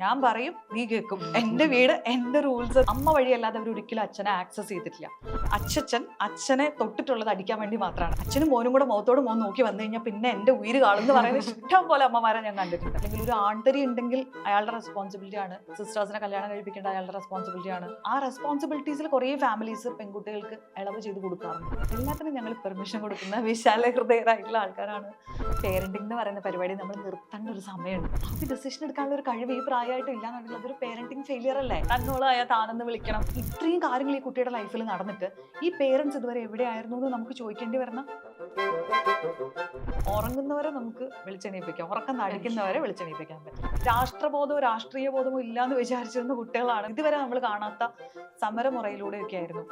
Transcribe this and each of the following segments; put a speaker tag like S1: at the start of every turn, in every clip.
S1: ഞാൻ പറയും, നീ കേൾക്കും. എന്റെ വീട്, എന്റെ റൂൾസ്. അമ്മ വഴിയല്ലാതെ അവർ ഒരിക്കലും അച്ഛനെ ആക്സസ് ചെയ്തിട്ടില്ല. അച്ഛനെ തൊട്ടിട്ടുള്ളത് അടിക്കാൻ വേണ്ടി മാത്രമാണ്. അച്ഛനും മോനും കൂടെ മുഖത്തോട് മോൻ നോക്കി വന്നു കഴിഞ്ഞാൽ പിന്നെ എന്റെ ഉയിര് കാണുമെന്ന് പറയുന്നത് ഇഷ്ടം പോലെ അമ്മമാരെ ഞാൻ കണ്ടിട്ടുണ്ട്. അല്ലെങ്കിൽ ഒരു ആൺതരി ഉണ്ടെങ്കിൽ അയാളുടെ റെസ്പോൺസിബിലിറ്റി ആണ്. സിസ്റ്റേഴ്സിനെ കല്യാണം കഴിപ്പിക്കേണ്ട അയാളുടെ റെസ്പോൺസിബിലിറ്റി ആണ്. ആ റെസ്പോൺസിബിലിറ്റീസിൽ കുറേ ഫാമിലീസ് പെൺകുട്ടികൾക്ക് ഇളവ് ചെയ്ത് കൊടുക്കാറുണ്ട്. എല്ലാത്തിനും ഞങ്ങൾ പെർമിഷൻ കൊടുക്കുന്ന വിശാല ഹൃദയരായിട്ടുള്ള ആൾക്കാരാണ്. പേരന്റിംഗ് എന്ന് പറയുന്ന പരിപാടി നമ്മൾ നിർത്തേണ്ട ഒരു സമയമുണ്ട്. അത് ഡിസിഷൻ എടുക്കാനുള്ള ഒരു കഴിവ് ഈ പ്രായമായിട്ട് ഇല്ലാന്നുണ്ടെങ്കിൽ അതൊരു പേരന്റിംഗ് ഫെയിലിയർ അല്ലേ? തന്നോളായ താനെന്ന് വിളിക്കണം. ഇത്രയും കാര്യങ്ങൾ ഈ കുട്ടിയുടെ ലൈഫിൽ നടന്നിട്ട് ഈ പേരൻസ് ഇതുവരെ എവിടെയായിരുന്നു എന്ന് നമുക്ക് ചോദിക്കേണ്ടി വരണം. ഉറങ്ങുന്നവരെ നമുക്ക് വിളിച്ചെണീപ്പിക്കാം, ഉറക്കം നടിക്കുന്നവരെ വിളിച്ചെണീപ്പിക്കാൻ പറ്റും. രാഷ്ട്രബോധമോ രാഷ്ട്രീയ ബോധമോ ഇല്ലാന്ന് വിചാരിച്ചിരുന്ന കുട്ടികളാണ് ഇതുവരെ നമ്മൾ കാണാത്ത സമരമുറയിലൂടെയൊക്കെ ആയിരുന്നു.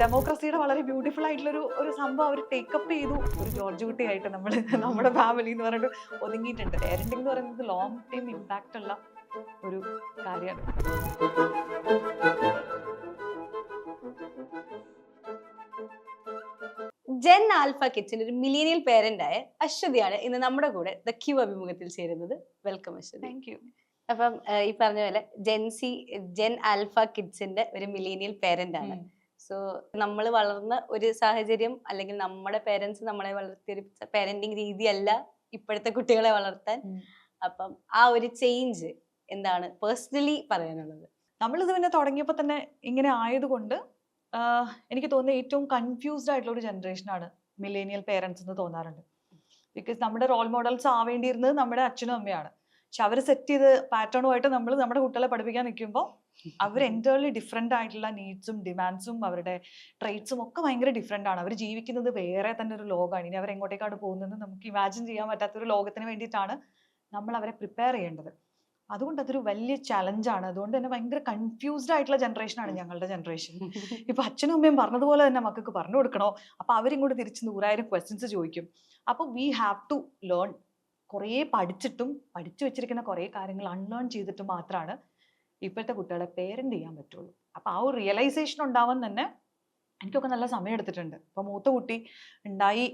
S1: ഡെമോക്രസിയുടെ വളരെ ബ്യൂട്ടിഫുൾ ആയിട്ടുള്ള ഒരു സംഭവം അവർ ടേക്കപ്പ് ചെയ്തു. ഒരു ജോർജ് കുട്ടിയായിട്ട് നമ്മൾ നമ്മുടെ ഫാമിലി എന്ന് പറഞ്ഞിട്ട് ഒതുങ്ങിയിട്ടുണ്ട്. പേരന്റിംഗ് എന്ന് പറയുന്നത് ലോങ് ടൈം ഇമ്പാക്റ്റ് ഉള്ള ഒരു കാര്യമാണ്.
S2: ജെൻ ആൽഫ കിഡ്സിന്റെ ഒരു മിലീനിയൽ പേരന്റ് ആയ അശ്വതിയാണ് ഇന്ന് നമ്മുടെ കൂടെ ദ ക്യൂ അഭിമുഖത്തിൽ ചേരുന്നത്. വെൽക്കം അശ്വതി.
S1: Thank you.
S2: അപ്പം ഈ പറഞ്ഞ പോലെ ജെൻ ആൽഫ കിഡ്സിന്റെ ഒരു മിലീനിയൽ പേരന്റ് ആണ്. സോ നമ്മൾ വളർന്ന ഒരു സാഹചര്യം അല്ലെങ്കിൽ നമ്മുടെ പേരൻസ് നമ്മളെ വളർത്തിയ ഒരു പേരന്റിങ് രീതിയല്ല ഇപ്പോഴത്തെ കുട്ടികളെ വളർത്താൻ. അപ്പം ആ ഒരു ചേഞ്ച് എന്താണ് പേഴ്സണലി പറയാനുള്ളത്?
S1: നമ്മളിത് പിന്നെ തുടങ്ങിയപ്പോൾ തന്നെ ഇങ്ങനെ ആയതുകൊണ്ട് എനിക്ക് തോന്നുന്നത് ഏറ്റവും കൺഫ്യൂസ്ഡ് ആയിട്ടുള്ള ഒരു ജനറേഷനാണ് മില്ലേനിയൽ പേരൻസ് എന്ന് തോന്നാറുണ്ട്. ബിക്കോസ് നമ്മുടെ റോൾ മോഡൽസ് ആവേണ്ടിയിരുന്നത് നമ്മുടെ അച്ഛനും അമ്മയാണ്. പക്ഷെ അവർ സെറ്റ് ചെയ്ത് പാറ്റേണുമായിട്ട് നമ്മൾ നമ്മുടെ കുട്ടികളെ പഠിപ്പിക്കാൻ നിൽക്കുമ്പോൾ അവർ എൻറ്റയർലി ഡിഫറെൻ്റ് ആയിട്ടുള്ള നീഡ്സും ഡിമാൻഡ്സും അവരുടെ ട്രേറ്റ്സും ഒക്കെ ഭയങ്കര ഡിഫറെൻ്റ് ആണ്. അവർ ജീവിക്കുന്നത് വേറെ തന്നെ ഒരു ലോകമാണ്. ഇനി അവർ എങ്ങോട്ടേക്കാണ് പോകുന്നത് നമുക്ക് ഇമാജിൻ ചെയ്യാൻ പറ്റാത്തൊരു ലോകത്തിന് വേണ്ടിയിട്ടാണ് നമ്മൾ അവരെ പ്രിപ്പയർ ചെയ്യേണ്ടത്. അതുകൊണ്ട് അതൊരു വലിയ ചലഞ്ചാണ്. അതുകൊണ്ട് തന്നെ ഭയങ്കര കൺഫ്യൂസ്ഡ് ആയിട്ടുള്ള ജനറേഷനാണ് ഞങ്ങളുടെ ജനറേഷൻ. ഇപ്പൊ അച്ഛനും അമ്മയും പറഞ്ഞതുപോലെ തന്നെ മക്കൾക്ക് പറഞ്ഞു കൊടുക്കണോ? അപ്പൊ അവരിങ്ങോട്ട് തിരിച്ച് 100,000 ക്വസ്റ്റ്യൻസ് ചോദിക്കും. അപ്പൊ വി ഹാവ് ടു ലേൺ. കുറേ പഠിച്ചിട്ടും പഠിച്ചു വെച്ചിരിക്കുന്ന കുറേ കാര്യങ്ങൾ അൺലേൺ ചെയ്തിട്ട് മാത്രമാണ് ഇപ്പോഴത്തെ കുട്ടികളെ പേരന്റ് ചെയ്യാൻ പറ്റുള്ളൂ. അപ്പൊ ആ ഒരു റിയലൈസേഷൻ ഉണ്ടാവാൻ തന്നെ എനിക്കൊക്കെ നല്ല സമയം എടുത്തിട്ടുണ്ട്. ഇപ്പൊ മൂത്ത കുട്ടി ഉണ്ടായി.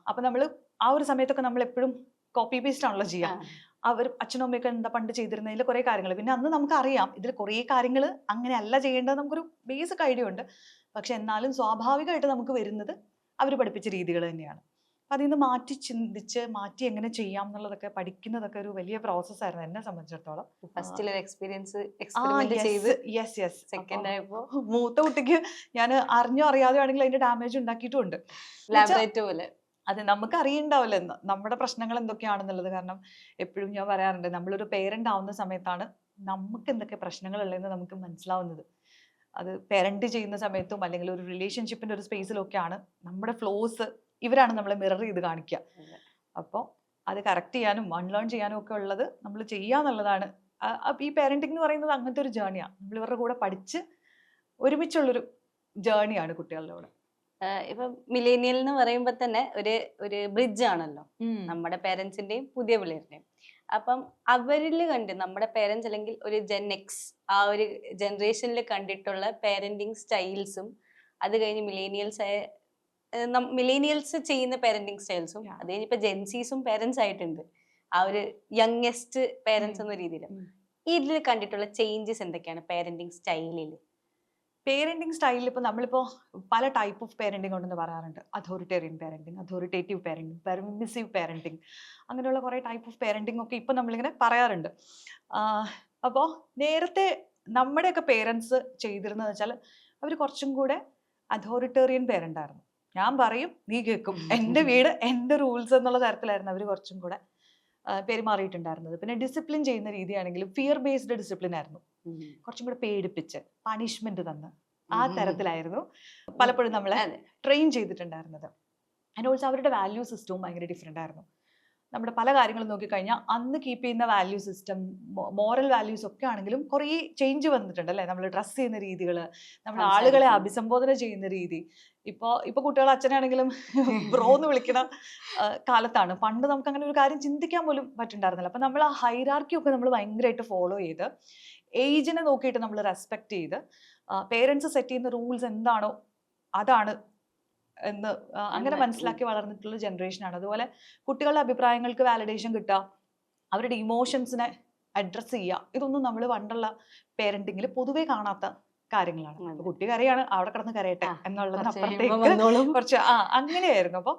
S1: അപ്പൊ നമ്മൾ ആ ഒരു സമയത്തൊക്കെ നമ്മൾ എപ്പോഴും കോപ്പി പേസ്റ്റ് ആണല്ലോ ചെയ്യാം. അവർ അച്ഛനും അമ്മയൊക്കെ എന്താ പണ്ട് ചെയ്തിരുന്നതിൽ കുറേ കാര്യങ്ങൾ, പിന്നെ അന്ന് നമുക്കറിയാം ഇതിൽ കുറേ കാര്യങ്ങൾ അങ്ങനെയല്ല ചെയ്യേണ്ടത്, നമുക്കൊരു ബേസിക് ഐഡിയ ഉണ്ട്. പക്ഷെ എന്നാലും സ്വാഭാവികമായിട്ട് നമുക്ക് വരുന്നത് അവർ പഠിപ്പിച്ച രീതികൾ തന്നെയാണ്. അതിൽ നിന്ന് മാറ്റി ചിന്തിച്ച് മാറ്റി എങ്ങനെ ചെയ്യാം എന്നുള്ളതൊക്കെ പഠിക്കുന്നതൊക്കെ ഒരു വലിയ പ്രോസസ്സായിരുന്നു എന്നെ സംബന്ധിച്ചിടത്തോളം.
S2: സെക്കൻഡ് ആയപ്പോ
S1: മൂത്ത കുട്ടിക്ക് ഞാൻ അറിഞ്ഞോ അറിയാതെ ആണെങ്കിൽ അതിന്റെ ഡാമേജ് ഉണ്ടാക്കിയിട്ടുമുണ്ട്. അതെ, നമുക്ക് അറിയണ്ടാവില്ല നമ്മുടെ പ്രശ്നങ്ങൾ എന്തൊക്കെയാണെന്നുള്ളത്. കാരണം എപ്പോഴും ഞാൻ പറയാറുണ്ട്, നമ്മളൊരു പേരന്റ് ആവുന്ന സമയത്താണ് നമുക്ക് എന്തൊക്കെ പ്രശ്നങ്ങളുള്ളതെന്ന് നമുക്ക് മനസ്സിലാവുന്നത്. അത് പേരന്റ് ചെയ്യുന്ന സമയത്തും അല്ലെങ്കിൽ ഒരു റിലേഷൻഷിപ്പിന്റെ ഒരു സ്പേസിലൊക്കെയാണ് നമ്മുടെ ഫ്ലോസ് ഇവരാണ് നമ്മളെ മിറർ ചെയ്ത് കാണിക്കുക. അപ്പോൾ അത് കറക്റ്റ് ചെയ്യാനും അൺലേൺ ചെയ്യാനും ഒക്കെ ഉള്ളത് നമ്മൾ ചെയ്യുക എന്നുള്ളതാണ്. ഈ പേരന്റിംഗ് എന്ന് പറയുന്നത് അങ്ങനത്തെ ഒരു ജേർണിയാണ്. നമ്മൾ ഇവരുടെ കൂടെ പഠിച്ച് ഒരുമിച്ചുള്ളൊരു ജേർണിയാണ് കുട്ടികളുടെ കൂടെ.
S2: ഇപ്പൊ മിലേനിയൽ എന്ന് പറയുമ്പോ തന്നെ ഒരു ബ്രിഡ്ജ് ആണല്ലോ നമ്മുടെ പേരൻസിന്റെയും പുതിയ പിള്ളേരുടെയും. അപ്പം അവരിൽ കണ്ട് നമ്മുടെ പേരൻസ് അല്ലെങ്കിൽ ഒരു ജെൻ എക്സ് ആ ഒരു ജനറേഷനിൽ കണ്ടിട്ടുള്ള പേരന്റിങ് സ്റ്റൈൽസും അത് കഴിഞ്ഞ് മിലേനിയൽസ് ചെയ്യുന്ന പേരന്റിങ് സ്റ്റൈൽസും അത് കഴിഞ്ഞ് ഇപ്പൊ ജെൻസീസും പേരൻസ് ആയിട്ടുണ്ട്. ആ ഒരു യങ്ങസ്റ്റ് പേരൻസ് എന്ന രീതിയിൽ ഇതിൽ കണ്ടിട്ടുള്ള ചേഞ്ചസ് എന്തൊക്കെയാണ് പേരന്റിങ് സ്റ്റൈലിൽ?
S1: പേരന്റിങ് സ്റ്റൈലിൽ ഇപ്പോൾ നമ്മളിപ്പോൾ പല ടൈപ്പ് ഓഫ് പേരന്റിങ് ഉണ്ടെന്ന് പറയാറുണ്ട്. Authoritarian parenting, authoritative parenting, permissive parenting, അങ്ങനെയുള്ള കുറേ ടൈപ്പ് ഓഫ് പേരന്റിങ് ഒക്കെ ഇപ്പം നമ്മളിങ്ങനെ പറയാറുണ്ട്. അപ്പോൾ നേരത്തെ നമ്മുടെയൊക്കെ പേരൻസ് ചെയ്തിരുന്നതെന്ന് വെച്ചാൽ അവർ കുറച്ചും കൂടെ അതോറിറ്റേറിയൻ പേരന്റ് ആയിരുന്നു. ഞാൻ പറയും, നീ കേൾക്കും. എൻ്റെ വീട്, എൻ്റെ റൂൾസ് എന്നുള്ള തരത്തിലായിരുന്നു അവർ കുറച്ചും കൂടെ പെരുമാറിയിട്ടുണ്ടായിരുന്നത്. പിന്നെ ഡിസിപ്ലിൻ ചെയ്യുന്ന രീതിയാണെങ്കിലും ഫിയർ ബേസ്ഡ് ഡിസിപ്ലിൻ ആയിരുന്നു. കുറച്ചും കൂടെ പേടിപ്പിച്ച് പണിഷ്മെന്റ് തന്ന് ആ തരത്തിലായിരുന്നു പലപ്പോഴും നമ്മളെ ട്രെയിൻ ചെയ്തിട്ടുണ്ടായിരുന്നത്. ആൻഡ് ഓൾസോ അവരുടെ വാല്യൂ സിസ്റ്റവും ഭയങ്കര ഡിഫറെൻ്റ് ആയിരുന്നു. നമ്മുടെ പല കാര്യങ്ങളും നോക്കിക്കഴിഞ്ഞാൽ അന്ന് കീപ്പ് ചെയ്യുന്ന വാല്യൂ സിസ്റ്റം, മോറൽ വാല്യൂസ് ഒക്കെ ആണെങ്കിലും കുറേ ചേഞ്ച് വന്നിട്ടുണ്ട് അല്ലേ? നമ്മൾ ഡ്രസ്സ് ചെയ്യുന്ന രീതികൾ, നമ്മൾ ആളുകളെ അഭിസംബോധന ചെയ്യുന്ന രീതി. ഇപ്പോൾ കുട്ടികൾ അച്ഛനാണെങ്കിലും ബ്രോ എന്ന് വിളിക്കുന്ന കാലത്താണ്. പണ്ട് നമുക്ക് അങ്ങനെ ഒരു കാര്യം ചിന്തിക്കാൻ പോലും പറ്റുന്നുണ്ടായിരുന്നില്ല. അപ്പം നമ്മൾ ആ ഹൈറാർക്കി ഒക്കെ നമ്മൾ ഭയങ്കരമായിട്ട് ഫോളോ ചെയ്ത് ഏജിനെ നോക്കിയിട്ട് നമ്മൾ റെസ്പെക്ട് ചെയ്ത് പേരൻസ് സെറ്റ് ചെയ്യുന്ന റൂൾസ് എന്താണോ അതാണ് എന്ന് അങ്ങനെ മനസ്സിലാക്കി വളർന്നിട്ടുള്ള ജനറേഷനാണ്. അതുപോലെ കുട്ടികളുടെ അഭിപ്രായങ്ങൾക്ക് വാലിഡേഷൻ കിട്ടുക, അവരുടെ ഇമോഷൻസിനെ അഡ്രസ്സ് ചെയ്യുക, ഇതൊന്നും നമ്മൾ പണ്ടുള്ള പേരന്റിങ്ങിൽ പൊതുവേ കാണാത്ത കാര്യങ്ങളാണ്.
S2: അതെ.
S1: കുട്ടി കരയാണ്, അവിടെ കിടന്ന് കരയട്ടെ
S2: ആ, കുറച്ച് കഴിയുമ്പോ
S1: എന്നുള്ളതിനപ്പുറത്തേക്ക്
S2: വന്നോളും.
S1: കുറച്ച് അങ്ങനെയായിരുന്നു. അപ്പോൾ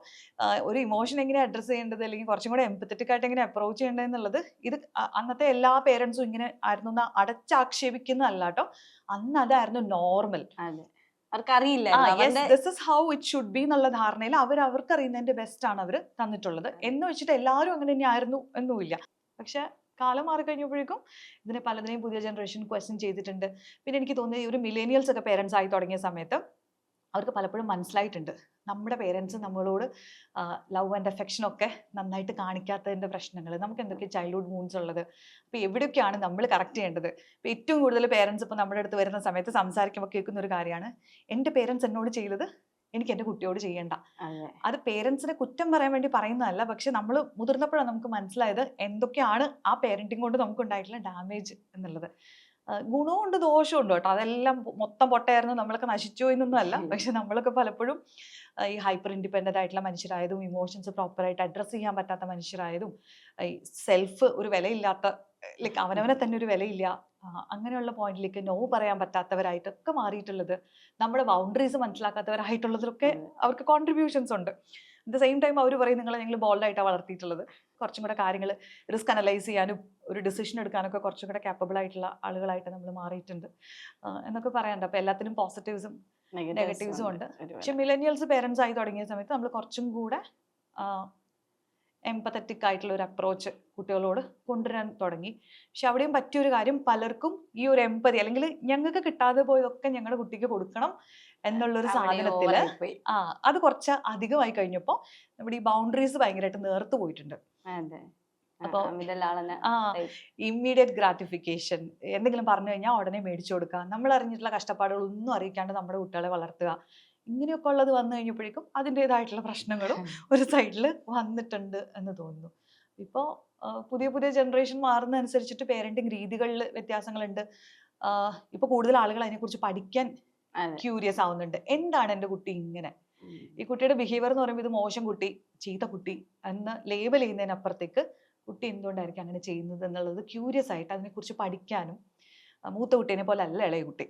S1: ഒരു ഇമോഷൻ എങ്ങനെ അഡ്രസ്സ് ചെയ്യേണ്ടത്, അല്ലെങ്കിൽ കുറച്ചും കൂടെ എംപത്തറ്റിക് ആയിട്ട് എങ്ങനെ അപ്രോച്ച് ചെയ്യേണ്ടത് എന്നുള്ളത് ഇത് അന്നത്തെ എല്ലാ പേരൻസും ഇങ്ങനെ ആയിരുന്നു എന്ന് അടച്ചാക്ഷേപിക്കുന്നതല്ല കേട്ടോ. അന്ന് അതായിരുന്നു നോർമൽ.
S2: അതെ, അവർക്കറിയില്ലായിരുന്നു അവരുടെ
S1: this is how it should be എന്നുള്ള ധാരണയിൽ അവർക്ക് അറിയുന്നതിന്റെ ബെസ്റ്റ് ആണ് അവർ തന്നിട്ടുള്ളത്. എന്ന് വെച്ചിട്ട് എല്ലാവരും അങ്ങനെ തന്നെ ആയിരുന്നു എന്നുമില്ല. പക്ഷെ കാലം മാറിക്കഴിഞ്ഞപ്പോഴേക്കും ഇതിനെ പലതിനെയും പുതിയ ജനറേഷൻ ക്വസ്റ്റ്യൻ ചെയ്തിട്ടുണ്ട്. പിന്നെ എനിക്ക് തോന്നുന്നത് ഈ ഒരു മില്ലേനിയൽസ് ഒക്കെ പേരൻസ് ആയി തുടങ്ങിയ സമയത്ത് അവർക്ക് പലപ്പോഴും മനസ്സിലായിട്ടുണ്ട് നമ്മുടെ പേരൻസ് നമ്മളോട് ലവ് ആൻഡ് അഫെക്ഷൻ ഒക്കെ നന്നായിട്ട് കാണിക്കാത്തതിന്റെ പ്രശ്നങ്ങൾ, നമുക്ക് എന്തൊക്കെ ചൈൽഡ്ഹുഡ് മൂഡ്സ് ഉള്ളത്, അപ്പോൾ എവിടെയൊക്കെയാണ് നമ്മൾ കറക്റ്റ് ചെയ്യേണ്ടത്. ഇപ്പോൾ ഏറ്റവും കൂടുതൽ പേരൻസ് ഇപ്പോൾ നമ്മുടെ അടുത്ത് വരുന്ന സമയത്ത് സംസാരിക്കുമ്പോൾ കേൾക്കുന്ന ഒരു കാര്യമാണ്, എൻ്റെ പേരൻസ് എന്നോട് ചെയ്തത് എനിക്ക് എൻ്റെ കുട്ടിയോട് ചെയ്യേണ്ട.
S2: അതെ.
S1: അത് പേരൻസിനെ കുറ്റം പറയാൻ വേണ്ടി പറയുന്നതല്ല, പക്ഷെ നമ്മൾ മുതിർന്നപ്പോഴാണ് നമുക്ക് മനസ്സിലായത് എന്തൊക്കെയാണ് ആ പേരന്റിങ് കൊണ്ട് നമുക്ക് ഉണ്ടായിട്ടുള്ള ഡാമേജ് എന്നുള്ളത്. ഗുണവും ഉണ്ട് ദോഷവും ഉണ്ട് കേട്ടോ. അതെല്ലാം മൊത്തം പൊട്ടയായിരുന്നു നമ്മളൊക്കെ നശിച്ചു എന്നൊന്നും അല്ല. പക്ഷെ നമ്മളൊക്കെ പലപ്പോഴും ഈ ഹൈപ്പർ ഇൻഡിപെൻഡന്റ് ആയിട്ടുള്ള മനുഷ്യരായതും ഇമോഷൻസ് പ്രോപ്പറായിട്ട് അഡ്രസ്സ് ചെയ്യാൻ പറ്റാത്ത മനുഷ്യരായതും ഈ സെൽഫ് ഒരു വിലയില്ലാത്ത, ലൈക്ക് അവനവനെ തന്നെ ഒരു വിലയില്ല, അങ്ങനെയുള്ള പോയിന്റിലേക്ക് നോ പറയാൻ പറ്റാത്തവരായിട്ടൊക്കെ മാറിയിട്ടുള്ളത്, നമ്മുടെ ബൗണ്ടറീസ് മനസ്സിലാക്കാത്തവരായിട്ടുള്ളതിലൊക്കെ അവർക്ക് കോൺട്രിബ്യൂഷൻസ് ഉണ്ട്. അറ്റ് ദ സെയിം ടൈം അവർ പറയും നിങ്ങളെ ഞങ്ങൾ ബോൾഡായിട്ടാണ് വളർത്തിയിട്ടുള്ളത്, കുറച്ചും കൂടെ കാര്യങ്ങൾ റിസ്ക് അനലൈസ് ചെയ്യാനും ഒരു ഡിസിഷൻ എടുക്കാനൊക്കെ കുറച്ചും കൂടെ കാപ്പബിൾ ആയിട്ടുള്ള ആളുകളായിട്ട് നമ്മൾ മാറിയിട്ടുണ്ട് എന്നൊക്കെ പറയാനുണ്ട്. അപ്പോൾ എല്ലാത്തിനും പോസിറ്റീവ്സും നെഗറ്റീവ്സും ഉണ്ട്. പക്ഷെ മില്ലേനിയൽസ് പേരൻസ് ആയി തുടങ്ങിയ സമയത്ത് നമ്മൾ കുറച്ചും കൂടെ എംപത്തറ്റിക് ആയിട്ടുള്ള ഒരു അപ്രോച്ച് കുട്ടികളോട് കൊണ്ടുവരാൻ തുടങ്ങി. പക്ഷെ അവിടെയും പറ്റിയൊരു കാര്യം, പലർക്കും ഈ ഒരു എംപതി അല്ലെങ്കിൽ ഞങ്ങൾക്ക് കിട്ടാതെ പോയതൊക്കെ ഞങ്ങളുടെ കുട്ടിക്ക് കൊടുക്കണം എന്നുള്ളൊരു സാധനത്തില് അത് കുറച്ച് അധികമായി കഴിഞ്ഞപ്പോൾ നമ്മുടെ ഈ ബൗണ്ടറീസ് ഭയങ്കരമായിട്ട് നേർത്തു പോയിട്ടുണ്ട്. അപ്പോൾ ഇമ്മീഡിയറ്റ് ഗ്രാറ്റിഫിക്കേഷൻ, എന്തെങ്കിലും പറഞ്ഞു കഴിഞ്ഞാൽ ഉടനെ മേടിച്ചു കൊടുക്കുക, നമ്മൾ അറിഞ്ഞിട്ടുള്ള കഷ്ടപ്പാടുകളൊന്നും അറിയിക്കാണ്ട് നമ്മുടെ കുട്ടികളെ വളർത്തുക, ഇങ്ങനെയൊക്കെ ഉള്ളത് വന്നു കഴിഞ്ഞപ്പോഴേക്കും അതിൻ്റെതായിട്ടുള്ള പ്രശ്നങ്ങളും ഒരു സൈഡിൽ വന്നിട്ടുണ്ട് എന്ന് തോന്നുന്നു. ഇപ്പോൾ പുതിയ പുതിയ ജനറേഷൻ മാറുന്ന അനുസരിച്ചിട്ട് പേരന്റിങ് രീതികളിൽ വ്യത്യാസങ്ങളുണ്ട്. ഇപ്പോൾ കൂടുതൽ ആളുകൾ അതിനെക്കുറിച്ച് പഠിക്കാൻ ക്യൂരിയസ് ആവുന്നുണ്ട്. എന്താണ് എൻ്റെ കുട്ടി ഇങ്ങനെ, ഈ കുട്ടിയുടെ ബിഹേവിയർ എന്ന് പറയുമ്പോൾ ഇത് മോശം കുട്ടി, ചീത്ത കുട്ടി എന്ന് ലേബൽ ചെയ്യുന്നതിനപ്പുറത്തേക്ക് കുട്ടി എന്തുകൊണ്ടായിരിക്കും അങ്ങനെ ചെയ്യുന്നത് എന്നുള്ളത് ക്യൂരിയസ് ആയിട്ട് അതിനെക്കുറിച്ച് പഠിക്കാനും, മൂത്ത കുട്ടീനെ പോലെ അല്ല ഇളയ കുട്ടി,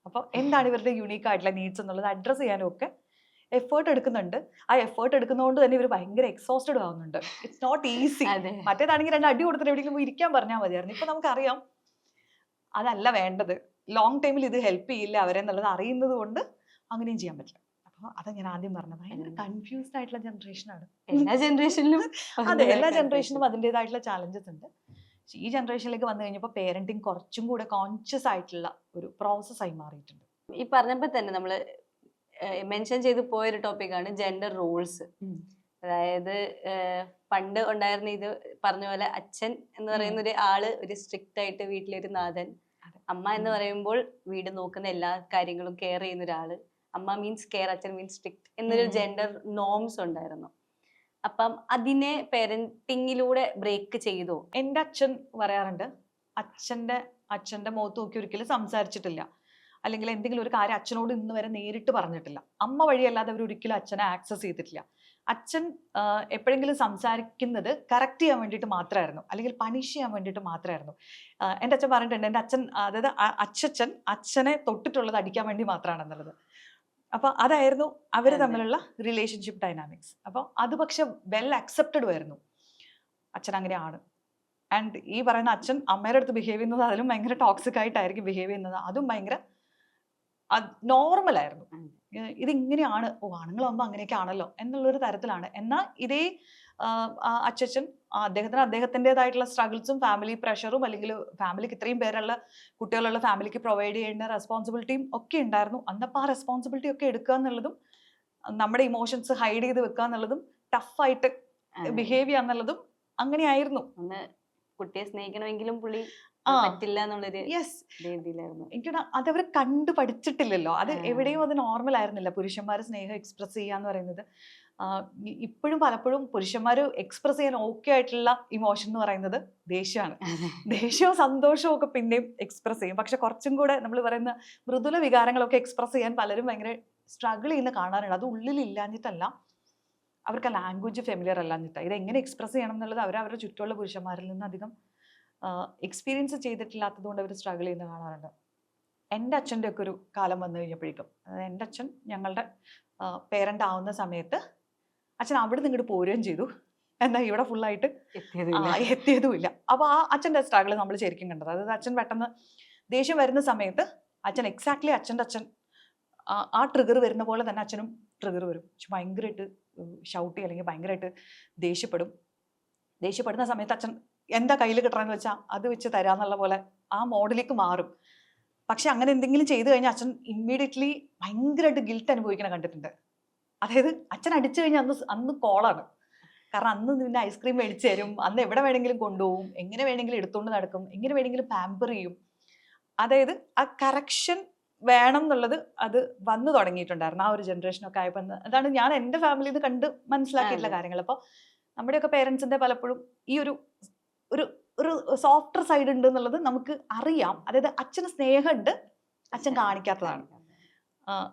S1: അപ്പോൾ എന്താണ് ഇവരുടെ യുണീക്ക് ആയിട്ടുള്ള നീഡ്സ് എന്നുള്ളത് അഡ്രസ്സ് ചെയ്യാനും ഒക്കെ എഫേർട്ട് എടുക്കുന്നുണ്ട്. ആ എഫേർട്ട് എടുക്കുന്നതുകൊണ്ട് തന്നെ ഇവർ ഭയങ്കര എക്സോസ്റ്റഡ് ആവുന്നുണ്ട്. It's not easy. മറ്റേതാണെങ്കിൽ 2 അടി കൊടുത്തിട്ട് എവിടെയെങ്കിലും ഇരിക്കാൻ പറഞ്ഞാൽ മതിയായിരുന്നു. ഇപ്പൊ നമുക്കറിയാം അതല്ല വേണ്ടത്, ലോങ് ടൈമിൽ ഇത് ഹെൽപ്പ് ചെയ്യില്ല അവരെ എന്നുള്ളത് അറിയുന്നത് കൊണ്ട് അങ്ങനെയും ചെയ്യാൻ പറ്റില്ല. അപ്പോൾ അതാ ഞാൻ ആദ്യം പറഞ്ഞത്, ഭയങ്കര കൺഫ്യൂസ്ഡ് ആയിട്ടുള്ള ജനറേഷനാണ്.
S2: എല്ലാ ജനറേഷനിലും
S1: അതെ, എല്ലാ ജനറേഷനും അതിൻ്റെതായിട്ടുള്ള ചാലഞ്ചസ് ഉണ്ട്. ഈ ജനറേഷനിലേക്ക് വന്നു കഴിഞ്ഞപ്പോൾ പേരന്റിങ് കുറച്ചും കൂടെ കോൺഷ്യസ് ആയിട്ടുള്ള ഒരു പ്രോസസ്സായി മാറിയിട്ടുണ്ട്.
S2: ഈ പറഞ്ഞപ്പോൾ തന്നെ നമ്മൾ മെൻഷൻ ചെയ്ത് പോയൊരു ടോപ്പിക്കാണ് ജെൻഡർ റോൾസ്. അതായത് പണ്ട് ഉണ്ടായിരുന്ന ഇത് പറഞ്ഞ പോലെ അച്ഛൻ എന്ന് പറയുന്ന ഒരു ആള് ഒരു സ്ട്രിക്റ്റ് ആയിട്ട് വീട്ടിലൊരു നാഥൻ, അമ്മ എന്ന് പറയുമ്പോൾ വീട് നോക്കുന്ന എല്ലാ കാര്യങ്ങളും കെയർ ചെയ്യുന്ന ഒരാള്, അമ്മ മീൻസ് കെയർ, അച്ഛൻ മീൻസ് സ്ട്രിക്റ്റ് എന്നൊരു ജെൻഡർ നോംസ് ഉണ്ടായിരുന്നു. അപ്പം അതിനെ പേരന്റിങ്ങിലൂടെ ബ്രേക്ക് ചെയ്തോ?
S1: എൻ്റെ അച്ഛൻ പറയാറുണ്ട്, അച്ഛൻ്റെ മുഖത്ത് നോക്കി ഒരിക്കലും സംസാരിച്ചിട്ടില്ല, അല്ലെങ്കിൽ എന്തെങ്കിലും ഒരു കാര്യം അച്ഛനോട് ഇന്ന് വരെ നേരിട്ട് പറഞ്ഞിട്ടില്ല. അമ്മ വഴിയല്ലാതെ അവർ ഒരിക്കലും അച്ഛനെ ആക്സസ് ചെയ്തിട്ടില്ല. അച്ഛൻ എപ്പോഴെങ്കിലും സംസാരിക്കുന്നത് കറക്റ്റ് ചെയ്യാൻ വേണ്ടിയിട്ട് മാത്രമായിരുന്നു, അല്ലെങ്കിൽ പണിഷ് ചെയ്യാൻ വേണ്ടിയിട്ട് മാത്രമായിരുന്നു. എൻ്റെ അച്ഛൻ പറഞ്ഞിട്ടുണ്ട്, എൻ്റെ അച്ഛൻ അതായത് അച്ഛനെ തൊട്ടിട്ടുള്ളത് അടിക്കാൻ വേണ്ടി മാത്രമാണെന്നുള്ളത്. അപ്പോൾ അതായിരുന്നു അവർ തമ്മിലുള്ള റിലേഷൻഷിപ്പ് ഡൈനാമിക്സ്. അപ്പോൾ അത് പക്ഷെ വെൽ അക്സെപ്റ്റഡും ആയിരുന്നു, അച്ഛൻ അങ്ങനെയാണ്. ആൻഡ് ഈ പറയുന്ന അച്ഛൻ അമ്മയുടെ അടുത്ത് ബിഹേവ് ചെയ്യുന്നത് അതിലും ഭയങ്കര ടോക്സിക് ആയിട്ടായിരിക്കും ബിഹേവ് ചെയ്യുന്നത്, അതും ഭയങ്കര നോർമലായിരുന്നു. ഇതിങ്ങനെയാണ്, ആണുങ്ങളാകുമ്പോൾ അങ്ങനെയൊക്കെ ആണല്ലോ എന്നുള്ളൊരു തരത്തിലാണ്. എന്നാൽ ഇതേ അച്ഛൻ അദ്ദേഹത്തിൻ്റെതായിട്ടുള്ള സ്ട്രഗിൾസും ഫാമിലി പ്രഷറും, അല്ലെങ്കിൽ ഫാമിലിക്ക് ഇത്രയും പേരുള്ള കുട്ടികളുള്ള ഫാമിലിക്ക് പ്രൊവൈഡ് ചെയ്യേണ്ട റെസ്പോൺസിബിലിറ്റിയും ഒക്കെ ഉണ്ടായിരുന്നു. അന്നപ്പോൾ ആ റെസ്പോൺസിബിലിറ്റി ഒക്കെ എടുക്കുക എന്നുള്ളതും, നമ്മുടെ ഇമോഷൻസ് ഹൈഡ് ചെയ്ത് വെക്കുക എന്നുള്ളതും, ടഫായിട്ട് ബിഹേവ് ചെയ്യുക എന്നുള്ളതും അങ്ങനെയായിരുന്നു.
S2: കുട്ടിയെ സ്നേഹിക്കണമെങ്കിലും പുള്ളി പറ്റില്ല എന്നുള്ളൊരു രീതിയിലായിരുന്നു.
S1: എനിക്ക് അതവർ കണ്ടു പഠിച്ചിട്ടില്ലല്ലോ, അത് എവിടെയും അത് നോർമൽ ആയിരുന്നില്ല. പുരുഷന്മാർ സ്നേഹം എക്സ്പ്രസ് ചെയ്യാന്ന് പറയുന്നത് ഇപ്പോഴും പലപ്പോഴും പുരുഷന്മാർ എക്സ്പ്രസ് ചെയ്യാൻ ഓക്കെ ആയിട്ടുള്ള ഇമോഷൻ എന്ന് പറയുന്നത് ദേഷ്യമാണ്. ദേഷ്യവും സന്തോഷവും ഒക്കെ പിന്നെയും എക്സ്പ്രസ് ചെയ്യും. പക്ഷെ കുറച്ചും കൂടെ നമ്മൾ പറയുന്ന മൃദുല വികാരങ്ങളൊക്കെ എക്സ്പ്രസ് ചെയ്യാൻ പലരും ഭയങ്കര സ്ട്രഗിൾ ചെയ്യുന്ന കാണാറുണ്ട്. അത് ഉള്ളിൽ ഇല്ലാഞ്ഞിട്ടല്ല, അവർക്ക് ആ ലാംഗ്വേജ് ഫെമിലിയർ അല്ലാഞ്ഞിട്ടാ. ഇത് എങ്ങനെ എക്സ്പ്രസ് ചെയ്യണം എന്നുള്ളത് അവരവരുടെ ചുറ്റുമുള്ള പുരുഷന്മാരിൽ നിന്ന് അധികം എക്സ്പീരിയൻസ് ചെയ്തിട്ടില്ലാത്തത് കൊണ്ട് അവർ സ്ട്രഗിൾ ചെയ്യുന്ന കാണാറുണ്ട്. എൻ്റെ അച്ഛൻ്റെ ഒക്കെ ഒരു കാലം വന്നു കഴിഞ്ഞപ്പോഴേക്കും, അതായത് എൻ്റെ അച്ഛൻ ഞങ്ങളുടെ പേരൻ്റ് ആവുന്ന സമയത്ത് അച്ഛൻ അവിടെ നിന്ന് ഇങ്ങോട്ട് പോരുകയും ചെയ്തു, എന്നാൽ ഇവിടെ ഫുള്ളായിട്ട് എത്തിയതുമില്ല. അപ്പോൾ ആ അച്ഛൻ്റെ സ്ട്രഗിൾ നമ്മൾ ശരിക്കും കണ്ടത്. അതായത് അച്ഛൻ പെട്ടെന്ന് ദേഷ്യം വരുന്ന സമയത്ത് അച്ഛൻ എക്സാക്ട്ലി അച്ഛൻ്റെ അച്ഛൻ ആ ട്രിഗർ വരുന്ന പോലെ തന്നെ അച്ഛനും ട്രിഗർ വരും. ഭയങ്കരമായിട്ട് ഷൗട്ട് ചെയ്യും, അല്ലെങ്കിൽ ഭയങ്കരമായിട്ട് ദേഷ്യപ്പെടും. ദേഷ്യപ്പെടുന്ന സമയത്ത് അച്ഛൻ എന്താ കയ്യിൽ കിട്ടണമെന്ന് വെച്ചാൽ അത് വെച്ച് തരാന്നുള്ള പോലെ ആ മോഡിലേക്ക് മാറും. പക്ഷെ അങ്ങനെ എന്തെങ്കിലും ചെയ്തു കഴിഞ്ഞാൽ അച്ഛൻ ഇമ്മീഡിയറ്റ്ലി ഭയങ്കരമായിട്ട് ഗിൽട്ട് അനുഭവിക്കണം കണ്ടിട്ടുണ്ട്. അതായത് അച്ഛൻ അടിച്ചു കഴിഞ്ഞാൽ അന്ന് കോളാണ്. കാരണം അന്ന് നിന്നെ ഐസ്ക്രീം മേടിച്ചു തരും, അന്ന് എവിടെ വേണമെങ്കിലും കൊണ്ടുപോകും, എങ്ങനെ വേണമെങ്കിലും എടുത്തുകൊണ്ട് നടക്കും, എങ്ങനെ വേണമെങ്കിലും പാമ്പർ ചെയ്യും. അതായത് ആ കറക്ഷൻ വേണം എന്നുള്ളത് അത് വന്നു തുടങ്ങിയിട്ടുണ്ടായിരുന്നു ആ ഒരു ജനറേഷനൊക്കെ ആയപ്പോൾ. അതാണ് ഞാൻ എൻ്റെ ഫാമിലിയിൽ നിന്ന് കണ്ട് മനസ്സിലാക്കിയിട്ടുള്ള കാര്യങ്ങൾ. അപ്പോൾ നമ്മുടെയൊക്കെ പേരൻസിൻ്റെ പലപ്പോഴും ഈ ഒരു ഒരു സോഫ്റ്റർ സൈഡ് ഉണ്ട് എന്നുള്ളത് നമുക്ക് അറിയാം. അതായത് അച്ഛന് സ്നേഹമുണ്ട്, അച്ഛൻ കാണിക്കാത്തതാണ്.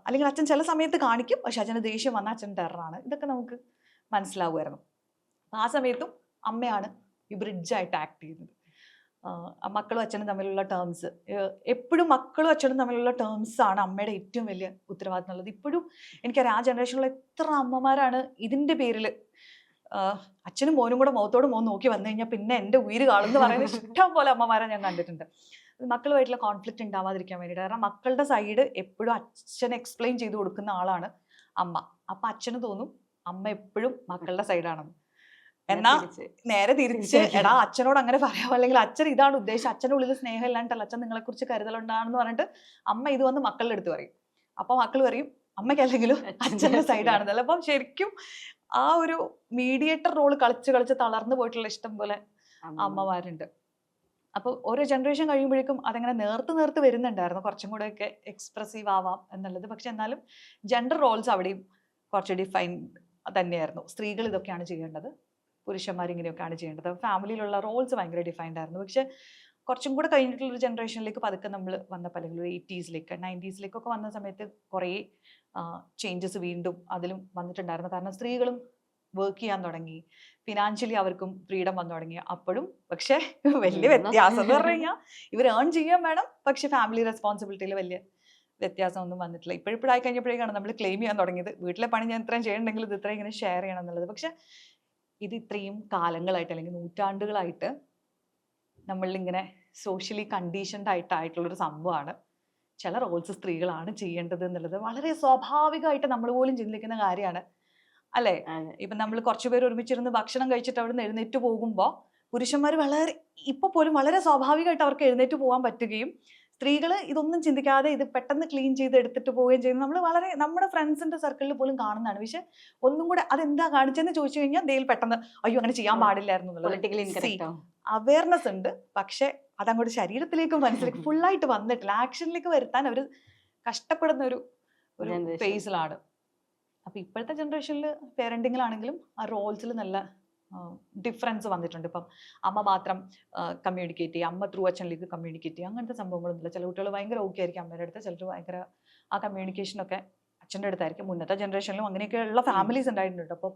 S1: അല്ലെങ്കിൽ അച്ഛൻ ചില സമയത്ത് കാണിക്കും, പക്ഷെ അച്ഛന് ദേഷ്യം വന്നാൽ അച്ഛൻ ടെററാണ്. ഇതൊക്കെ നമുക്ക് മനസ്സിലാവുമായിരുന്നു. ആ സമയത്തും അമ്മയാണ് ഈ ബ്രിഡ്ജായിട്ട് ആക്ട് ചെയ്യുന്നത്. മക്കളും അച്ഛനും തമ്മിലുള്ള ടേംസ്, എപ്പോഴും മക്കളും അച്ഛനും തമ്മിലുള്ള ടേംസ് ആണ് അമ്മയുടെ ഏറ്റവും വലിയ ഉത്തരവാദിത്തം ഉള്ളത്. ഇപ്പോഴും എനിക്കറിയാം ആ ജനറേഷനിലുള്ള എത്ര അമ്മമാരാണ് ഇതിൻ്റെ പേരിൽ അച്ഛനും മോനും കൂടെ മുഖത്തോട് മോൻ നോക്കി വന്നു കഴിഞ്ഞാൽ പിന്നെ എൻ്റെ ഉയിര് കാണുമെന്ന് പറയുന്ന ഇഷ്ടം പോലെ അമ്മമാരെ ഞാൻ കണ്ടിട്ടുണ്ട്. മക്കളുമായിട്ടുള്ള കോൺഫ്ലിക്റ്റ് ഉണ്ടാവാതിരിക്കാൻ വേണ്ടിയിട്ട്. കാരണം മക്കളുടെ സൈഡ് എപ്പോഴും അച്ഛൻ എക്സ്പ്ലെയിൻ ചെയ്ത് കൊടുക്കുന്ന ആളാണ് അമ്മ. അപ്പം അച്ഛന് തോന്നും അമ്മ എപ്പോഴും മക്കളുടെ സൈഡാണെന്ന്. എന്നാ നേരെ തിരിച്ച് എടാ അച്ഛനോട് അങ്ങനെ പറയാമോ, അല്ലെങ്കിൽ അച്ഛൻ ഇതാണ് ഉദ്ദേശം, അച്ഛൻ്റെ ഉള്ളിൽ സ്നേഹം ഇല്ലാണ്ടല്ല, അച്ഛൻ നിങ്ങളെക്കുറിച്ച് കരുതലുണ്ടാണെന്ന് പറഞ്ഞിട്ട് അമ്മ ഇത് വന്ന് മക്കളുടെ അടുത്ത് പറയും. അപ്പോൾ മക്കൾ പറയും അമ്മയ്ക്ക് അല്ലെങ്കിലും അച്ഛൻ്റെ സൈഡാണെന്നല്ല. അപ്പം ശരിക്കും ആ ഒരു മീഡിയേറ്റർ റോള് കളിച്ച് തളർന്നു പോയിട്ടുള്ള ഇഷ്ടം പോലെ അമ്മമാരുണ്ട്. അപ്പോൾ ഓരോ ജനറേഷൻ കഴിയുമ്പോഴേക്കും അതങ്ങനെ നേർത്ത് വരുന്നുണ്ടായിരുന്നു, കുറച്ചും കൂടെയൊക്കെ എക്സ്പ്രസീവ് ആവാം എന്നുള്ളത്. പക്ഷെ എന്നാലും ജെൻഡർ റോൾസ് അവിടെയും കുറച്ച് ഡിഫൈൻ തന്നെയായിരുന്നു. സ്ത്രീകൾ ഇതൊക്കെയാണ് ചെയ്യേണ്ടത്, പുരുഷന്മാർ ഇങ്ങനെയൊക്കെയാണ് ചെയ്യേണ്ടത്. ഫാമിലിയിലുള്ള റോൾസ് ഭയങ്കര ഡിഫൈൻഡ് ആയിരുന്നു. പക്ഷെ കുറച്ചും കൂടെ കഴിഞ്ഞിട്ടുള്ള ഒരു ജനറേഷനിലേക്ക് പതുക്കെ നമ്മൾ വന്നപ്പോൾ, അല്ലെങ്കിൽ 80s 90s വന്ന സമയത്ത് കുറേ ചേഞ്ചസ് വീണ്ടും അതിലും വന്നിട്ടുണ്ടായിരുന്നു. കാരണം സ്ത്രീകളും വർക്ക് ചെയ്യാൻ തുടങ്ങി, ഫിനാൻഷ്യലി അവർക്കും ഫ്രീഡം വന്നു തുടങ്ങി. അപ്പോഴും പക്ഷെ വലിയ വ്യത്യാസം എന്ന് പറഞ്ഞു കഴിഞ്ഞാൽ ഇവർ ഏൺ ചെയ്യാൻ വേണം, പക്ഷെ ഫാമിലി റെസ്പോൺസിബിലിറ്റിയിൽ വലിയ വ്യത്യാസമൊന്നും വന്നിട്ടില്ല. ഇപ്പോഴായി കഴിഞ്ഞപ്പോഴേക്കാണ് നമ്മൾ ക്ലെയിം ചെയ്യാൻ തുടങ്ങിയത്, വീട്ടിലെ പണി ഞാൻ ഇത്രയും ചെയ്യണമെങ്കിൽ ഇത് ഇത്രയും ഇങ്ങനെ ഷെയർ ചെയ്യണം എന്നുള്ളത്. പക്ഷെ ഇത് ഇത്രയും കാലങ്ങളായിട്ട് അല്ലെങ്കിൽ നൂറ്റാണ്ടുകളായിട്ട് നമ്മളിങ്ങനെ സോഷ്യലി കണ്ടീഷൻഡ് ആയിട്ടുള്ളൊരു സംഭവമാണ്. ചില റോൾസ് സ്ത്രീകളാണ് ചെയ്യേണ്ടത് എന്നുള്ളത് വളരെ സ്വാഭാവികമായിട്ട് നമ്മൾ പോലും ചിന്തിക്കുന്ന കാര്യമാണ്, അല്ലേ? ഇപ്പം നമ്മൾ കുറച്ചുപേർ ഒരുമിച്ചിരുന്ന് ഭക്ഷണം കഴിച്ചിട്ട് അവിടെ നിന്ന് എഴുന്നേറ്റ് പോകുമ്പോൾ പുരുഷന്മാർ ഇപ്പൊ പോലും വളരെ സ്വാഭാവികമായിട്ട് അവർക്ക് എഴുന്നേറ്റ് പോകാൻ പറ്റുകയും സ്ത്രീകൾ ഇതൊന്നും ചിന്തിക്കാതെ ഇത് പെട്ടെന്ന് ക്ലീൻ ചെയ്ത് എടുത്തിട്ട് പോവുകയും ചെയ്യുന്നത് നമ്മൾ വളരെ നമ്മുടെ ഫ്രണ്ട്സിന്റെ സർക്കിളിൽ പോലും കാണുന്നതാണ്. പക്ഷെ ഒന്നും കൂടെ അതെന്താ കാണിച്ചെന്ന് ചോദിച്ചു കഴിഞ്ഞാൽ ദേ പെട്ടെന്ന് അയ്യോ അങ്ങനെ ചെയ്യാൻ പാടില്ലായിരുന്നു എന്നുള്ളത് അവയർനെസ് ഉണ്ട്. പക്ഷെ അതങ്ങോട്ട് ശരീരത്തിലേക്ക് മനസ്സിലേക്ക് ഫുള്ളായിട്ട് വന്നിട്ടില്ല, ആക്ഷനിലേക്ക് വരുത്താൻ അവർ കഷ്ടപ്പെടുന്ന ഒരു ഫേസിലാണ്. അപ്പൊ ഇപ്പോഴത്തെ ജനറേഷനിൽ പേരന്റിങ്ങിലാണെങ്കിലും ആ റോൾസിൽ നല്ല ഡിഫറൻസ് വന്നിട്ടുണ്ട്. ഇപ്പം അമ്മ മാത്രം കമ്മ്യൂണിക്കേറ്റ് ചെയ്യുക, അമ്മ ത്രൂ അച്ഛനിലേക്ക് കമ്മ്യൂണിക്കേറ്റ് ചെയ്യുക, അങ്ങനത്തെ സംഭവങ്ങളൊന്നുമില്ല. ചില കുട്ടികൾ ഭയങ്കര ഓക്കെ ആയിരിക്കും അമ്മയുടെ അടുത്ത്, ചിലർ ഭയങ്കര ആ കമ്മ്യൂണിക്കേഷനൊക്കെ അച്ഛൻ്റെ അടുത്തായിരിക്കും. മുന്നത്തെ ജനറേഷനിലും അങ്ങനെയൊക്കെയുള്ള ഫാമിലീസ് ഉണ്ടായിട്ടുണ്ട്. അപ്പോൾ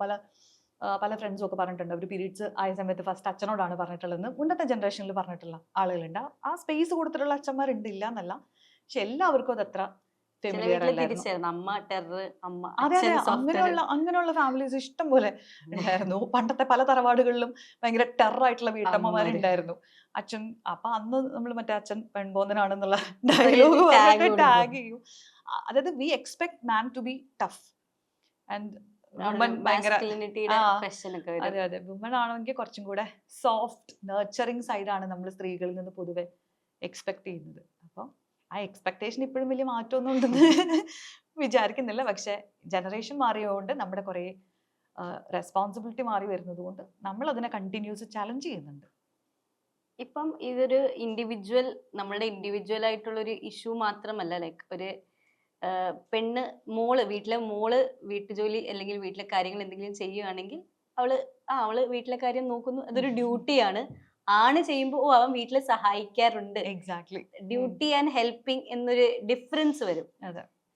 S1: പല ഫ്രണ്ട്സും ഒക്കെ പറഞ്ഞിട്ടുണ്ട് അവർ പീരീഡ്സ് ആയ സമയത്ത് ഫസ്റ്റ് അച്ഛനോടാണ് പറഞ്ഞിട്ടുള്ളതെന്ന് മുന്നത്തെ ജനറേഷനിൽ പറഞ്ഞിട്ടുള്ള ആളുകളുണ്ട്. ആ സ്പേസ് കൊടുത്തിട്ടുള്ള അച്ഛന്മാരുണ്ട്, ഇല്ല എന്നല്ല. പക്ഷെ എല്ലാവർക്കും അത് അത്ര അങ്ങനെയുള്ള ഫാമിലീസ് ഇഷ്ടം പോലെ ഉണ്ടായിരുന്നു. പണ്ടത്തെ പല തറവാടുകളിലും ഭയങ്കര ടെററായിട്ടുള്ള വീട്ടമ്മമാരുണ്ടായിരുന്നു. അച്ഛൻ അപ്പൊ അന്ന് നമ്മൾ മറ്റേ അച്ഛൻ പെൺപോന്നനാണെന്നുള്ള ഡയലോഗ് ടാഗ് ചെയ്യും. അതായത് we expect man to be tough and woman ഭയങ്കര അതെ വുമൺ ആണെങ്കിൽ കുറച്ചും കൂടെ സോഫ്റ്റ് നർച്ചറിങ് സൈഡാണ് നമ്മൾ സ്ത്രീകളിൽ നിന്ന് പൊതുവെ എക്സ്പെക്ട് ചെയ്യുന്നത്. അപ്പം ആ എക്സ്പെക്ടേഷൻ ഇപ്പോഴും വലിയ മാറ്റമൊന്നും ഉണ്ടെന്ന് വിചാരിക്കുന്നില്ല. പക്ഷെ ജനറേഷൻ മാറിയതുകൊണ്ട് നമ്മുടെ കുറേ റെസ്പോൺസിബിലിറ്റി മാറി വരുന്നത് കൊണ്ട് നമ്മൾ അതിനെ കണ്ടിന്യൂസ് ചലഞ്ച് ചെയ്യുന്നുണ്ട്.
S2: ഇപ്പം ഇതൊരു നമ്മളുടെ ഇൻഡിവിജ്വൽ ആയിട്ടുള്ളൊരു ഇഷ്യൂ മാത്രമല്ല. ലൈക്ക് ഒരു വീട്ടിലെ മോള് വീട്ടുജോലി അല്ലെങ്കിൽ വീട്ടിലെ കാര്യങ്ങൾ എന്തെങ്കിലും ചെയ്യുകയാണെങ്കിൽ അവള് വീട്ടിലെ കാര്യം നോക്കുന്നു, അതൊരു ഡ്യൂട്ടിയാണ്. ആണ് ചെയ്യുമ്പോൾ അവൻ വീട്ടിൽ സഹായിക്കാറുണ്ട്.
S1: എക്സാക്ട്ലി,
S2: ഡ്യൂട്ടി ആൻഡ് ഹെൽപ്പിംഗ് എന്നൊരു ഡിഫറൻസ് വരും.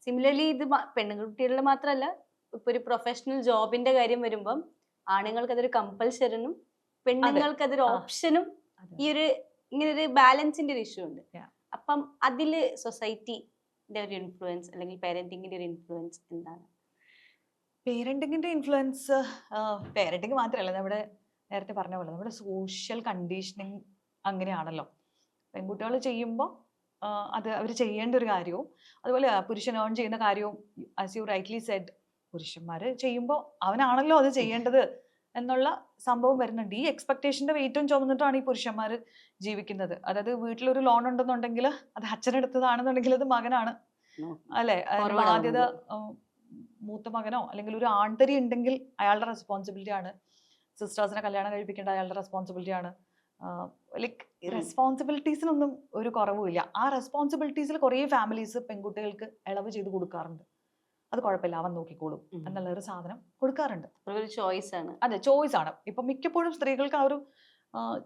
S2: സിമിലർലി ഇത് പെണ്ണുകുട്ടികളിൽ മാത്രമല്ല ഇപ്പൊ ഒരു പ്രൊഫഷണൽ ജോബിന്റെ കാര്യം വരുമ്പം ആണുങ്ങൾക്ക് അതൊരു കമ്പൽഷനും പെണ്ണുങ്ങൾക്ക് അതൊരു ഓപ്ഷനും ഈ ഒരു ഇങ്ങനെ ഒരു ബാലൻസിന്റെ ഒരു ഇഷ്യൂ ഉണ്ട്. അപ്പം അതില് സൊസൈറ്റിന്റെ ഒരു ഇൻഫ്ലുവൻസ് അല്ലെങ്കിൽ പേരന്റിങ്ങിന്റെ ഒരു ഇൻഫ്ലുവൻസ് എന്താണ്?
S1: പേരന്റിങ്ങിന്റെ ഇൻഫ്ലുവൻസ് പേരന്റിങ് മാത്രമല്ല, നമ്മുടെ നേരത്തെ പറഞ്ഞ പോലെ നമ്മുടെ സോഷ്യൽ കണ്ടീഷനിങ് അങ്ങനെയാണല്ലോ. പെൺകുട്ടികൾ ചെയ്യുമ്പോൾ അത് അവർ ചെയ്യേണ്ട ഒരു കാര്യവും, അതുപോലെ പുരുഷൻ ഏൺ ചെയ്യുന്ന കാര്യവും, ആസ് യു റൈറ്റ്ലി സെഡ്, പുരുഷന്മാർ ചെയ്യുമ്പോൾ അവനാണല്ലോ അത് ചെയ്യേണ്ടത് എന്നുള്ള സംഭവം വരുന്നുണ്ട്. ഈ എക്സ്പെക്ടേഷന്റെ വെയിറ്റും ചുമന്നിട്ടാണ് ഈ പുരുഷന്മാർ ജീവിക്കുന്നത്. അതായത് വീട്ടിലൊരു ലോൺ ഉണ്ടെന്നുണ്ടെങ്കിൽ അത് അച്ഛനെടുത്തതാണെന്നുണ്ടെങ്കിൽ അത് മകനാണ്, അല്ലെ? ബാധ്യത മൂത്ത മകനോ അല്ലെങ്കിൽ ഒരു ആൺതരി ഉണ്ടെങ്കിൽ അയാളുടെ റെസ്പോൺസിബിലിറ്റി ആണ്. സിസ്റ്റേഴ്സിനെ കല്യാണം കഴിപ്പിക്കേണ്ട അയാളുടെ റെസ്പോൺസിബിലിറ്റി ആണ്. ലൈക്ക് റെസ്പോൺസിബിലിറ്റീസിനൊന്നും ഒരു കുറവുമില്ല. ആ റെസ്പോൺസിബിലിറ്റീസിൽ കുറേ ഫാമിലീസ് പെൺകുട്ടികൾക്ക് ഇളവ് ചെയ്ത് കൊടുക്കാറുണ്ട്. അത് കുഴപ്പമില്ല, അവൻ നോക്കിക്കോളും എന്നുള്ള ഒരു സാധനം കൊടുക്കാറുണ്ട്.
S2: ഒരു ചോയ്സ് ആണ്.
S1: അതെ, ചോയ്സ് ആണ്. ഇപ്പൊ മിക്കപ്പോഴും സ്ത്രീകൾക്ക് ആ ഒരു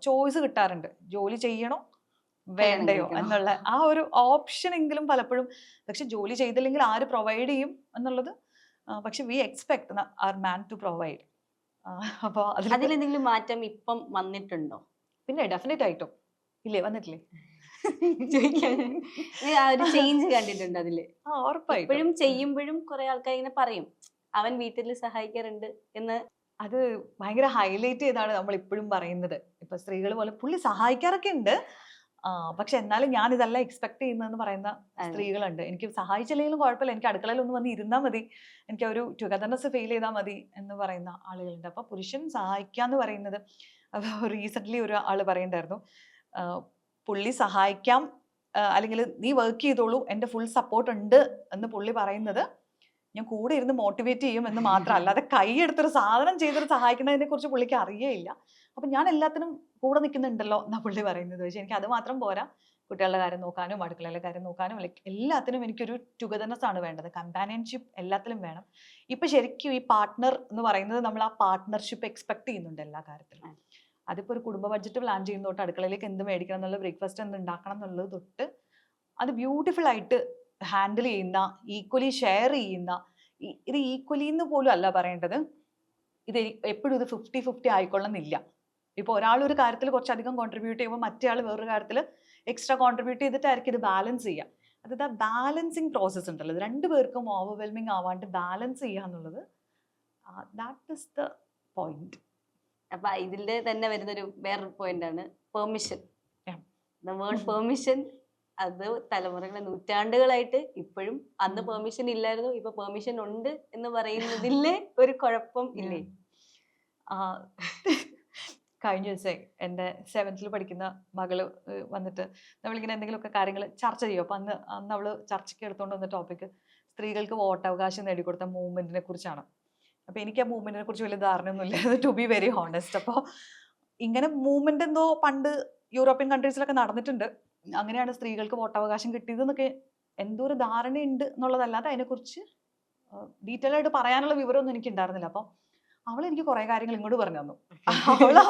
S1: ചോയ്സ് കിട്ടാറുണ്ട്, ജോലി ചെയ്യണോ വേണ്ടയോ എന്നുള്ള ആ ഒരു ഓപ്ഷൻ എങ്കിലും പലപ്പോഴും. പക്ഷെ ജോലി ചെയ്തില്ലെങ്കിൽ ആര് പ്രൊവൈഡ് ചെയ്യും എന്നുള്ളത്, പക്ഷെ we expect our man to provide. അപ്പോൾ
S2: അതിലെന്തെങ്കിലും മാറ്റം ഇപ്പം വന്നിട്ടുണ്ടോ?
S1: പിന്നെ ഡെഫിനറ്റ് ആയിട്ടും ഇല്ലേ, വന്നിട്ടില്ലേ?
S2: ആ ഒരു ചേഞ്ച് കണ്ടിട്ടുണ്ട് അതില്.
S1: ഉറപ്പായിട്ടും.
S2: ഇപ്പോഴും ചെയ്യുമ്പോഴും കുറെ ആൾക്കാർ ഇങ്ങനെ പറയും അവൻ വീട്ടിൽ സഹായിക്കാറുണ്ട് എന്ന്.
S1: അത് ഭയങ്കര ഹൈലൈറ്റ് ചെയ്താണ് നമ്മൾ ഇപ്പോഴും പറയുന്നത്. ഇപ്പൊ സ്ത്രീകൾ പോലെ പുള്ളി സഹായിക്കാറൊക്കെ ഉണ്ട്, പക്ഷെ എന്നാലും ഞാൻ ഇതല്ല എക്സ്പെക്ട് ചെയ്യുന്നതെന്ന് പറയുന്ന സ്ത്രീകളുണ്ട്. എനിക്ക് സഹായിച്ചില്ലെങ്കിലും കുഴപ്പമില്ല, എനിക്ക് അടുക്കളയിൽ ഒന്ന് വന്ന് ഇരുന്നാൽ മതി, എനിക്ക് ഒരു ടുഗദർനെസ് ഫീൽ ചെയ്താൽ മതി എന്ന് പറയുന്ന ആളുകളുണ്ട്. അപ്പൊ പുരുഷൻ സഹായിക്കാന്ന് പറയുന്നത്, റീസെന്റ് ഒരു ആള് പറയുന്നുണ്ടായിരുന്നു, പുള്ളി സഹായിക്കാം അല്ലെങ്കിൽ നീ വർക്ക് ചെയ്തോളൂ, എൻ്റെ ഫുൾ സപ്പോർട്ട് ഉണ്ട് എന്ന് പുള്ളി പറയുന്നത് ഞാൻ കൂടെ ഇരുന്ന് മോട്ടിവേറ്റ് ചെയ്യും എന്ന് മാത്രം, അല്ലാതെ കൈയെടുത്തൊരു സാധനം ചെയ്തൊരു സഹായിക്കുന്നതിനെ കുറിച്ച് പുള്ളിക്ക് അറിയേയില്ല. അപ്പൊ ഞാൻ എല്ലാത്തിനും കൂടെ നിൽക്കുന്നുണ്ടല്ലോ എന്നാ പുള്ളി പറയുന്നത്. പക്ഷെ എനിക്ക് അത് മാത്രം പോരാ, കുട്ടികളുടെ കാര്യം നോക്കാനും അടുക്കളയിലെ കാര്യം നോക്കാനും എല്ലാത്തിനും എനിക്കൊരു ടുഗദർനെസ് ആണ് വേണ്ടത്, കമ്പാനിയൻഷിപ്പ് എല്ലാത്തിലും വേണം. ഇപ്പൊ ശരിക്കും ഈ പാർട്ട്ണർ എന്ന് പറയുന്നത് നമ്മൾ ആ പാർട്ട്ണർഷിപ്പ് എക്സ്പെക്ട് ചെയ്യുന്നുണ്ട് എല്ലാ കാര്യത്തിലും. അതിപ്പോ ഒരു കുടുംബ ബഡ്ജറ്റ് പ്ലാൻ ചെയ്യുന്ന തൊട്ട് അടുക്കളയിലേക്ക് എന്ത് മേടിക്കണം എന്നുള്ള, ബ്രേക്ക്ഫാസ്റ്റ് എന്ത് ഉണ്ടാക്കണം എന്നുള്ളത് തൊട്ട് അത് ബ്യൂട്ടിഫുൾ ആയിട്ട് ഹാൻഡിൽ ചെയ്യുന്ന, ഈക്വലി ഷെയർ ചെയ്യുന്ന, ഇത് ഈക്വലി എന്ന് പോലും അല്ല പറയേണ്ടത്, ഇത് എപ്പോഴും ഇത് 50-50 ആയിക്കൊള്ളുന്നില്ല. ഇപ്പൊ ഒരാൾ ഒരു കാര്യത്തിൽ കുറച്ചധികം കോൺട്രിബ്യൂട്ട് ചെയ്യുമ്പോൾ മറ്റേ ആൾ വേറൊരു കാര്യത്തിൽ എക്സ്ട്രാ കോൺട്രിബ്യൂട്ട് ചെയ്തിട്ടായിരിക്കും ഇത് ബാലൻസ് ചെയ്യുക. അതായത് ആ ബാലൻസിങ് പ്രോസസ്സ് ഉണ്ടല്ലോ, രണ്ടുപേർക്കും ഓവർവെൽമിങ് ആവാണ്ട് ബാലൻസ് ചെയ്യുക എന്നുള്ളത്, ദാറ്റ് ഇസ് ദ പോയിന്റ്.
S2: അപ്പൊ ഇതിന്റെ തന്നെ വരുന്നൊരു വേറൊരു പോയിന്റ് ആണ് പെർമിഷൻ. ദ വേർഡ് പെർമിഷൻ, അത് തലമുറകളെ നൂറ്റാണ്ടുകളായിട്ട് ഇപ്പോഴും അന്ന് പെർമിഷൻ ഇല്ലായിരുന്നു, ഇപ്പൊ പെർമിഷൻ ഉണ്ട് എന്ന് പറയുന്നതിലെ ഒരു കുഴപ്പം ഇല്ലേ?
S1: കഴിഞ്ഞ ദിവസം എൻ്റെ 7th പഠിക്കുന്ന മകള് വന്നിട്ട് നമ്മളിങ്ങനെ എന്തെങ്കിലുമൊക്കെ കാര്യങ്ങൾ ചർച്ച ചെയ്യും. അപ്പൊ അന്ന് അവള് ചർച്ചയ്ക്ക് എടുത്തുകൊണ്ട് വന്ന ടോപ്പിക് സ്ത്രീകൾക്ക് വോട്ടവകാശം നേടിക്കൊടുത്ത മൂവ്മെന്റിനെ കുറിച്ചാണ്. അപ്പൊ എനിക്ക് ആ മൂവ്മെന്റിനെ കുറിച്ച് വലിയ ധാരണയൊന്നുമില്ല, ടു ബി വെരി ഹോണസ്റ്റ്. അപ്പോൾ ഇങ്ങനെ മൂവ്മെന്റ് എന്തോ പണ്ട് യൂറോപ്യൻ കൺട്രീസിലൊക്കെ നടന്നിട്ടുണ്ട്, അങ്ങനെയാണ് സ്ത്രീകൾക്ക് വോട്ടവകാശം കിട്ടിയതെന്നൊക്കെ എന്തോ ഒരു ധാരണയുണ്ട് എന്നുള്ളതല്ലാതെ അതിനെക്കുറിച്ച് ഡീറ്റെയിൽ ആയിട്ട് പറയാനുള്ള വിവരമൊന്നും എനിക്ക് ഉണ്ടായിരുന്നില്ല. അപ്പം അവൾ എനിക്ക് കുറെ കാര്യങ്ങൾ ഇങ്ങോട്ട് പറഞ്ഞു തന്നു, അവൾ ആ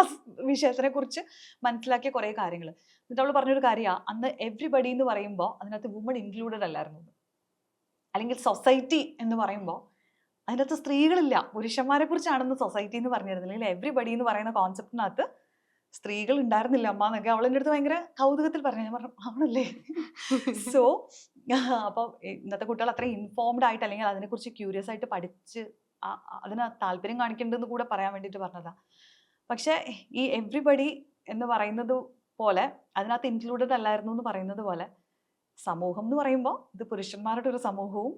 S1: വിഷയത്തിനെ കുറിച്ച് മനസ്സിലാക്കിയ കുറെ കാര്യങ്ങൾ. എന്നിട്ട് അവൾ പറഞ്ഞൊരു കാര്യമാണ്, അന്ന് എവ്രിബഡി എന്ന് പറയുമ്പോൾ അതിനകത്ത് വുമൺ ഇൻക്ലൂഡഡ് അല്ലായിരുന്നു, അല്ലെങ്കിൽ സൊസൈറ്റി എന്ന് പറയുമ്പോൾ അതിനകത്ത് സ്ത്രീകളില്ല, പുരുഷന്മാരെ കുറിച്ചാണെന്ന് സൊസൈറ്റി എന്ന് പറഞ്ഞിരുന്നില്ല, അല്ലെങ്കിൽ എവ്രിബഡി എന്ന് പറയുന്ന കോൺസെപ്റ്റിനകത്ത് സ്ത്രീകൾ ഉണ്ടായിരുന്നില്ല അമ്മ എന്നൊക്കെ അവൾ എൻ്റെ അടുത്ത് ഭയങ്കര കൗതുകത്തിൽ പറഞ്ഞു. ഞാൻ പറഞ്ഞു ആണല്ലേ. സോ അപ്പോൾ ഇന്നത്തെ കുട്ടികൾ അത്രയും ഇൻഫോംഡ് ആയിട്ട് അല്ലെങ്കിൽ അതിനെക്കുറിച്ച് ക്യൂരിയസ് ആയിട്ട് പഠിച്ച് അതിന് താല്പര്യം കാണിക്കേണ്ടതെന്ന് കൂടെ പറയാൻ വേണ്ടിയിട്ട് പറഞ്ഞതാ. പക്ഷെ ഈ എവ്രിബഡി എന്ന് പറയുന്നത് പോലെ അതിനകത്ത് ഇൻക്ലൂഡഡ് അല്ലായിരുന്നു എന്ന് പറയുന്നത് പോലെ, സമൂഹം എന്ന് പറയുമ്പോൾ ഇത് പുരുഷന്മാരുടെ ഒരു സമൂഹവും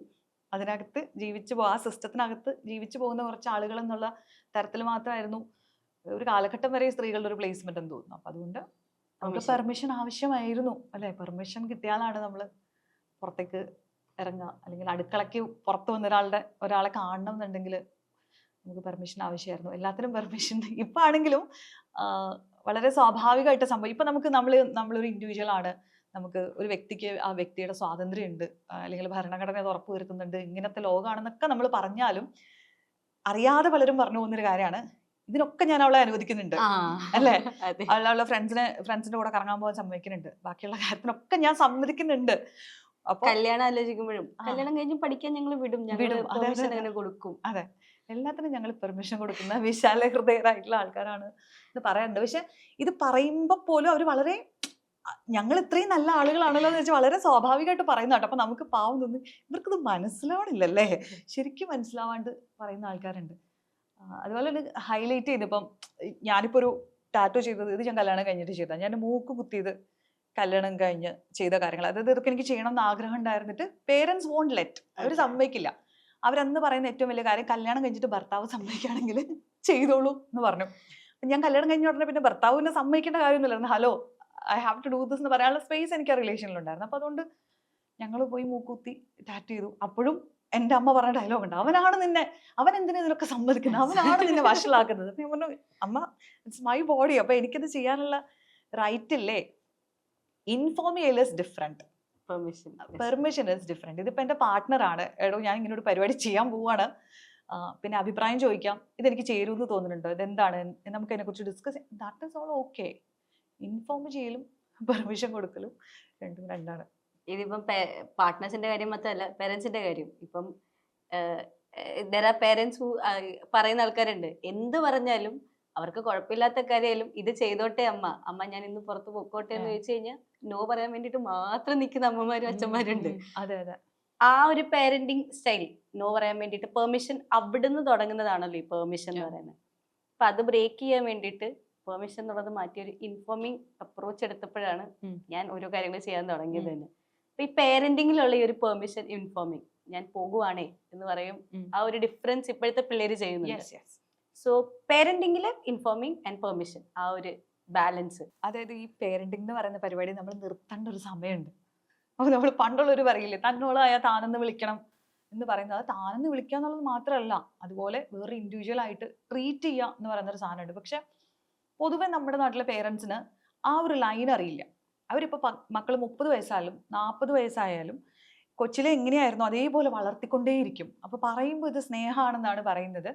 S1: അതിനകത്ത് ആ സിസ്റ്റത്തിനകത്ത് ജീവിച്ചു പോകുന്ന കുറച്ച് ആളുകൾ എന്നുള്ള തരത്തിൽ മാത്രമായിരുന്നു ഒരു കാലഘട്ടം വരെ സ്ത്രീകളുടെ ഒരു പ്ലേസ്മെന്റ് എന്ന് തോന്നുന്നു. അപ്പൊ അതുകൊണ്ട് നമുക്ക് പെർമിഷൻ ആവശ്യമായിരുന്നു, അല്ലെ? പെർമിഷൻ കിട്ടിയാലാണ് നമ്മൾ പുറത്തേക്ക് ഇറങ്ങുക, അല്ലെങ്കിൽ അടുക്കളയ്ക്ക് പുറത്ത് വന്ന ഒരാളെ കാണണം എന്നുണ്ടെങ്കിൽ നമുക്ക് പെർമിഷൻ ആവശ്യമായിരുന്നു. എല്ലാത്തിനും പെർമിഷൻ ഇപ്പൊ ആണെങ്കിലും വളരെ സ്വാഭാവികമായിട്ട് സംഭവം. ഇപ്പൊ നമ്മളൊരു ഇൻഡിവിജ്വൽ ആണ്, നമുക്ക് ഒരു വ്യക്തിക്ക് ആ വ്യക്തിയുടെ സ്വാതന്ത്ര്യം ഉണ്ട്, അല്ലെങ്കിൽ ഭരണഘടന അത് ഉറപ്പ് വരുത്തുന്നുണ്ട്, ഇങ്ങനത്തെ ലോകമാണെന്നൊക്കെ നമ്മൾ പറഞ്ഞാലും അറിയാതെ പലരും പറഞ്ഞു പോകുന്നൊരു കാര്യമാണ്, ഇതിനൊക്കെ ഞാൻ അവളെ അനുവദിക്കുന്നുണ്ട്, അല്ലേ? അവളുടെ ഫ്രണ്ട്സിന്റെ കൂടെ കറങ്ങാൻ പോകാൻ സമ്മതിക്കുന്നുണ്ട്, ബാക്കിയുള്ള കാര്യത്തിനൊക്കെ ഞാൻ സമ്മതിക്കുന്നുണ്ട്. അപ്പൊ
S2: കല്യാണം ആലോചിക്കുമ്പോഴും കല്യാണം കഴിഞ്ഞ് പഠിക്കാൻ ഞങ്ങൾ വിടും, ഞങ്ങൾ
S1: വിടും. അതെ, അതെ,
S2: പെർമിഷൻ
S1: അതെ.
S2: അങ്ങനെ കൊടുക്കും.
S1: അതെ, എല്ലാത്തിനും ഞങ്ങൾ പെർമിഷൻ കൊടുക്കുന്ന വിശാല ഹൃദയരായിട്ടുള്ള ആൾക്കാരാണ് എന്ന് പറയാറുണ്ട്. പക്ഷെ ഇത് പറയുമ്പോൾ പോലും അവർ വളരെ ഞങ്ങൾ ഇത്രയും നല്ല ആളുകളാണല്ലോ എന്ന് വെച്ചാൽ വളരെ സ്വാഭാവികമായിട്ട് പറയുന്ന കേട്ടോ. അപ്പൊ നമുക്ക് പാവം തോന്നി ഇവർക്കിത് മനസ്സിലാവണില്ലല്ലേ, ശരിക്കും മനസ്സിലാവാണ്ട് പറയുന്ന ആൾക്കാരുണ്ട്. അതുപോലെ തന്നെ ഹൈലൈറ്റ് ചെയ്തിപ്പം ഞാനിപ്പോ ഒരു ടാറ്റോ ചെയ്തത് ഇത് ഞാൻ കല്യാണം കഴിഞ്ഞിട്ട് ചെയ്തതാണ്. ഞാൻ മൂക്ക് കുത്തിയത് കല്യാണം കഴിഞ്ഞ് ചെയ്ത കാര്യങ്ങൾ. അതായത് ഇതൊക്കെ എനിക്ക് ചെയ്യണം എന്ന് ആഗ്രഹം ഉണ്ടായിരുന്നിട്ട് പേരൻസ് വോണ്ട് ലെറ്റ്, അവർ സമ്മതിക്കില്ല. അവരന്ന് പറയുന്ന ഏറ്റവും വലിയ കാര്യം കല്യാണം കഴിഞ്ഞിട്ട് ഭർത്താവ് സമ്മതിക്കുകയാണെങ്കിൽ ചെയ്തോളൂ എന്ന് പറഞ്ഞു. ഞാൻ കല്യാണം കഴിഞ്ഞ ഉടനെ പിന്നെ ഭർത്താവിനെ സമ്മതിക്കേണ്ട കാര്യമൊന്നുമില്ലായിരുന്നു. Hello, I have to do this എന്ന് പറയാനുള്ള സ്പേസ് എനിക്ക് ആ റിലേഷനിലുണ്ടായിരുന്നു. അപ്പൊ അതുകൊണ്ട് ഞങ്ങൾ പോയി മൂക്കുത്തി ടാറ്റ് ചെയ്തു. അപ്പോഴും എൻ്റെ അമ്മ പറഞ്ഞ ഡയലോഗ് ഉണ്ട്, അവനാണ് നിന്നെ, അവൻ എന്തിനാ ഇതിലൊക്കെ സമ്മതിക്കുന്നത്, അവനാണ് നിന്നെ വഷളാക്കുന്നത്. ഞാൻ പറഞ്ഞു അമ്മ, ഇറ്റ്സ് മൈ ബോഡി, അപ്പൊ എനിക്കത് ചെയ്യാനുള്ള റൈറ്റ് ഇല്ലേ. ഇൻഫോം ചെയ്യൽ is different, permission is different. ഇതിപ്പോ എന്റെ പാർട്ട്ണറാണ്, എടോ ഞാൻ ഇങ്ങനെ ഒരു പരിപാടി ചെയ്യാൻ പോവാണ്, പിന്നെ അഭിപ്രായം ചോദിക്കാം, ഇതെനിക്ക് ചേരുമെന്ന് തോന്നുന്നുണ്ടോ, ഇതെന്താണ്, നമുക്ക് അതിനെ കുറിച്ച് ഡിസ്കസ് ചെയ്യാം, that is all okay. Inform ചെയ്യലും പെർമിഷൻ കൊടുക്കലും രണ്ടും രണ്ടാണ്.
S2: ഇതിപ്പം പാർട്ട്നേഴ്സിന്റെ കാര്യം മാത്രമല്ല, പേരൻസിന്റെ കാര്യം. ഇപ്പം പേരൻസ് പറയുന്ന ആൾക്കാരുണ്ട്, എന്ത് പറഞ്ഞാലും അവർക്ക് കുഴപ്പമില്ലാത്ത കാര്യമായാലും ഇത് ചെയ്തോട്ടെ അമ്മ ഞാൻ ഇന്ന് പുറത്ത് പൊക്കോട്ടെ എന്ന് ചോദിച്ചു കഴിഞ്ഞാൽ നോ പറയാൻ വേണ്ടിട്ട് മാത്രം നിൽക്കുന്ന അമ്മമാരും അച്ഛന്മാരുണ്ട്.
S1: അതെ, അതെ.
S2: ആ ഒരു പാരന്റിങ് സ്റ്റൈൽ, നോ പറയാൻ വേണ്ടിട്ട് പെർമിഷൻ അവിടുന്ന് തുടങ്ങുന്നതാണല്ലോ ഈ പെർമിഷൻ എന്ന് പറയുന്നത്. അപ്പൊ അത് ബ്രേക്ക് ചെയ്യാൻ വേണ്ടിയിട്ട് പെർമിഷൻ എന്നുള്ളത് മാറ്റി ഒരു ഇൻഫോമിങ് അപ്രോച്ച് എടുത്തപ്പോഴാണ് ഞാൻ ഓരോ കാര്യങ്ങൾ ചെയ്യാൻ തുടങ്ങിയത് തന്നെ. അപ്പൊ ഈ പാരന്റിങ്ങിലുള്ള ഈ ഒരു പെർമിഷൻ ഇൻഫോമിങ്, ഞാൻ പോകുവാണേ എന്ന് പറയും, ആ ഒരു ഡിഫറൻസ് ഇപ്പോഴത്തെ പിള്ളേര് ചെയ്യുന്നുണ്ട്. സോ പേരന്റിങ്ങില് ഇൻഫോമിങ് ആൻഡ് പെർമിഷൻ, ആ ഒരു ബാലൻസ്.
S1: അതായത് ഈ പേരന്റിംഗ് എന്ന് പറയുന്ന പരിപാടി നമ്മൾ നിർത്തേണ്ട ഒരു സമയമുണ്ട്. അപ്പൊ നമ്മൾ പണ്ടുള്ളവർ പറയില്ലേ, തന്നോളായ താനെന്ന് വിളിക്കണം എന്ന് പറയുന്നത്, അത് താനെന്ന് വിളിക്കുക എന്നുള്ളത് മാത്രമല്ല, അതുപോലെ വേറെ ഇൻഡിവിജ്വൽ ആയിട്ട് ട്രീറ്റ് ചെയ്യുക എന്ന് പറയുന്ന ഒരു സാധനമുണ്ട്. പക്ഷെ പൊതുവെ നമ്മുടെ നാട്ടിലെ പേരൻസിന് ആ ഒരു ലൈൻ അറിയില്ല. അവരിപ്പോൾ മക്കൾ 30 വയസ്സായാലും 40 വയസ്സായാലും കൊച്ചിലെ എങ്ങനെയായിരുന്നു അതേപോലെ വളർത്തിക്കൊണ്ടേയിരിക്കും. അപ്പോൾ പറയുമ്പോൾ ഇത് സ്നേഹമാണെന്നാണ് പറയുന്നത്.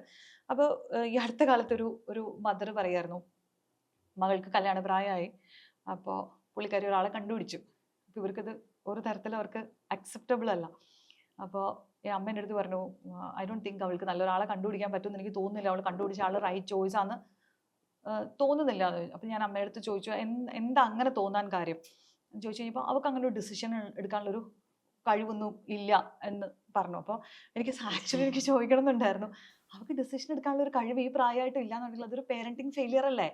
S1: അപ്പോൾ ഈ അടുത്ത കാലത്ത് ഒരു മദർ പറയായിരുന്നു, മകൾക്ക് കല്യാണ പ്രായമായി, അപ്പോൾ പുള്ളിക്കാരി ഒരാളെ കണ്ടുപിടിച്ചു. അപ്പോൾ ഇവർക്കത് ഒരു തരത്തിൽ അവർക്ക് അക്സെപ്റ്റബിൾ അല്ല. അപ്പോൾ ഈ അമ്മേൻ്റെ അടുത്ത് പറഞ്ഞു, ഐ ഡോണ്ട് തിങ്ക് അവൾക്ക് നല്ലൊരാളെ കണ്ടുപിടിക്കാൻ പറ്റുമെന്ന് എനിക്ക് തോന്നുന്നില്ല, അവൾ കണ്ടുപിടിച്ച ആൾ റൈറ്റ് ചോയ്സ് ആണെന്ന് തോന്നുന്നില്ല. അപ്പം ഞാൻ അമ്മയുടെ അടുത്ത് ചോദിച്ചു, എന്താ അങ്ങനെ തോന്നാൻ കാര്യം ചോദിച്ചു കഴിഞ്ഞപ്പോൾ അവൾക്ക് അങ്ങനെ ഒരു ഡിസിഷൻ എടുക്കാനുള്ളൊരു കഴിവൊന്നും ഇല്ല എന്ന് പറഞ്ഞു. അപ്പോൾ എനിക്ക് ചോദിക്കണം എന്നുണ്ടായിരുന്നു, അവർക്ക് ഡിസിഷൻ എടുക്കാനുള്ള ഒരു കഴിവ് ഈ പ്രായമായിട്ട് ഇല്ല എന്നുണ്ടെങ്കിൽ അതൊരു പേരന്റിങ് ഫെയിലിയർ അല്ലേ.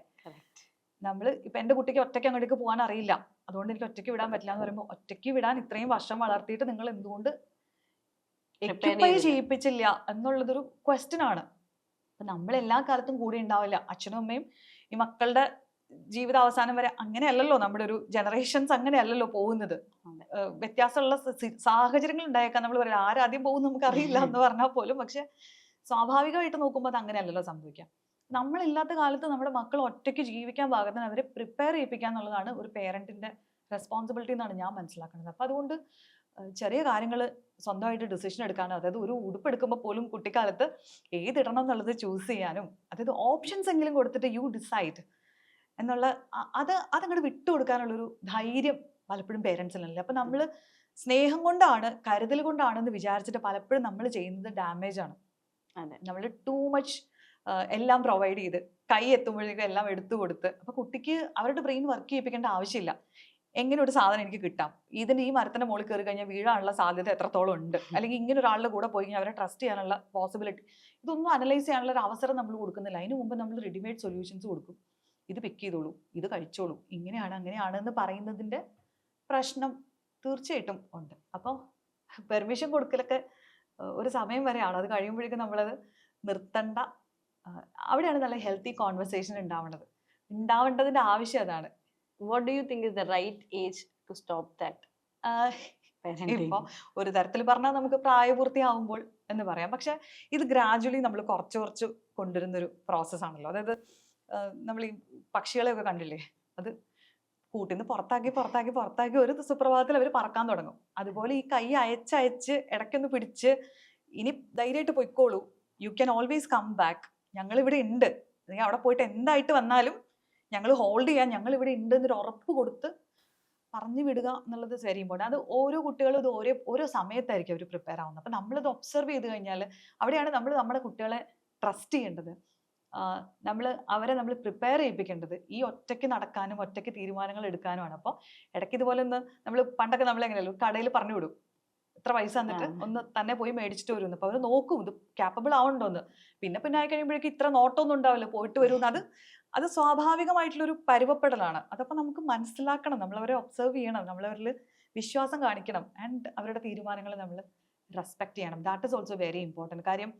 S1: നമ്മൾ ഇപ്പം എൻ്റെ കുട്ടിക്ക് ഒറ്റയ്ക്ക് അങ്ങോട്ടേക്ക് പോകാൻ അറിയില്ല, അതുകൊണ്ട് എനിക്ക് ഒറ്റയ്ക്ക് വിടാൻ പറ്റില്ല എന്ന് പറയുമ്പോൾ, ഒറ്റയ്ക്ക് വിടാൻ ഇത്രയും വർഷം വളർത്തിയിട്ട് നിങ്ങൾ എന്തുകൊണ്ട് എക്യുപ്പൈ ചെയ്യിപ്പിച്ചില്ല എന്നുള്ളതൊരു ക്വസ്റ്റ്യൻ ആണ്. അപ്പൊ നമ്മൾ എല്ലാ കാലത്തും കൂടെ ഉണ്ടാവില്ല. അച്ഛനും അമ്മയും ഈ മക്കളുടെ ജീവിതാവസാനം വരെ അങ്ങനെയല്ലല്ലോ, നമ്മുടെ ഒരു ജനറേഷൻസ് അങ്ങനെയല്ലല്ലോ പോകുന്നത്. വ്യത്യാസമുള്ള സാഹചര്യങ്ങൾ ഉണ്ടായേക്കാം. നമ്മൾ പറയാം ആരാദ്യം പോകും നമുക്ക് അറിയില്ല എന്ന് പറഞ്ഞാൽ പോലും, പക്ഷെ സ്വാഭാവികമായിട്ട് നോക്കുമ്പോൾ അത് അങ്ങനെയല്ലല്ലോ സംഭവിക്കാം. നമ്മളില്ലാത്ത കാലത്ത് നമ്മുടെ മക്കൾ ഒറ്റയ്ക്ക് ജീവിക്കാൻ പാകത്തിന് അവരെ പ്രിപ്പയർ ചെയ്യിപ്പിക്കുക എന്നുള്ളതാണ് ഒരു പേരന്റിന്റെ റെസ്പോൺസിബിലിറ്റി എന്നാണ് ഞാൻ മനസ്സിലാക്കുന്നത്. അപ്പൊ അതുകൊണ്ട് ചെറിയ കാര്യങ്ങൾ സ്വന്തമായിട്ട് ഡിസിഷൻ എടുക്കാനും, അതായത് ഒരു ഉടുപ്പ് എടുക്കുമ്പോൾ പോലും കുട്ടിക്കാലത്ത് ഏതിടണം എന്നുള്ളത് ചൂസ് ചെയ്യാനും, അതായത് ഓപ്ഷൻസ് എങ്കിലും കൊടുത്തിട്ട് യു ഡിസൈഡ് എന്നുള്ള അതങ്ങോട്ട് വിട്ടുകൊടുക്കാനുള്ളൊരു ധൈര്യം പലപ്പോഴും പേരൻസിനല്ല. അപ്പൊ നമ്മൾ സ്നേഹം കൊണ്ടാണ്, കരുതൽ കൊണ്ടാണെന്ന് വിചാരിച്ചിട്ട് പലപ്പോഴും നമ്മൾ ചെയ്യുന്നത് ഡാമേജ് ആണ്. നമ്മൾ ടൂ മച്ച് എല്ലാം പ്രൊവൈഡ് ചെയ്ത് കൈ എത്തുമ്പോഴേക്കും എല്ലാം എടുത്തു കൊടുത്ത്, അപ്പൊ കുട്ടിക്ക് അവരുടെ ബ്രെയിൻ വർക്ക് ചെയ്യിപ്പിക്കേണ്ട ആവശ്യമില്ല. എങ്ങനെ ഒരു സാധനം എനിക്ക് കിട്ടാം, ഇതിന് ഈ മരത്തിന്റെ മുകളിൽ കയറി കഴിഞ്ഞാൽ വീഴാനുള്ള സാധ്യത എത്രത്തോളം ഉണ്ട്, അല്ലെങ്കിൽ ഇങ്ങനെ ഒരാളുടെ കൂടെ പോയി കഴിഞ്ഞാൽ അവരെ ട്രസ്റ്റ് ചെയ്യാനുള്ള പോസിബിലിറ്റി, ഇതൊന്നും അനലൈസ് ചെയ്യാനുള്ള ഒരു അവസരം നമ്മൾ കൊടുക്കുന്നില്ല. അതിന് മുമ്പ് നമ്മൾ റെഡിമെയ്ഡ് സൊല്യൂഷൻസ് കൊടുക്കും. ഇത് പിക്ക് ചെയ്തോളൂ, ഇത് കഴിച്ചോളൂ, ഇങ്ങനെയാണ് അങ്ങനെയാണ് എന്ന് പറയുന്നതിന്റെ പ്രശ്നം തീർച്ചയായിട്ടും ഉണ്ട്. അപ്പോൾ പെർമിഷൻ കൊടുക്കലൊക്കെ ഒരു സമയം വരെയാണ്, അത് കഴിയുമ്പോഴേക്കും നമ്മളത് നിർത്തണ്ട. അവിടെയാണ് നല്ല ഹെൽത്തി കോൺവെർസേഷൻ ഉണ്ടാവേണ്ടതിന്റെ ആവശ്യം അതാണ്.
S2: What do you think is the right age to stop that?
S1: ഇപ്പൊ ഒരു തരത്തിൽ പറഞ്ഞാൽ നമുക്ക് പ്രായപൂർത്തിയാവുമ്പോൾ എന്ന് പറയാം. പക്ഷെ ഇത് ഗ്രാജുവലി നമ്മൾ കുറച്ച് കൊണ്ടുവരുന്നൊരു പ്രോസസ് ആണല്ലോ. അതായത് നമ്മൾ ഈ പക്ഷികളെയൊക്കെ കണ്ടില്ലേ, അത് കൂട്ടിന്ന് പുറത്താക്കി ഒരു സുപ്രഭാതത്തിൽ അവർ പറക്കാൻ തുടങ്ങും. അതുപോലെ ഈ കൈ അയച്ച് ഇടയ്ക്കൊന്ന് പിടിച്ച് ഇനി ധൈര്യമായിട്ട് പൊയ്ക്കോളൂ, you can always come back, ഞങ്ങൾ ഇവിടെ ഉണ്ട്, നീ അവിടെ പോയിട്ട് എന്തായിട്ട് വന്നാലും ഞങ്ങൾ ഹോൾഡ് ചെയ്യാൻ ഞങ്ങൾ ഇവിടെ ഉണ്ട് എന്നൊരു ഉറപ്പ് കൊടുത്ത് പറഞ്ഞു വിടുക എന്നുള്ളത് വെരി ഇമ്പോർട്ടൻ്റ്. അത് ഓരോ കുട്ടികളും ഇത് ഓരോ സമയത്തായിരിക്കും അവർ പ്രിപ്പയർ ആവുന്നത്. അപ്പം നമ്മളിത് ഒബ്സർവ് ചെയ്ത് കഴിഞ്ഞാൽ അവിടെയാണ് നമ്മൾ നമ്മുടെ കുട്ടികളെ ട്രസ്റ്റ് ചെയ്യേണ്ടത്. അവരെ നമ്മൾ പ്രിപ്പയർ ചെയ്യിപ്പിക്കേണ്ടത് ഈ ഒറ്റയ്ക്ക് നടക്കാനും ഒറ്റയ്ക്ക് തീരുമാനങ്ങൾ എടുക്കാനുമാണ്. അപ്പോൾ ഇടയ്ക്ക് ഇതുപോലെ ഒന്ന് പണ്ടൊക്കെ നമ്മൾ എങ്ങനെയല്ലോ കടയിൽ പറഞ്ഞു വിടും, ഇത്ര പൈസ തന്നിട്ട് ഒന്ന് തന്നെ പോയി മേടിച്ചിട്ട് വരും. അപ്പോൾ അവർ നോക്കും ഇത് ക്യാപ്പബിൾ ആവണ്ടോന്ന്. പിന്നെ ആയി കഴിയുമ്പോഴേക്കും ഇത്ര നോട്ടൊന്നും ഉണ്ടാവില്ല, പോയിട്ട് വരും. അത് സ്വാഭാവികമായിട്ടുള്ളൊരു പരുവപ്പെടലാണ്. അതപ്പോൾ നമുക്ക് മനസ്സിലാക്കണം, നമ്മളവരെ ഒബ്സർവ് ചെയ്യണം, നമ്മളവരിൽ വിശ്വാസം കാണിക്കണം, ആൻഡ് അവരുടെ തീരുമാനങ്ങൾ നമ്മൾ റെസ്പെക്ട് ചെയ്യണം. That is also very important. കാര്യം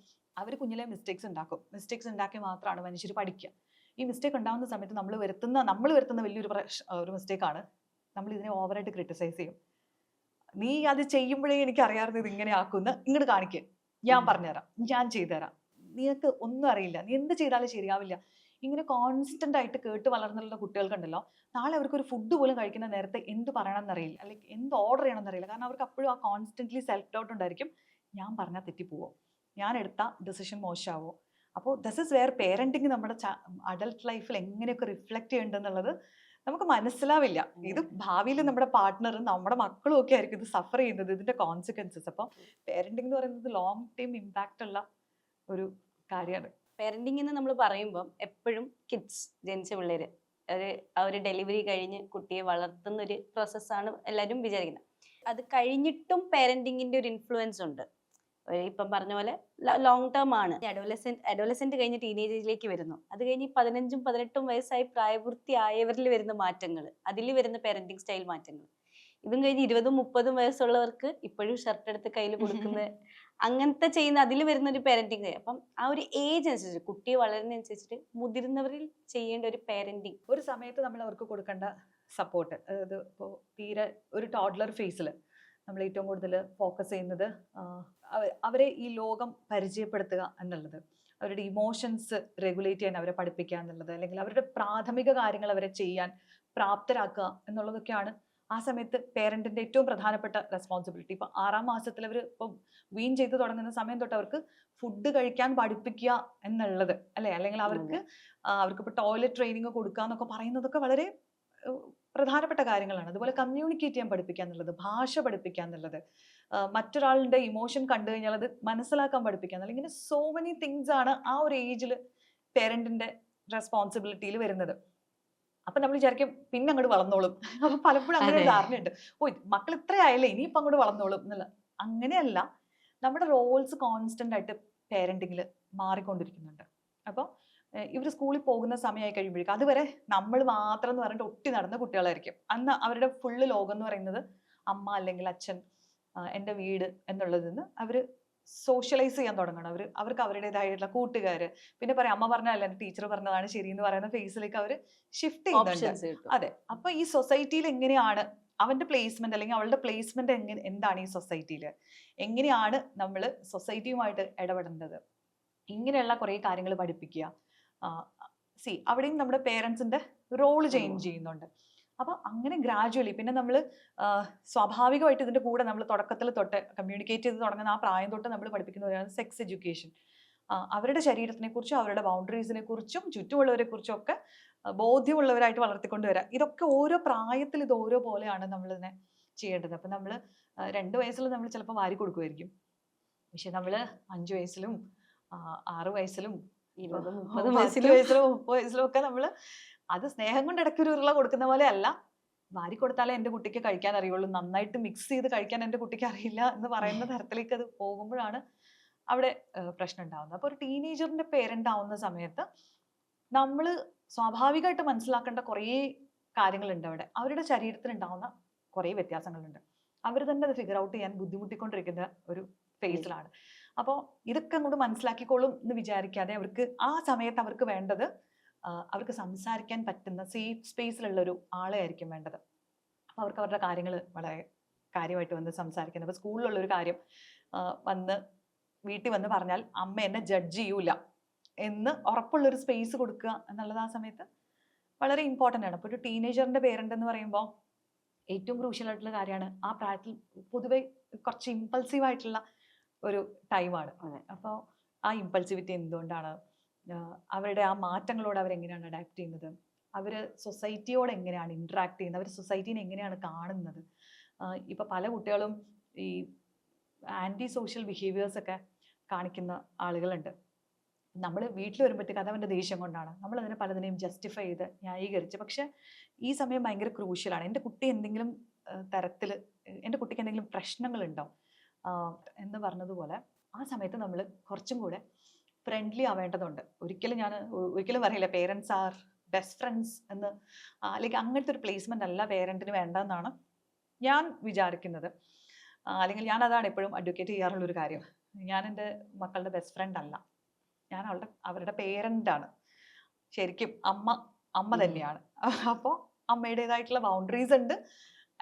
S1: അവർ കുഞ്ഞിലെ മിസ്റ്റേക്സ് ഉണ്ടാക്കും. മിസ്റ്റേക്സ് ഉണ്ടാക്കി മാത്രമാണ് മനുഷ്യർ പഠിക്കുക. ഈ മിസ്റ്റേക്ക് ഉണ്ടാകുന്ന സമയത്ത് നമ്മൾ വരുത്തുന്ന വലിയൊരു ഒരു മിസ്റ്റേക്കാണ് നമ്മൾ ഇതിനെ ഓവറായിട്ട് ക്രിട്ടിസൈസ് ചെയ്യും. നീ അത് ചെയ്യുമ്പോഴേ എനിക്ക് അറിയാറുണ്ട് ഇത് ഇങ്ങനെ ആക്കുന്ന, ഇങ്ങോട്ട് കാണിക്കുക, ഞാൻ പറഞ്ഞുതരാം, ഞാൻ ചെയ്തുതരാം, നിനക്ക് ഒന്നും അറിയില്ല, നീ എന്ത് ചെയ്താലും ശരിയാവില്ല. ഇങ്ങനെ കോൺസ്റ്റന്റ് ആയിട്ട് കേട്ട് വളർന്നുള്ള കുട്ടികൾക്കുണ്ടല്ലോ, നാളെ അവർക്ക് ഒരു ഫുഡ് പോലും കഴിക്കുന്ന നേരത്തെ എന്ത് പറയണമെന്ന് അറിയില്ല, അല്ലെങ്കിൽ എന്ത് ഓർഡർ ചെയ്യണമെന്ന് അറിയില്ല. കാരണം അവർക്ക് അപ്പോഴും ആ കോൺസ്റ്റന്റ്ലി സെൽഫ് ഡൗട്ട് ഉണ്ടായിരിക്കും. ഞാൻ പറഞ്ഞാൽ തെറ്റിപ്പോവോ, ഞാൻ എടുത്ത ഡിസിഷൻ മോശമാവോ. അപ്പോൾ ദിസ് ഇസ് വെയർ പേരന്റിങ് നമ്മുടെ അഡൽട്ട് ലൈഫിൽ എങ്ങനെയൊക്കെ റിഫ്ലക്ട് ചെയ്യേണ്ടതെന്നുള്ളത് നമുക്ക് മനസ്സിലാവില്ല. ഇത് ഭാവിയിൽ നമ്മുടെ പാർട്ട്ണറും നമ്മുടെ മക്കളും ഒക്കെ ആയിരിക്കും ഇത് സഫർ ചെയ്യുന്നത്, ഇതിന്റെ കോൺസിക്വൻസസ്. അപ്പോൾ പേരന്റിംഗ് എന്ന് പറയുന്നത് ലോങ് ടൈം ഇമ്പാക്റ്റ് ഉള്ള ഒരു കാര്യമാണ്.
S2: പേരന്റിംഗ് എന്ന് നമ്മൾ പറയുമ്പം എപ്പോഴും കിഡ്സ്, ജനിച്ച പിള്ളേര് ആ ഒരു ഡെലിവറി കഴിഞ്ഞ് കുട്ടിയെ വളർത്തുന്ന ഒരു പ്രോസസ്സാണ് എല്ലാവരും വിചാരിക്കുന്നത്. അത് കഴിഞ്ഞിട്ടും ഒരു ഇൻഫ്ലുവൻസ് ഉണ്ട്. ഇപ്പം പറഞ്ഞ പോലെ ലോങ് ടേം ആണ്. അഡോലസെന്റ് കഴിഞ്ഞ് ടീനേജിലേക്ക് വരുന്നു. അത് കഴിഞ്ഞ് 15ഉം 18ഉം വയസ്സായി പ്രായപൂർത്തിയായവരിൽ വരുന്ന മാറ്റങ്ങൾ, അതിൽ വരുന്ന പാരന്റിങ് സ്റ്റൈൽ മാറ്റങ്ങൾ. ഇതും കഴിഞ്ഞ് 20ഉം 30ഉം വയസ്സുള്ളവർക്ക് ഇപ്പോഴും ഷർട്ട് എടുത്ത് കയ്യിൽ കൊടുക്കുന്ന അങ്ങനത്തെ ചെയ്യുന്ന അതിൽ വരുന്ന ഒരു പാരന്റിങ്. അപ്പം ആ ഒരു ഏജ് അനുസരിച്ച് കുട്ടിയെ വളരുന്നതനുസരിച്ചിട്ട് മുതിർന്നവരിൽ ചെയ്യേണ്ട ഒരു പാരന്റിങ്,
S1: ഒരു സമയത്ത് നമ്മൾ അവർക്ക് കൊടുക്കേണ്ട സപ്പോർട്ട്, അതായത് ഇപ്പോൾ തീരെ ഒരു ടോഡ്ലർ ഫേസിൽ നമ്മൾ ഏറ്റവും കൂടുതൽ ഫോക്കസ് ചെയ്യുന്നത് അവരെ ഈ ലോകം പരിചയപ്പെടുത്തുക എന്നുള്ളത്, അവരുടെ ഇമോഷൻസ് റെഗുലേറ്റ് ചെയ്യാൻ അവരെ പഠിപ്പിക്കുക എന്നുള്ളത്, അല്ലെങ്കിൽ അവരുടെ പ്രാഥമിക കാര്യങ്ങൾ അവരെ ചെയ്യാൻ പ്രാപ്തരാക്കുക എന്നുള്ളതൊക്കെയാണ് ആ സമയത്ത് പേരന്റിന്റെ ഏറ്റവും പ്രധാനപ്പെട്ട റെസ്പോൺസിബിലിറ്റി. ഇപ്പൊ 6ാം മാസത്തിൽ അവർ ഇപ്പം വീൻ ചെയ്ത് തുടങ്ങുന്ന സമയം തൊട്ട് അവർക്ക് ഫുഡ് കഴിക്കാൻ പഠിപ്പിക്കുക എന്നുള്ളത്, അല്ലെ, അല്ലെങ്കിൽ അവർക്ക് ഇപ്പൊ ടോയ്ലറ്റ് ട്രെയിനിങ് കൊടുക്കുക എന്നൊക്കെ പറയുന്നതൊക്കെ വളരെ പ്രധാനപ്പെട്ട കാര്യങ്ങളാണ്. അതുപോലെ കമ്മ്യൂണിക്കേറ്റ് ചെയ്യാൻ പഠിപ്പിക്കുക എന്നുള്ളത്, ഭാഷ പഠിപ്പിക്കുക എന്നുള്ളത്, മറ്റൊരാളുടെ ഇമോഷൻ കണ്ടു കഴിഞ്ഞാൽ അത് മനസ്സിലാക്കാൻ പഠിപ്പിക്കുക എന്നുള്ളത്, ഇങ്ങനെ സോ മെനി തിങ്സ് ആണ് ആ ഒരു ഏജിൽ പേരന്റിന്റെ റെസ്പോൺസിബിലിറ്റിയിൽ വരുന്നത്. അപ്പൊ നമ്മൾ വിചാരിക്കും പിന്നെ അങ്ങോട്ട് വളർന്നോളും. അപ്പൊ പലപ്പോഴും അങ്ങനെ ഒരു ധാരണയുണ്ട്, മക്കൾ ഇത്രയായല്ലേ ഇനിയിപ്പം അങ്ങോട്ട് വളർന്നോളും എന്നുള്ള. അങ്ങനെയല്ല, നമ്മുടെ റോൾസ് കോൺസ്റ്റന്റ് ആയിട്ട് പേരന്റിങ്ങിൽ മാറിക്കൊണ്ടിരിക്കുന്നുണ്ട്. അപ്പോൾ ഇവർ സ്കൂളിൽ പോകുന്ന സമയമായി കഴിയുമ്പോഴേക്കും അതുവരെ നമ്മൾ മാത്രം എന്ന് പറഞ്ഞിട്ട് ഒട്ടി നടന്ന കുട്ടികളായിരിക്കും. അന്ന് അവരുടെ ഫുള്ള് ലോകം എന്ന് പറയുന്നത് അമ്മ അല്ലെങ്കിൽ അച്ഛൻ, എൻ്റെ വീട് എന്നുള്ളതിൽ നിന്ന് അവർ സോഷ്യലൈസ് ചെയ്യാൻ തുടങ്ങണം. അവർക്ക് അവരുടേതായിട്ടുള്ള കൂട്ടുകാര്, പിന്നെ പറയാം അമ്മ പറഞ്ഞല്ല എൻ്റെ ടീച്ചർ പറഞ്ഞതാണ് ശരി എന്ന് പറയുന്ന ഫേസിലേക്ക് അവർ ഷിഫ്റ്റ് ചെയ്യുന്നുണ്ട്. അതെ. അപ്പൊ ഈ സൊസൈറ്റിയിൽ എങ്ങനെയാണ് അവന്റെ പ്ലേസ്മെന്റ് അല്ലെങ്കിൽ അവളുടെ പ്ലേസ്മെന്റ് എന്താണ് ഈ സൊസൈറ്റിയിൽ, എങ്ങനെയാണ് നമ്മൾ സൊസൈറ്റിയുമായിട്ട് ഇടപെടേണ്ടത്, ഇങ്ങനെയുള്ള കുറെ കാര്യങ്ങൾ പഠിപ്പിക്കുക. അവിടെയും നമ്മുടെ പേരൻസിന്റെ റോള് ചേഞ്ച് ചെയ്യുന്നുണ്ട്. അപ്പൊ അങ്ങനെ ഗ്രാജുവലി പിന്നെ നമ്മൾ സ്വാഭാവികമായിട്ട് ഇതിന്റെ കൂടെ നമ്മൾ തുടക്കത്തിൽ തൊട്ട് കമ്മ്യൂണിക്കേറ്റ് ചെയ്ത് തുടങ്ങുന്ന ആ പ്രായം തൊട്ട് നമ്മൾ പഠിപ്പിക്കുന്നവരാണ് സെക്സ് എഡ്യൂക്കേഷൻ. അവരുടെ ശരീരത്തിനെ കുറിച്ചും അവരുടെ ബൗണ്ടറീസിനെ കുറിച്ചും ചുറ്റുമുള്ളവരെ കുറിച്ചും ഒക്കെ ബോധ്യമുള്ളവരായിട്ട് വളർത്തിക്കൊണ്ടുവരാം. ഇതൊക്കെ ഓരോ പ്രായത്തിൽ ഇത് ഓരോ പോലെയാണ് നമ്മൾ ഇതിനെ ചെയ്യേണ്ടത്. അപ്പൊ നമ്മൾ 2 വയസ്സിൽ നമ്മൾ ചിലപ്പോൾ വാരി കൊടുക്കുമായിരിക്കും, പക്ഷെ നമ്മൾ 5 വയസ്സിലും 6 വയസ്സിലും 20, 30 വയസ്സിലും ഒക്കെ നമ്മൾ അത് സ്നേഹം കൊണ്ട് ഇടയ്ക്ക് ഒരു ഉരുള കൊടുക്കുന്ന പോലെ അല്ല, വാരി കൊടുത്താലേ എൻ്റെ കുട്ടിക്ക് കഴിക്കാൻ അറിയുള്ളൂ, നന്നായിട്ട് മിക്സ് ചെയ്ത് കഴിക്കാൻ എൻ്റെ കുട്ടിക്ക് അറിയില്ല എന്ന് പറയുന്ന തരത്തിലേക്ക് അത് പോകുമ്പോഴാണ് അവിടെ പ്രശ്നം ഉണ്ടാവുന്നത്. അപ്പോൾ ഒരു ടീനേജറിന്റെ പേരന്റ് ആവുന്ന സമയത്ത് നമ്മൾ സ്വാഭാവികമായിട്ട് മനസ്സിലാക്കേണ്ട കുറേ കാര്യങ്ങളുണ്ട്. അവിടെ അവരുടെ ശരീരത്തിൽ ഉണ്ടാവുന്ന കുറേ വ്യത്യാസങ്ങളുണ്ട്. അവർ തന്നെ അത് ഫിഗർ ഔട്ട് ചെയ്യാൻ ബുദ്ധിമുട്ടിക്കൊണ്ടിരിക്കുന്ന ഒരു ഫേസിലാണ്. അപ്പോൾ ഇതൊക്കെ അങ്ങോട്ട് മനസ്സിലാക്കിക്കോളും എന്ന് വിചാരിക്കാതെ അവർക്ക് ആ സമയത്ത് അവർക്ക് വേണ്ടത് അവർക്ക് സംസാരിക്കാൻ പറ്റുന്ന സേഫ് സ്പേസിലുള്ള ഒരു ആളെ ആയിരിക്കും വേണ്ടത്. അപ്പോൾ അവർക്ക് അവരുടെ കാര്യങ്ങൾ വളരെ കാര്യമായിട്ട് വന്ന് സംസാരിക്കുന്നത്. അപ്പോൾ സ്കൂളിലുള്ള ഒരു കാര്യം വീട്ടിൽ വന്ന് പറഞ്ഞാൽ അമ്മ എന്നെ ജഡ്ജ് ചെയ്യൂല എന്ന് ഉറപ്പുള്ളൊരു സ്പേസ് കൊടുക്കുക എന്നുള്ളത് ആ സമയത്ത് വളരെ ഇമ്പോർട്ടൻ്റ് ആണ്. അപ്പോൾ ഒരു ടീനേജറിന്റെ പേരന്റ് എന്ന് പറയുമ്പോൾ ഏറ്റവും ക്രൂഷ്യൽ ആയിട്ടുള്ള കാര്യമാണ്. ആ പ്രായത്തിൽ പൊതുവെ കുറച്ച് ഇമ്പൾസീവ് ആയിട്ടുള്ള ഒരു ടൈമാണ്. അപ്പോൾ ആ ഇമ്പൾസിവിറ്റി എന്തുകൊണ്ടാണ്, അവരുടെ ആ മാറ്റങ്ങളോട് അവരെങ്ങനെയാണ് അഡാപ്റ്റ് ചെയ്യുന്നത്, അവർ സൊസൈറ്റിയോട് എങ്ങനെയാണ് ഇൻട്രാക്ട് ചെയ്യുന്നത്, അവർ സൊസൈറ്റീനെ എങ്ങനെയാണ് കാണുന്നത്. ഇപ്പൊ പല കുട്ടികളും ഈ ആൻറ്റി സോഷ്യൽ ബിഹേവിയേഴ്സ് ഒക്കെ കാണിക്കുന്ന ആളുകളുണ്ട്. നമ്മൾ വീട്ടിൽ വരുമ്പോഴത്തേക്ക് അത് അവൻ്റെ ദേഷ്യം കൊണ്ടാണ്, നമ്മൾ അതിനെ പലതിനെയും ജസ്റ്റിഫൈ ചെയ്ത് ന്യായീകരിച്ച്. പക്ഷെ ഈ സമയം ഭയങ്കര ക്രൂഷ്യലാണ്. എൻ്റെ കുട്ടി എന്തെങ്കിലും തരത്തിൽ, എൻ്റെ കുട്ടിക്ക് എന്തെങ്കിലും പ്രശ്നങ്ങളുണ്ടോ എന്ന് പറഞ്ഞതുപോലെ ആ സമയത്ത് നമ്മൾ കുറച്ചും കൂടെ ഫ്രണ്ട്ലി ആവേണ്ടതുണ്ട്. ഒരിക്കലും പറയില്ല പേരൻസ് ആർ ബെസ്റ്റ് ഫ്രണ്ട്സ് എന്ന്, അല്ലെങ്കിൽ അങ്ങനത്തെ ഒരു പ്ലേസ്മെന്റ് അല്ല പേരൻറ്റിന് വേണ്ടതെന്നാണ് ഞാൻ വിചാരിക്കുന്നത്. അല്ലെങ്കിൽ ഞാൻ അതാണ് എപ്പോഴും അഡ്വക്കേറ്റ് ചെയ്യാറുള്ളൊരു കാര്യം. ഞാൻ എൻ്റെ മക്കളുടെ ബെസ്റ്റ് ഫ്രണ്ട് അല്ല, ഞാൻ അവരുടെ പേരൻ്റാണ്. ശരിക്കും അമ്മ തന്നെയാണ്. അപ്പോൾ അമ്മയുടേതായിട്ടുള്ള ബൗണ്ടറീസ് ഉണ്ട്.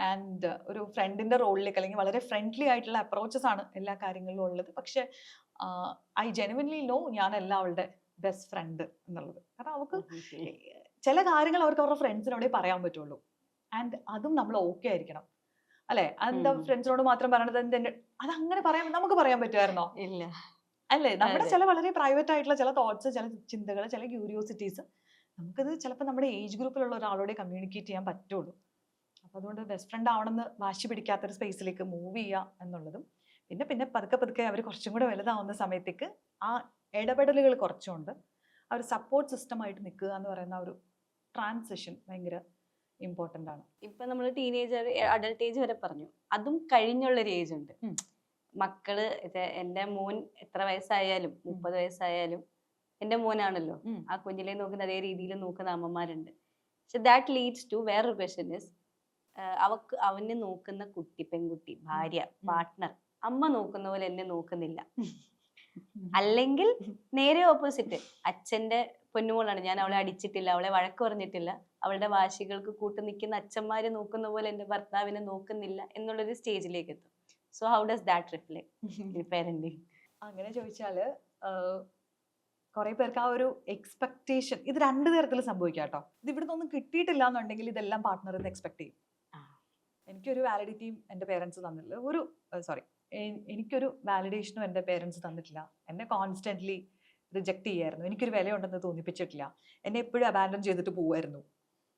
S1: ആൻഡ് ഒരു ഫ്രണ്ടിന്റെ റോളിലേക്ക്, അല്ലെങ്കിൽ വളരെ ഫ്രണ്ട്ലി ആയിട്ടുള്ള അപ്രോച്ചസ് ആണ് എല്ലാ കാര്യങ്ങളിലും ഉള്ളത്. പക്ഷെ ഐ ജെനുവിൻലി നോ ഞാനല്ല അവളുടെ ബെസ്റ്റ് ഫ്രണ്ട് എന്നുള്ളത്. കാരണം അവർക്ക് ചില കാര്യങ്ങൾ അവർക്ക് അവരുടെ ഫ്രണ്ട്സിനോടേ പറയാൻ പറ്റുള്ളൂ. ആൻഡ് അതും നമ്മൾ ഓക്കെ ആയിരിക്കണം, അല്ലെ? അതെന്താ ഫ്രണ്ട്സിനോട് മാത്രം പറയണത്? അതങ്ങനെ നമുക്ക് പറയാൻ പറ്റുമായിരുന്നോ?
S2: ഇല്ല,
S1: അല്ലേ? നമ്മുടെ ചില വളരെ പ്രൈവറ്റ് ആയിട്ടുള്ള ചില തോട്ട്സ്, ചില ചിന്തകൾ, ചില ക്യൂരിയോസിറ്റീസ് നമുക്കത് ചിലപ്പോൾ നമ്മുടെ ഏജ് ഗ്രൂപ്പിലുള്ള ഒരാളോടെ കമ്മ്യൂണിക്കേറ്റ് ചെയ്യാൻ പറ്റുള്ളൂ. അപ്പോൾ അതുകൊണ്ട് ബെസ്റ്റ് ഫ്രണ്ട് ആവണമെന്ന് വാശി പിടിക്കാത്തൊരു സ്പേസിലേക്ക് മൂവ് ചെയ്യുക എന്നുള്ളതും, പിന്നെ പതുക്കെ അവർ കുറച്ചും കൂടെ വലുതാവുന്ന സമയത്തേക്ക് ആ ഇടപെടലുകൾ കുറച്ചുകൊണ്ട് ആ ഒരു സപ്പോർട്ട് സിസ്റ്റമായിട്ട് നിൽക്കുക എന്ന് പറയുന്ന ഒരു ട്രാൻസിഷൻ ഭയങ്കര ഇമ്പോർട്ടൻ്റ് ആണ്.
S2: ഇപ്പൊ നമ്മൾ ടീനേജർ അഡൾട്ട് ഏജ് വരെ പറഞ്ഞു, അതും കഴിഞ്ഞുള്ളൊരു ഏജ് ഉണ്ട്. മക്കള് എൻ്റെ മോൻ എത്ര വയസ്സായാലും 30 വയസ്സായാലും എൻ്റെ മോനാണല്ലോ. ആ കുഞ്ഞിലെ നോക്കുന്ന അതേ രീതിയിൽ നോക്കുന്ന അമ്മമാരുണ്ട്. പക്ഷെ ദാറ്റ് ലീഡ്സ് ടു വേറൊരു ക്വസ്റ്റ്യൻ ഇസ്, അവന് നോക്കുന്ന പെൺകുട്ടി, ഭാര്യ, പാർട്ട്ണർ അമ്മ നോക്കുന്ന പോലെ എന്നെ നോക്കുന്നില്ല. അല്ലെങ്കിൽ നേരെ ഓപ്പോസിറ്റ്, അച്ഛന്റെ പൊന്നുമോളാണ്, ഞാൻ അവളെ അടിച്ചിട്ടില്ല, അവളെ വഴക്ക് പറഞ്ഞിട്ടില്ല, അവളുടെ വാശികൾക്ക് കൂട്ടു നിൽക്കുന്ന അച്ഛന്മാര് നോക്കുന്ന പോലെ എൻ്റെ ഭർത്താവിനെ നോക്കുന്നില്ല എന്നുള്ളൊരു സ്റ്റേജിലേക്ക് എത്തും. So how does that reflect parenting?
S1: അങ്ങനെ ചോദിച്ചാല് കുറെ പേർക്ക് ആ ഒരു എക്സ്പെക്ടേഷൻ, ഇത് രണ്ടു തരത്തിൽ സംഭവിക്കാം കേട്ടോ. ഇത് ഇവിടുന്ന് ഒന്നും കിട്ടിയിട്ടില്ല എന്നുണ്ടെങ്കിൽ ഇതെല്ലാം പാർട്ട്ണറിൽ നിന്ന് എക്സ്പെക്ട് ചെയ്യും. എനിക്കൊരു വാലിഡിറ്റിയും എൻ്റെ പേരൻസ് തന്നിട്ടില്ല, എനിക്കൊരു വാലിഡേഷനും എൻ്റെ പേരൻസ് തന്നിട്ടില്ല. എന്നെ കോൺസ്റ്റന്റ്ലി റിജക്ട് ചെയ്യായിരുന്നു. എനിക്കൊരു വിലയുണ്ടെന്ന് തോന്നിപ്പിച്ചിട്ടില്ല. എന്നെ എപ്പോഴും അബാൻഡൻ ചെയ്തിട്ട് പോവായിരുന്നു.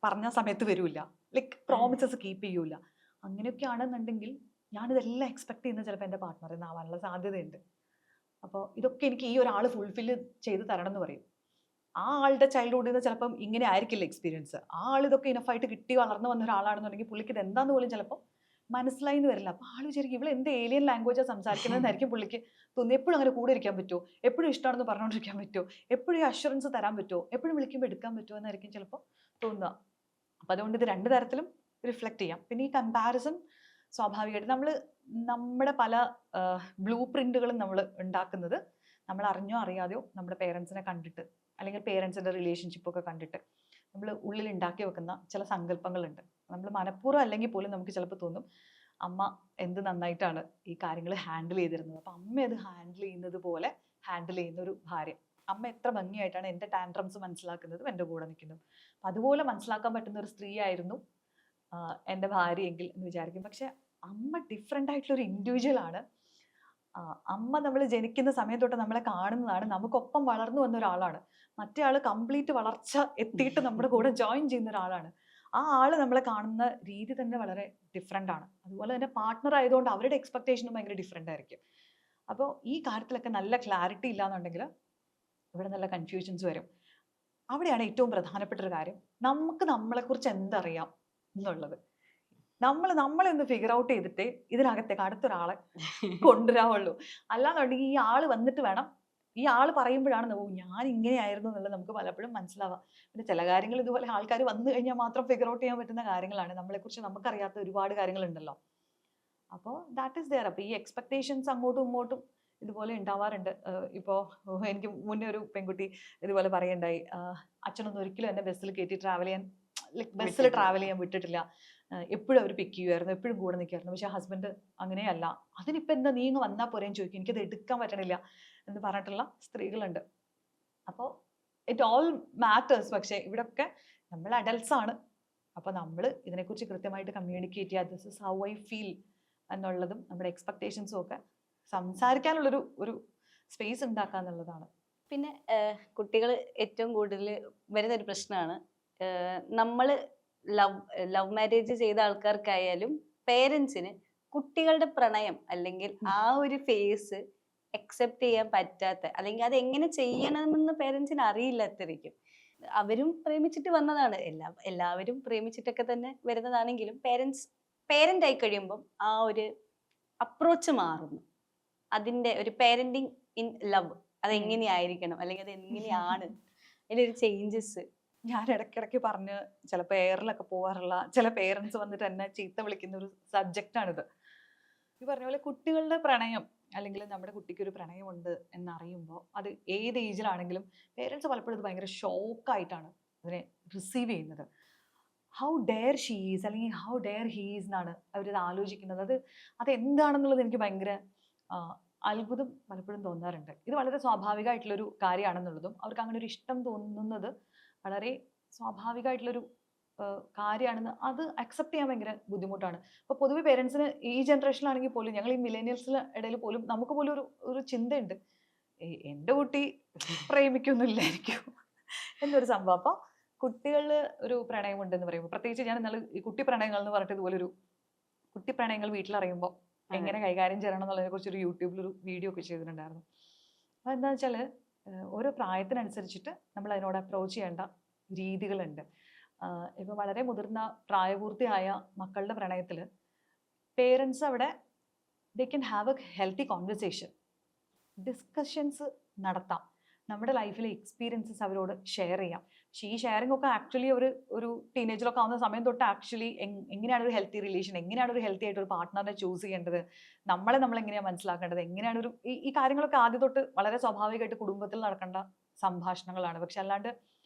S1: പറഞ്ഞ സമയത്ത് വരില്ല, ലൈക്ക് പ്രോമിസസ് കീപ്പ് ചെയ്യൂല. അങ്ങനെയൊക്കെ ആണെന്നുണ്ടെങ്കിൽ ഞാനിതെല്ലാം എക്സ്പെക്ട് ചെയ്യുന്നത് ചിലപ്പോൾ എൻ്റെ പാർട്ട്ണറിൽ നിന്നാവാനുള്ള സാധ്യതയുണ്ട്. അപ്പോൾ ഇതൊക്കെ എനിക്ക് ഈ ഒരാൾ ഫുൾഫിൽ ചെയ്ത് തരണം എന്ന് പറയും. ആ ആളുടെ ചൈൽഡ്ഹുഡിൽ നിന്ന് ചിലപ്പം ഇങ്ങനെ ആയിരിക്കില്ല എക്സ്പീരിയൻസ്. ആ ആൾ ഇതൊക്കെ ഇനഫായിട്ട് കിട്ടി വളർന്നു വന്ന ഒരാളാണെന്നുണ്ടെങ്കിൽ പുള്ളിക്ക് ഇത് എന്താന്ന് പോലും ചിലപ്പോൾ മനസ്സിലായി എന്ന് വരില്ല. അപ്പോൾ ആൾ വിചാരിക്കും ഇവൾ എന്ത് ഏലിയൻ ലാംഗ്വേജാണ് സംസാരിക്കുന്നതെന്നായിരിക്കും പുള്ളിക്ക് തോന്നി. എപ്പോഴും അങ്ങനെ കൂടെ ഇരിക്കാൻ പറ്റുമോ, എപ്പോഴും ഇഷ്ടമാണെന്ന് പറഞ്ഞുകൊണ്ടിരിക്കാൻ പറ്റുമോ, എപ്പോഴും ഈ അഷുറൻസ് തരാൻ പറ്റുമോ, എപ്പോഴും വിളിക്കുമ്പോൾ എടുക്കാൻ പറ്റുമോ എന്നായിരിക്കും ചിലപ്പോൾ തോന്നുക. അപ്പം അതുകൊണ്ട് ഇത് രണ്ട് തരത്തിലും റിഫ്ലക്ട് ചെയ്യാം. പിന്നെ ഈ കമ്പാരിസൺ സ്വാഭാവികമായിട്ട് നമ്മുടെ പല ബ്ലൂ പ്രിന്റുകളും നമ്മൾ ഉണ്ടാക്കുന്നത് നമ്മൾ അറിഞ്ഞോ അറിയാതെയോ നമ്മുടെ പേരൻസിനെ കണ്ടിട്ട്, അല്ലെങ്കിൽ പേരൻസിൻ്റെ റിലേഷൻഷിപ്പൊക്കെ കണ്ടിട്ട് നമ്മൾ ഉള്ളിൽ ഉണ്ടാക്കി വെക്കുന്ന ചില സങ്കല്പങ്ങളുണ്ട്. നമ്മൾ മനഃപൂർവ്വം അല്ലെങ്കിൽ പോലും നമുക്ക് ചിലപ്പോൾ തോന്നും അമ്മ എന്ത് നന്നായിട്ടാണ് ഈ കാര്യങ്ങൾ ഹാൻഡിൽ ചെയ്തിരുന്നത്, അപ്പം അമ്മ അത് ഹാൻഡിൽ ചെയ്യുന്നത് പോലെ ഹാൻഡിൽ ചെയ്യുന്ന ഒരു ഭാര്യ, അമ്മ എത്ര ഭംഗിയായിട്ടാണ് എൻ്റെ ടാൻട്രംസ് മനസ്സിലാക്കുന്നതും എൻ്റെ കൂടെ നിൽക്കുന്നതും, അപ്പം അതുപോലെ മനസ്സിലാക്കാൻ പറ്റുന്ന ഒരു സ്ത്രീ ആയിരുന്നു എൻ്റെ ഭാര്യയെങ്കിൽ എന്ന് വിചാരിക്കും. പക്ഷെ അമ്മ ഡിഫറെൻ്റ് ആയിട്ടുള്ളൊരു ഇൻഡിവിജ്വൽ ആണ്. അമ്മ നമ്മൾ ജനിക്കുന്ന സമയം തൊട്ട് നമ്മളെ കാണുന്നതാണ്, നമുക്കൊപ്പം വളർന്നു വന്ന ഒരാളാണ്. മറ്റേ ആൾ കംപ്ലീറ്റ് വളർച്ച എത്തിയിട്ട് നമ്മുടെ കൂടെ ജോയിൻ ചെയ്യുന്ന ഒരാളാണ്. ആ ആൾ നമ്മളെ കാണുന്ന രീതി തന്നെ വളരെ ഡിഫറെൻ്റ് ആണ്. അതുപോലെ തന്നെ പാർട്ട്ണർ ആയതുകൊണ്ട് അവരുടെ എക്സ്പെക്ടേഷനും ഭയങ്കര ഡിഫറെൻ്റ് ആയിരിക്കും. അപ്പോൾ ഈ കാര്യത്തിലൊക്കെ നല്ല ക്ലാരിറ്റി ഇല്ലാന്നുണ്ടെങ്കിൽ ഇവിടെ നല്ല കൺഫ്യൂഷൻസ് വരും. അവിടെയാണ് ഏറ്റവും പ്രധാനപ്പെട്ട ഒരു കാര്യം, നമുക്ക് നമ്മളെക്കുറിച്ച് എന്തറിയാം എന്നുള്ളത്. നമ്മളെ ഒന്ന് ഫിഗർ ഔട്ട് ചെയ്തിട്ട് ഇതിനകത്തേക്ക് അടുത്തൊരാളെ കൊണ്ടുവരാവുള്ളൂ. അല്ലാന്നുണ്ടെങ്കിൽ ഈ ആള് വന്നിട്ട് വേണം, ഈ ആള് പറയുമ്പോഴാണ് ഞാൻ ഇങ്ങനെയായിരുന്നു എന്നുള്ളത് നമുക്ക് പലപ്പോഴും മനസ്സിലാവാം. പിന്നെ ചില കാര്യങ്ങൾ ഇതുപോലെ ആൾക്കാർ വന്നു കഴിഞ്ഞാൽ മാത്രം ഫിഗർ ഔട്ട് ചെയ്യാൻ പറ്റുന്ന കാര്യങ്ങളാണ്. നമ്മളെക്കുറിച്ച് നമുക്കറിയാത്ത ഒരുപാട് കാര്യങ്ങളുണ്ടല്ലോ. അപ്പോൾ ദാറ്റ് ഈസ് ദെയർ. അപ്പോൾ ഈ എക്സ്പെക്ടേഷൻസ് അങ്ങോട്ടും ഇങ്ങോട്ടും ഇതുപോലെ ഉണ്ടാവാറുണ്ട്. ഇപ്പോൾ എനിക്ക് മുന്നേ ഒരു പെൺകുട്ടി ഇതുപോലെ പറയണ്ടായി, അച്ഛനൊന്നും ഒരിക്കലും എന്നെ ബസ്സിൽ കയറ്റി ബസ്സിൽ ട്രാവൽ ചെയ്യാൻ വിട്ടിട്ടില്ല, എപ്പോഴും അവർ പിക്ക് ചെയ്യുമായിരുന്നു, എപ്പോഴും കൂടെ നിൽക്കുമായിരുന്നു. പക്ഷെ ഹസ്ബൻഡ് അങ്ങനെയല്ല, അതിനിപ്പോൾ എന്താ നീ ഇങ്ങ് വന്നാൽ പോരേന്ന് ചോദിക്കും, എനിക്കത് എടുക്കാൻ പറ്റണില്ല എന്ന് പറഞ്ഞിട്ടുള്ള സ്ത്രീകളുണ്ട്. അപ്പോൾ ഇറ്റ് ഓൾ മാറ്റേഴ്സ്. പക്ഷേ ഇവിടെയൊക്കെ നമ്മൾ അഡൽട്ട്സ് ആണ്. അപ്പോൾ നമ്മൾ ഇതിനെക്കുറിച്ച് കൃത്യമായിട്ട് കമ്മ്യൂണിക്കേറ്റ് ചെയ്യുക, this is how I feel എന്നുള്ളതും നമ്മുടെ എക്സ്പെക്ടേഷൻസും ഒക്കെ സംസാരിക്കാനുള്ളൊരു സ്പേസ് ഉണ്ടാക്കുക എന്നുള്ളതാണ്.
S2: പിന്നെ കുട്ടികൾ ഏറ്റവും കൂടുതൽ വരുന്നൊരു പ്രശ്നമാണ് നമ്മൾ ലവ് മാരേജ് ചെയ്ത ആൾക്കാർക്കായാലും പേരൻസിന് കുട്ടികളുടെ പ്രണയം അല്ലെങ്കിൽ ആ ഒരു ഫേസ് അക്സെപ്റ്റ് ചെയ്യാൻ പറ്റാത്ത, അല്ലെങ്കിൽ അത് എങ്ങനെ ചെയ്യണമെന്ന് പേരൻസിന് അറിയില്ലാത്തിരിക്കും. അവരും പ്രേമിച്ചിട്ട് വന്നതാണ്, എല്ലാവരും പ്രേമിച്ചിട്ടൊക്കെ തന്നെ വരുന്നതാണെങ്കിലും പേരന്റ് ആയി കഴിയുമ്പം ആ ഒരു അപ്രോച്ച് മാറുന്നു. അതിന്റെ ഒരു പേരന്റിങ് ഇൻ ലവ് അതെങ്ങനെയായിരിക്കണം, അല്ലെങ്കിൽ അത് എങ്ങനെയാണ് അതിന്റെ ഒരു ചേഞ്ചസ്.
S1: ഞാൻ ഇടയ്ക്കിടയ്ക്ക് പറഞ്ഞ് ചിലപ്പോൾ എയറിലൊക്കെ പോകാറുള്ള ചില പേരൻസ് വന്നിട്ട് എന്നെ ചീത്ത വിളിക്കുന്ന ഒരു സബ്ജക്റ്റാണിത്. ഈ പറഞ്ഞ പോലെ കുട്ടികളുടെ പ്രണയം, അല്ലെങ്കിൽ നമ്മുടെ കുട്ടിക്ക് ഒരു പ്രണയമുണ്ട് എന്നറിയുമ്പോൾ അത് ഏത് ഏജിലാണെങ്കിലും പേരൻസ് പലപ്പോഴും ഇത് ഭയങ്കര ഷോക്കായിട്ടാണ് അതിനെ റിസീവ് ചെയ്യുന്നത്. ഹൗ ഡെയർ ഷീസ് അല്ലെങ്കിൽ ഹൗ ഡെയർ ഹീസ് എന്നാണ് അവരിത് ആലോചിക്കുന്നത്. അതെന്താണെന്നുള്ളത് എനിക്ക് ഭയങ്കര അത്ഭുതം പലപ്പോഴും തോന്നാറുണ്ട്. ഇത് വളരെ സ്വാഭാവികമായിട്ടുള്ളൊരു കാര്യമാണെന്നുള്ളതും അവർക്ക് അങ്ങനെ ഒരു ഇഷ്ടം തോന്നുന്നത് വളരെ സ്വാഭാവികമായിട്ടുള്ളൊരു കാര്യമാണെന്ന് അത് അക്സെപ്റ്റ് ചെയ്യാൻ ഭയങ്കര ബുദ്ധിമുട്ടാണ്. അപ്പോൾ പൊതുവെ പേരൻസിന് ഈ ജനറേഷനിലാണെങ്കിൽ പോലും, ഞങ്ങൾ ഈ മില്ലേനിയൽസിന് ഇടയിൽ പോലും നമുക്ക് പോലും ഒരു ചിന്തയുണ്ട്, എൻ്റെ കുട്ടി പ്രേമിക്കൊന്നുമില്ലായിരിക്കും എന്നൊരു സംഭവം. അപ്പോൾ കുട്ടികളിൽ ഒരു പ്രണയമുണ്ടെന്ന് പറയുമ്പോൾ, പ്രത്യേകിച്ച് ഞാൻ ഇന്നലെ ഈ കുട്ടി പ്രണയങ്ങൾ എന്ന് പറഞ്ഞിട്ട് ഇതുപോലൊരു കുട്ടി പ്രണയങ്ങൾ വീട്ടിലറിയുമ്പോൾ എങ്ങനെ കൈകാര്യം ചെയ്യണം എന്നുള്ളതിനെ കുറിച്ച് ഒരു യൂട്യൂബിലൊരു വീഡിയോ ഒക്കെ ചെയ്തിട്ടുണ്ടായിരുന്നു. അപ്പോൾ എന്താ വെച്ചാൽ ഓരോ പ്രായത്തിനനുസരിച്ചിട്ട് നമ്മൾ അതിനോട് അപ്രോച്ച് ചെയ്യേണ്ട രീതികളുണ്ട്. ഇപ്പോൾ വളരെ മുതിർന്ന പ്രായപൂർത്തിയായ മക്കളുടെ പ്രണയത്തിൽ പേരൻസ് അവിടെ they can have A healthy conversation, discussions നടത്താം, നമ്മുടെ ലൈഫിലെ എക്സ്പീരിയൻസസ് അവരോട് ഷെയർ ചെയ്യാം. പക്ഷേ ഈ ഷെയറിംഗ് ഒക്കെ ആക്ച്വലി ഒരു ടീനേജറൊക്കെ ആവുന്ന സമയം തൊട്ട് ആക്ച്വലി എങ്ങനെയാണ് ഒരു ഹെൽത്തി റിലേഷൻ, എങ്ങനെയാണ് ഒരു ഹെൽത്തി ആയിട്ട് ഒരു പാർട്ട്ണറിനെ ചൂസ് ചെയ്യേണ്ടത്, നമ്മൾ എങ്ങനെയാണ് മനസ്സിലാക്കേണ്ടത്, എങ്ങനെയാണ് ഈ കാര്യങ്ങളൊക്കെ ആദ്യം തൊട്ട് വളരെ സ്വാഭാവികമായിട്ട് കുടുംബത്തിൽ നടക്കേണ്ട സംഭാഷണങ്ങളാണ്. പക്ഷെ അല്ലാണ്ട്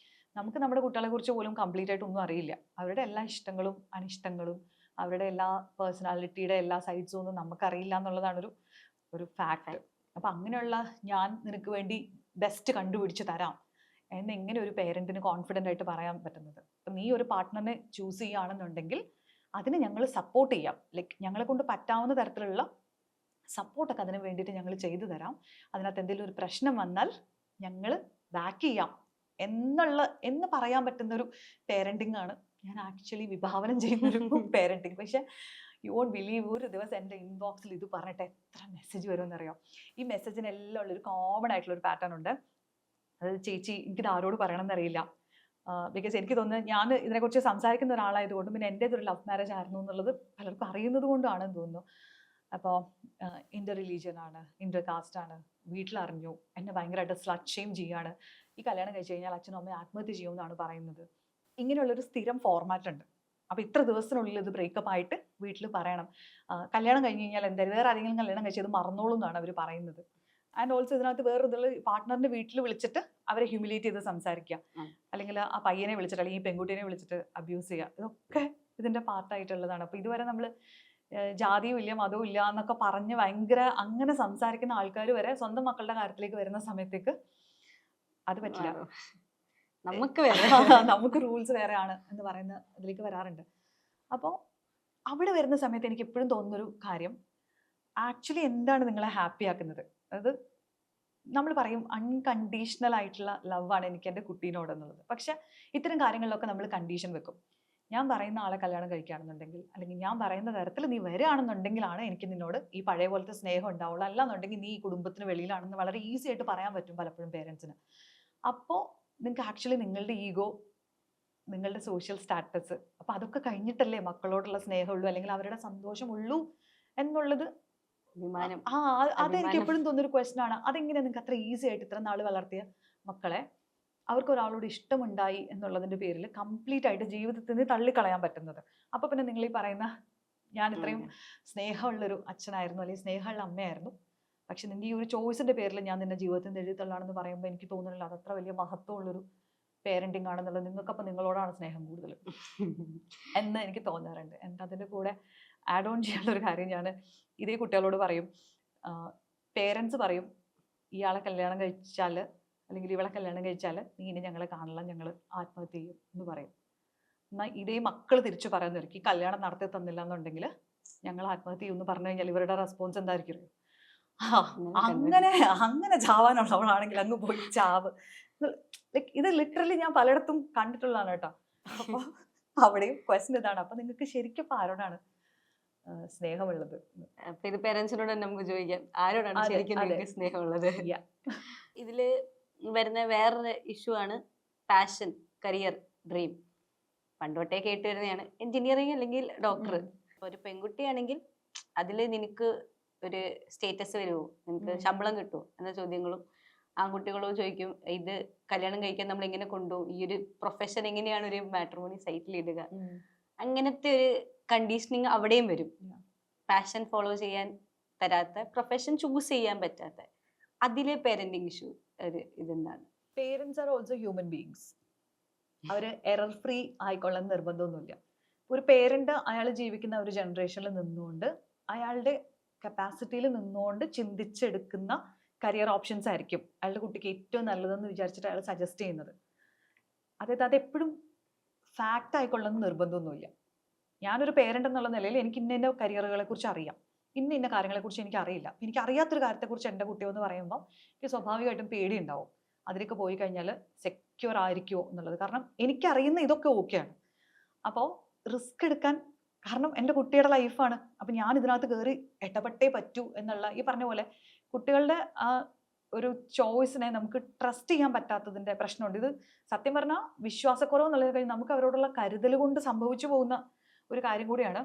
S1: നമുക്ക് നമ്മുടെ കുട്ടികളെ കുറിച്ച് പോലും കംപ്ലീറ്റ് ആയിട്ട് ഒന്നും അറിയില്ല. അവരുടെ എല്ലാ ഇഷ്ടങ്ങളും അനിഷ്ടങ്ങളും അവരുടെ എല്ലാ പേഴ്സണാലിറ്റിയുടെ എല്ലാ സൈഡ്സും ഒന്നും നമുക്കറിയില്ല എന്നുള്ളതാണ് ഒരു ഫാക്ട്. അപ്പം അങ്ങനെയുള്ള ഞാൻ നിനക്ക് വേണ്ടി ബെസ്റ്റ് കണ്ടുപിടിച്ച് തരാം എന്നെങ്ങനെ ഒരു പേരൻറ്റിന് കോൺഫിഡൻ്റ് ആയിട്ട് പറയാൻ പറ്റുന്നത്? അപ്പം നീ ഒരു പാർട്ട്ണറിനെ ചൂസ് ചെയ്യുകയാണെന്നുണ്ടെങ്കിൽ അതിന് ഞങ്ങൾ സപ്പോർട്ട് ചെയ്യാം, ലൈക്ക് ഞങ്ങളെ കൊണ്ട് പറ്റാവുന്ന തരത്തിലുള്ള സപ്പോർട്ടൊക്കെ അതിന് വേണ്ടിയിട്ട് ഞങ്ങൾ ചെയ്തു തരാം. അതിനകത്ത് എന്തെങ്കിലും ഒരു പ്രശ്നം വന്നാൽ ഞങ്ങൾ ബാക്ക് ചെയ്യാം എന്ന് പറയാൻ പറ്റുന്നൊരു പേരൻറ്റിംഗ് ആണ് ഞാൻ ആക്ച്വലി വിഭാവനം ചെയ്യുന്നൊരു പേരൻറ്റിങ്. പക്ഷെ യു വോണ്ട് ബിലീവ്, ഒരു ദിവസം എൻ്റെ ഇൻബോക്സിൽ ഇത് പറഞ്ഞിട്ട് എത്ര മെസ്സേജ് വരുമെന്നറിയാം. ഈ മെസ്സേജിനെല്ലാം ഉള്ളൊരു കോമൺ ആയിട്ടുള്ളൊരു പാറ്റേൺ ഉണ്ട്. അതായത് ചേച്ചി എനിക്കിത് ആരോട് പറയണം എന്നറിയില്ല, ബിക്കോസ് എനിക്ക് തോന്നുന്നത് ഞാൻ ഇതിനെക്കുറിച്ച് സംസാരിക്കുന്ന ഒരാളായതുകൊണ്ടും പിന്നെ എൻ്റെ ഒരു ലവ് മാരേജ് ആയിരുന്നു എന്നുള്ളത് പലർക്കും അറിയുന്നത് കൊണ്ടാണെന്ന് തോന്നുന്നു. അപ്പോൾ ഇൻ്റർ റിലീജിയൻ ആണ്, ഇൻ്റർ കാസ്റ്റ് ആണ്, വീട്ടിലറിഞ്ഞു, എന്നെ ഭയങ്കരമായിട്ട് സ്ലട്ട് ഷെയിം ചെയ്യാണ്, ഈ കല്യാണം കഴിച്ച് കഴിഞ്ഞാൽ അച്ഛനും അമ്മയും ആത്മഹത്യ ചെയ്യുമെന്നാണ് പറയുന്നത്. ഇങ്ങനെയുള്ളൊരു സ്ഥിരം ഫോർമാറ്റ് ഉണ്ട്. അപ്പോൾ ഇത്ര ദിവസത്തിനുള്ളിൽ ഇത് ബ്രേക്കപ്പ് ആയിട്ട് വീട്ടിൽ പറയണം. കല്യാണം കഴിഞ്ഞ് കഴിഞ്ഞാൽ എന്തായാലും വേറെ ആരെങ്കിലും കല്യാണം കഴിച്ചത് മറന്നോളും എന്നാണ് അവർ പറയുന്നത്. ആൻഡ് ഓൾസോ ഇതിനകത്ത് വേറെ ഇതുള്ള പാർട്ട്ണറിന്റെ വീട്ടിൽ വിളിച്ചിട്ട് അവരെ ഹ്യൂമിലേറ്റ് ചെയ്ത് സംസാരിക്കുക, അല്ലെങ്കിൽ ആ പയ്യനെ വിളിച്ചിട്ട് അല്ലെങ്കിൽ ഈ പെൺകുട്ടീനെ വിളിച്ചിട്ട് അബ്യൂസ് ചെയ്യുക, ഇതൊക്കെ ഇതിന്റെ പാർട്ടായിട്ടുള്ളതാണ്. അപ്പോൾ ഇതുവരെ നമ്മൾ ജാതിയും ഇല്ല മതവും ഇല്ല എന്നൊക്കെ പറഞ്ഞ് ഭയങ്കര അങ്ങനെ സംസാരിക്കുന്ന ആൾക്കാർ വരെ സ്വന്തം മക്കളുടെ കാര്യത്തിലേക്ക് വരുന്ന സമയത്തേക്ക് അത് പറ്റില്ല, നമുക്ക് റൂൾസ് വേറെയാണ് എന്ന് പറയുന്ന ഇതിലേക്ക് വരാറുണ്ട്. അപ്പോൾ അവിടെ വരുന്ന സമയത്ത് എനിക്ക് എപ്പോഴും തോന്നുന്നൊരു കാര്യം, ആക്ച്വലി എന്താണ് നിങ്ങളെ ഹാപ്പി ആക്കുന്നത്? അതായത് നമ്മൾ പറയും അൺകണ്ടീഷണൽ ആയിട്ടുള്ള ലവ് ആണ് എനിക്ക് എൻ്റെ കുട്ടീനോട് എന്നുള്ളത്. പക്ഷെ ഇത്തരം കാര്യങ്ങളിലൊക്കെ നമ്മൾ കണ്ടീഷൻ വെക്കും. ഞാൻ പറയുന്ന ആളെ കല്യാണം കഴിക്കുകയാണെന്നുണ്ടെങ്കിൽ, അല്ലെങ്കിൽ ഞാൻ പറയുന്ന തരത്തിൽ നീ വരികയാണെന്നുണ്ടെങ്കിലാണ് എനിക്ക് നിന്നോട് ഈ പഴയ പോലത്തെ സ്നേഹം ഉണ്ടാവുള്ളൂ, അല്ലാന്നുണ്ടെങ്കിൽ നീ ഈ കുടുംബത്തിന് വെളിയിലാണെന്ന് വളരെ ഈസി ആയിട്ട് പറയാൻ പറ്റും പലപ്പോഴും പേരൻസിന്. അപ്പോൾ നിങ്ങൾക്ക് ആക്ച്വലി നിങ്ങളുടെ ഈഗോ, നിങ്ങളുടെ സോഷ്യൽ സ്റ്റാറ്റസ്, അപ്പോൾ അതൊക്കെ കഴിഞ്ഞിട്ടല്ലേ മക്കളോടുള്ള സ്നേഹമുള്ളൂ അല്ലെങ്കിൽ അവരുടെ സന്തോഷമുള്ളൂ എന്നുള്ളത്. അതെനിക്ക് എപ്പോഴും തോന്നുന്നൊരു ക്വസ്റ്റൻ ആണ്. അതെങ്ങനെ നിങ്ങൾക്ക് അത്ര ഈസി ആയിട്ട് ഇത്ര നാൾ വളർത്തിയ മക്കളെ അവർക്ക് ഒരാളോട് ഇഷ്ടമുണ്ടായി എന്നുള്ളതിന്റെ പേരിൽ കംപ്ലീറ്റ് ആയിട്ട് ജീവിതത്തിൽ നിന്ന് തള്ളിക്കളയാൻ പറ്റുന്നത്? അപ്പൊ പിന്നെ നിങ്ങൾ ഈ പറയുന്ന ഞാൻ ഇത്രയും സ്നേഹമുള്ളൊരു അച്ഛനായിരുന്നു അല്ലെങ്കിൽ സ്നേഹമുള്ള അമ്മയായിരുന്നു, പക്ഷെ നിന്റെ ഈ ഒരു ചോയ്സിന്റെ പേരിൽ ഞാൻ നിന്റെ ജീവിതത്തിൽ നിന്ന് എഴുതിത്തള്ളാണെന്ന് പറയുമ്പോൾ എനിക്ക് തോന്നുന്നില്ല അതത്ര വലിയ മഹത്വമുള്ളൊരു പേരന്റിങ് ആണെന്നുള്ളത്. നിങ്ങൾക്കപ്പോൾ നിങ്ങളോടാണ് സ്നേഹം കൂടുതൽ എന്ന് എനിക്ക് തോന്നാറുണ്ട്. എന്നിട്ട് അതിൻ്റെ കൂടെ ആഡ് ഓൺ ചെയ്യാനുള്ള ഒരു കാര്യം ഞാൻ ഇതേ കുട്ടികളോട് പറയും. പേരൻസ് പറയും ഇയാളെ കല്യാണം കഴിച്ചാൽ അല്ലെങ്കിൽ ഇവളെ കല്യാണം കഴിച്ചാൽ നീ ഇനി ഞങ്ങളെ കാണില്ല, ഞങ്ങൾ ആത്മഹത്യ ചെയ്യും എന്ന് പറയും. എന്നാൽ ഇതേ മക്കൾ തിരിച്ചു പറയുന്നവർക്ക് ഈ കല്യാണം നടത്തി തന്നില്ല എന്നുണ്ടെങ്കിൽ ഞങ്ങൾ ആത്മഹത്യ ചെയ്യും എന്ന് പറഞ്ഞു കഴിഞ്ഞാൽ ഇവരുടെ റെസ്പോൺസ് എന്തായിരിക്കും? അങ്ങനെ ചാവാനുള്ളവളാണെങ്കിൽ അങ്ങ് പോയി ചാവ്. ലൈക്ക് ഇത് ലിറ്ററലി ഞാൻ പലയിടത്തും കണ്ടിട്ടുള്ളതാണ് കേട്ടോ. അപ്പൊ അവിടെയും ക്വസ്റ്റൻ ഇതാണ്. അപ്പൊ നിങ്ങൾക്ക് ശരിക്കും ഇപ്പൊ ആരോടാണ് സ്നേഹമുള്ളത്?
S2: അപ്പൊ ഇത് പേരൻസിനോട് തന്നെ നമുക്ക് ചോദിക്കാം, ആരോടാണ്
S1: അതെ,
S2: ശരിക്കും
S1: അതെ.
S2: നിങ്ങൾക്ക് സ്നേഹമുള്ളത്?
S1: Yeah.
S2: ഇതില് വരുന്ന വേറൊരു ഇഷ്യൂ ആണ് പാഷൻ, കരിയർ, ഡ്രീം. പണ്ടോട്ടേ കേട്ട് വരുന്നതാണ് എഞ്ചിനീയറിംഗ് അല്ലെങ്കിൽ ഡോക്ടർ. ഒരു പെൺകുട്ടിയാണെങ്കിൽ അതില് നിനക്ക് ഒരു സ്റ്റേറ്റസ് വരുമോ, നിനക്ക് ശമ്പളം കിട്ടുമോ എന്ന ചോദ്യങ്ങളും ആൺകുട്ടികളോട് ചോദിക്കും. ഇത് കല്യാണം കഴിക്കാൻ നമ്മൾ എങ്ങനെ കൊണ്ടുപോകും, ഈ ഒരു പ്രൊഫഷൻ എങ്ങനെയാണ് ഒരു മാട്രിമോണി സൈറ്റിൽ ഇടുക, അങ്ങനത്തെ ഒരു കണ്ടീഷനിങ് അവിടെയും വരും. പാഷൻ ഫോളോ ചെയ്യാൻ തരാത്ത, പ്രൊഫഷൻ ചൂസ് ചെയ്യാൻ പറ്റാത്ത, അതിലെ പേരന്റിങ് ഇഷ്യൂ ഒരു ഇതെന്താണ്?
S1: Parents are also human beings. അവര് എറർ ഫ്രീ ആയിക്കൊള്ളാൻ നിർബന്ധമൊന്നുമില്ല. ഒരു പേരന്റ് അയാൾ ജീവിക്കുന്ന ഒരു ജനറേഷനിൽ നിന്നുകൊണ്ട് അയാളുടെ കപ്പാസിറ്റിയിൽ നിന്നുകൊണ്ട് ചിന്തിച്ചെടുക്കുന്ന കരിയർ ഓപ്ഷൻസ് ആയിരിക്കും അയാളുടെ കുട്ടിക്ക് ഏറ്റവും നല്ലതെന്ന് വിചാരിച്ചിട്ട് അയാൾ സജസ്റ്റ് ചെയ്യുന്നത്. അതായത് അതെപ്പോഴും ഫാക്റ്റ് ആയിക്കൊള്ളുന്ന നിർബന്ധമൊന്നുമില്ല. ഞാനൊരു പേരന്റ് എന്നുള്ള നിലയിൽ എനിക്ക് ഇന്ന കരിയറുകളെ കുറിച്ച് അറിയാം, ഇന്ന കാര്യങ്ങളെക്കുറിച്ച് എനിക്ക് അറിയില്ല. എനിക്ക് അറിയാത്തൊരു കാര്യത്തെക്കുറിച്ച് എൻ്റെ കുട്ടിയോ എന്ന് പറയുമ്പോൾ എനിക്ക് സ്വാഭാവികമായിട്ടും പേടി ഉണ്ടാവും. അതിലേക്ക് പോയി കഴിഞ്ഞാൽ സെക്യൂർ ആയിരിക്കുമോ എന്നുള്ളത്. കാരണം എനിക്കറിയുന്ന ഇതൊക്കെ ഓക്കെയാണ്. അപ്പോൾ റിസ്ക് എടുക്കാൻ, കാരണം എൻ്റെ കുട്ടിയുടെ ലൈഫാണ്, അപ്പം ഞാൻ ഇതിനകത്ത് കയറി ഇടപെട്ടേ പറ്റൂ എന്നുള്ള ഈ പറഞ്ഞ പോലെ കുട്ടികളുടെ ആ ഒരു ചോയ്സിനെ നമുക്ക് ട്രസ്റ്റ് ചെയ്യാൻ പറ്റാത്തതിൻ്റെ പ്രശ്നമുണ്ട്. ഇത് സത്യം പറഞ്ഞാൽ വിശ്വാസക്കുറവ് എന്നുള്ളത് കഴിഞ്ഞ് നമുക്ക് അവരോടുള്ള കരുതൽ കൊണ്ട് സംഭവിച്ചു പോകുന്ന ഒരു കാര്യം കൂടിയാണ്.